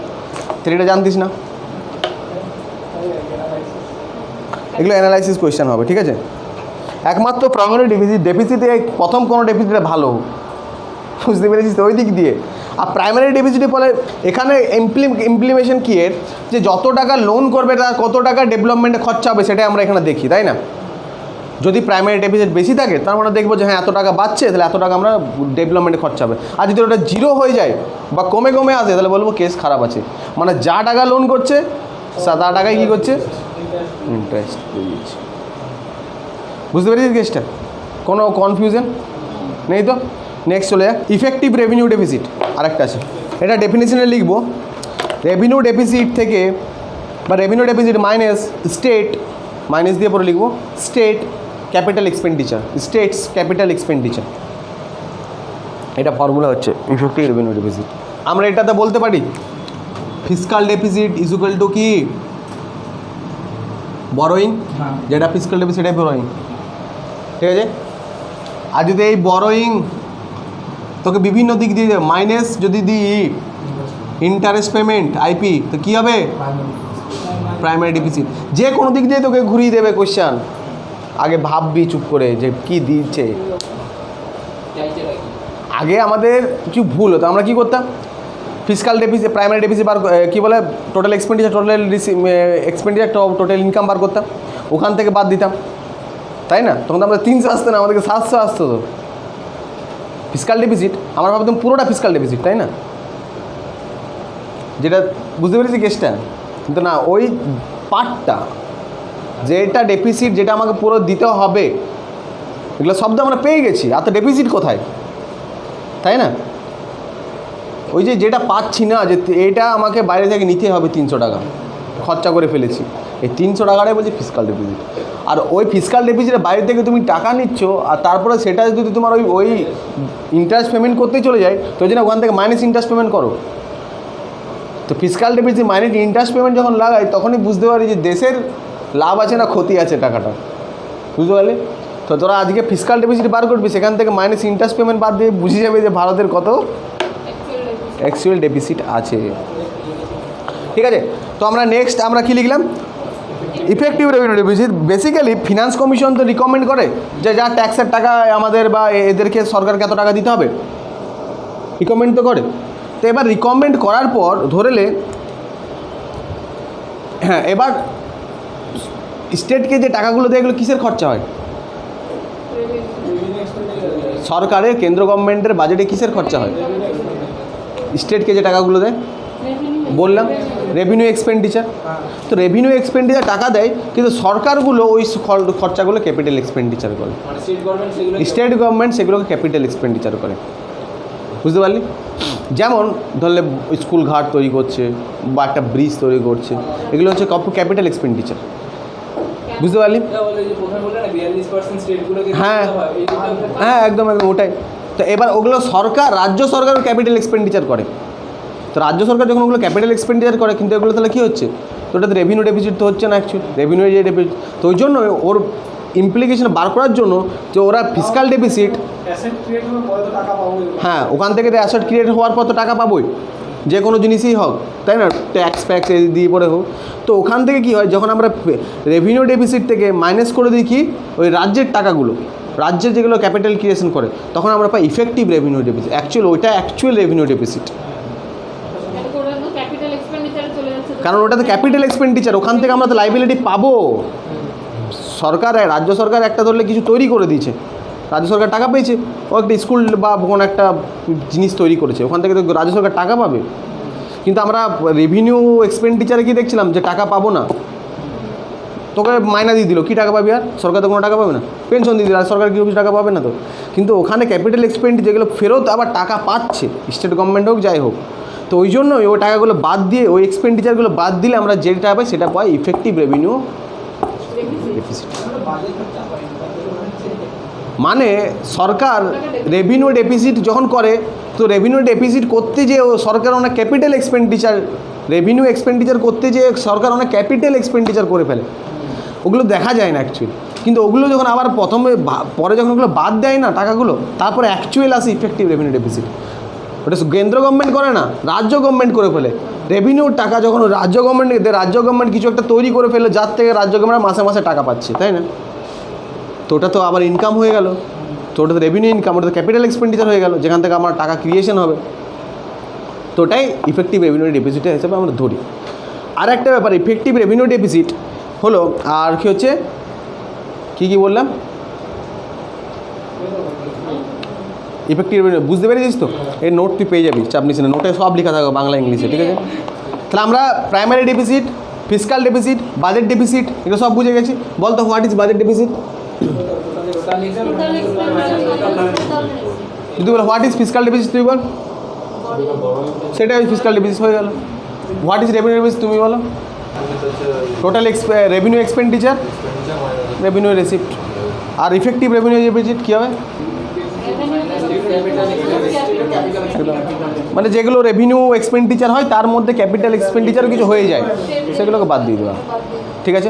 S1: তুই এটা জানতিস না? এগুলো অ্যানালাইসিস কোয়েশ্চেন হবে, ঠিক আছে? একমাত্র প্রাইমারি ডেফিসিটে প্রথম কোনো ডেফিসিটে ভালো, বুঝতে পেরেছিস তো? ওই দিক দিয়ে। আর প্রাইমারি ডেফিসিটে ফলে এখানে ইমপ্লিমেশন কি এর, যে যত টাকা লোন করবে তার কত টাকা ডেভেলপমেন্টে খরচা হবে সেটাই আমরা এখানে দেখি, তাই না? যদি প্রাইমারি ডেফিসিট বেশি থাকে তার মানে দেখবো যে হ্যাঁ এত টাকা বাড়ছে, তাহলে এত টাকা আমরা ডেভেলপমেন্টে খরচা হবে। আর যদি ওটা 0 হয়ে যায় বা কমে কমে আসে, তাহলে বলবো কেস খারাপ আছে। মানে যা টাকা লোন করছে তা টাকায় কী করছে? ইন্টারেস্ট দিচ্ছে। বুঝতে পেরেছিস কেসটা? কোনো কনফিউশন নেই তো? নেক্সট চলে যাক, ইফেক্টিভ রেভিনিউ ডেফিসিট আরেকটা আছে। এটা ডেফিনিশনে লিখবো, রেভিনিউ ডেফিসিট থেকে বা revenue deficit minus state, minus দিয়ে পরে লিখবো state capital expenditure, states capital expenditure. এটা ফর্মুলা হচ্ছে ইফেক্টিভ রেভিনিউ ডেফিসিট। আমরা এটাতে বলতে পারি fiscal deficit is equal to কি? বরোয়িং, যেটা ফিসকাল ডেফিসিট সেটাই বরোয়িং, ঠিক আছে? আর যদি এই বরোয়িং তোকে বিভিন্ন দিক দিয়ে দেবে, মাইনাস যদি দিই ইন্টারেস্ট পেমেন্ট আইপি, তো কী হবে? Primary deficit. যে কোনো দিক দিয়ে তোকে ঘুরিয়ে দেবে কোশ্চেন, আগে ভাববি চুপ করে যে কি দিচ্ছে। আগে আমাদের কিছু ভুল হতো, আমরা কি করতাম? ফিসকাল ডেফিসিট, প্রাইমারি ডেফিসিট বার কী বলে, total expenditure, expenditure total income বার করতাম, ওখান থেকে বাদ দিতাম, তাই না? তখন তো আমাদের 300 আসতো না, আমাদেরকে 700 আসতো। তো ফিসকাল ডেফিসিট আমরা ভাবতাম পুরোটা ফিসকাল ডেফিসিট, তাই না? যেটা বুঝতে পেরেছি কেসটা, কিন্তু না, ওই পার্টটা যেটা ডেফিসিট, যেটা আমাকে পুরো দিতে হবে, এগুলো শব্দ আমরা পেয়ে গেছি। আর তো ডেফিসিট কোথায়, তাই না? ওই যে যেটা পাচ্ছি না, যে এটা আমাকে বাইরে থেকে নিতে হবে 300 টাকা খরচা করে ফেলেছি, এই 300 টাকাটাই বলছি ফিসকাল ডেফিসিট। আর ওই ফিসকাল ডেফিসিটের বাইরে থেকে তুমি টাকা নিচ্ছ, আর তারপরে সেটা যদি তোমার ওই ইন্টারেস্ট পেমেন্ট করতেই চলে যায়, তো ওই জন্য ওখান থেকে মাইনাস ইন্টারেস্ট পেমেন্ট করো। তো fiscal deficit minus interest payment যখন লাগাই, তখনই বুঝতে পারি যে দেশের লাভ আছে না ক্ষতি আছে টাকাটা, বুঝতে পারলে? তো তোরা আজকে ফিসকাল ডেফিসিট বার করবি, সেখান থেকে মাইনাস ইন্টারেস্ট পেমেন্ট বাদ দিয়ে বুঝে যাবে যে ভারতের কত অ্যাকচুয়াল ডেফিসিট আছে, ঠিক আছে? তো আমরা নেক্সট আমরা কী লিখলাম? Effective revenue deficit. Basically finance commission তো রিকমেন্ড করে যে যা ট্যাক্সের টাকা আমাদের বা এদেরকে সরকারকে এত টাকা দিতে হবে, রিকমেন্ড তো করে। তো এবার রিকমেন্ড করার পর ধরেলে, হ্যাঁ, এবার স্টেটকে যে টাকাগুলো দেয় এগুলো কিসের খরচা হয়? সরকারের, কেন্দ্র গভর্নমেন্টের বাজেটে কিসের খরচা হয়? স্টেটকে যে টাকাগুলো দেয় বললাম রেভিনিউ এক্সপেন্ডিচার। তো রেভিনিউ এক্সপেন্ডিচার টাকা দেয়, কিন্তু সরকারগুলো ওই খরচাগুলো ক্যাপিটাল এক্সপেন্ডিচার করে, স্টেট গভর্নমেন্ট সেগুলোকে ক্যাপিটাল এক্সপেন্ডিচার করে, বুঝতে পারলি? যেমন ধরলে স্কুল ঘাট তৈরি করছে বা একটা ব্রিজ তৈরি করছে, এগুলো হচ্ছে ক্যাপিটাল এক্সপেন্ডিচার, বুঝতে পারলি? হ্যাঁ হ্যাঁ, একদম একদম ওটাই। তো এবার ওগুলো সরকার, রাজ্য সরকার ক্যাপিটাল এক্সপেন্ডিচার করে। তো রাজ্য সরকার যখন ওগুলো ক্যাপিটাল এক্সপেন্ডিচার করে, কিন্তু এগুলো তাহলে কী হচ্ছে, তো ওটাতে রেভিনিউ ডেফিসিট তো হচ্ছে না অ্যাকচুয়ালি, রেভিনিউ যে ডেফিসিট। তো ওই জন্য ওর ইমপ্লিকেশন বার করার জন্য যে ওরা ফিসকাল ডেফিসিট,
S3: অ্যাসেট ক্রিয়েট হলে পরে তো টাকা পাবো।
S1: হ্যাঁ ওখান থেকে তো অ্যাসেট ক্রিয়েট হওয়ার পর তো টাকা পাবোই, যে কোনো জিনিসই হোক, তাই না, ট্যাক্স ফ্যাক্স দিয়ে পরে হোক। তো ওখান থেকে কি হয়, যখন আমরা রেভিনিউ ডেফিসিট থেকে মাইনাস করে দিই কি ওই রাজ্যের টাকাগুলো, রাজ্যের যেগুলো ক্যাপিটাল ক্রিয়েশন করে, তখন আমরা পাই ইফেক্টিভ রেভিনিউ ডেফিসিট। অ্যাকচুয়ালি ওইটা অ্যাকচুয়াল রেভিনিউ ডেফিসিট, কারণ ওটা তো ক্যাপিটাল এক্সপেন্ডিচার, ওখান থেকে আমরা তো লাইবিলিটি পাবো। সরকার, রাজ্য সরকার একটা ধরলে কিছু তৈরি করে দিয়েছে, রাজ্য সরকার টাকা পেয়েছে, ও একটা স্কুল বা কোনো একটা জিনিস তৈরি করেছে, ওখান থেকে তো রাজ্য সরকার টাকা পাবে। কিন্তু আমরা রেভিনিউ এক্সপেন্ডিচারে কি দেখছিলাম যে টাকা পাবো না, তোকে মাইনা দিয়ে দিল, কী টাকা পাবি আর, সরকার তো কোনো টাকা পাবে না, পেনশন দিয়ে দিল, আর সরকার কিছু টাকা পাবে না তো। কিন্তু ওখানে ক্যাপিটাল এক্সপেন্ডিচার যেগুলো ফেরত আবার টাকা পাচ্ছে, স্টেট গভর্নমেন্ট হোক যাই হোক, তো ওই জন্যই ওই টাকাগুলো বাদ দিয়ে, ওই এক্সপেন্ডিচারগুলো বাদ দিলে আমরা যেটা পাই সেটা পাই ইফেক্টিভ রেভিনিউ ডেফিসিট। মানে সরকার রেভিনিউ ডেফিসিট যখন করে, তো রেভিনিউ ডেফিসিট করতে যে সরকার অনেক ক্যাপিটাল এক্সপেন্ডিচার, রেভিনিউ এক্সপেন্ডিচার করতে যে সরকার অনেক ক্যাপিটাল এক্সপেন্ডিচার করে ফেলে, ওগুলো দেখা যায় না অ্যাকচুয়ালি। কিন্তু ওগুলো যখন আবার প্রথমে পরে যখন ওগুলো বাদ দেয় না টাকাগুলো, তারপরে অ্যাকচুয়াল আসে ইফেক্টিভ রেভিনিউ ডেফিসিট। ওটা কেন্দ্র গভর্নমেন্ট করে না, রাজ্য গভর্নমেন্ট করে ফেলে। রেভিনিউর টাকা যখন রাজ্য গভর্নমেন্ট কিছু একটা তৈরি করে ফেলে, যার থেকে রাজ্য গভর্নমেন্ট মাসে মাসে টাকা পাচ্ছে, তাই না, তো ওটা তো আবার ইনকাম হয়ে গেল, তো ওটা তো রেভিনিউ ইনকাম, ওটা তো ক্যাপিটাল এক্সপেন্ডিচার হয়ে গেল, যেখান থেকে আমার টাকা ক্রিয়েশন হবে। তো ওটাই ইফেক্টিভ রেভিনিউ ডেফিসিটের হিসেবে আমরা ধরি। আর একটা ব্যাপার, ইফেক্টিভ রেভিনিউ ডেফিসিট হলো, আর কি হচ্ছে, কী বললাম, ইফেক্টিভ রেভিনিউ বুঝতে পেরেছিস তো? এই নোট তুই পেয়ে যাবি, চাপ নিস না, নোটে সব লেখা থাকবে বাংলা ইংলিশে, ঠিক আছে? তাহলে আমরা primary deficit, fiscal deficit, budget deficit, এগুলো সব বুঝে গেছি। বলতো হোয়াট ইজ বাজেট ডেফিসিট? যদি বল হোয়াট ইজ ফিসকাল ডেফিসিট, তুই বল, সেটাই ফিসকাল ডেফিসিট হয়ে গেল। হোয়াট ইজ রেভিনিউ ডেফিসিট, তুমি বলো। Total revenue expenditure, revenue receipt. আর ইফেক্টিভ রেভিনিউ ডেফিসিট কী হবে? মানে যেগুলো রেভিনিউ এক্সপেন্ডিচার হয় তার মধ্যে ক্যাপিটাল এক্সপেন্ডিচারও কিছু হয়ে যায়, সেগুলোকে বাদ দিয়ে দেওয়া, ঠিক আছে?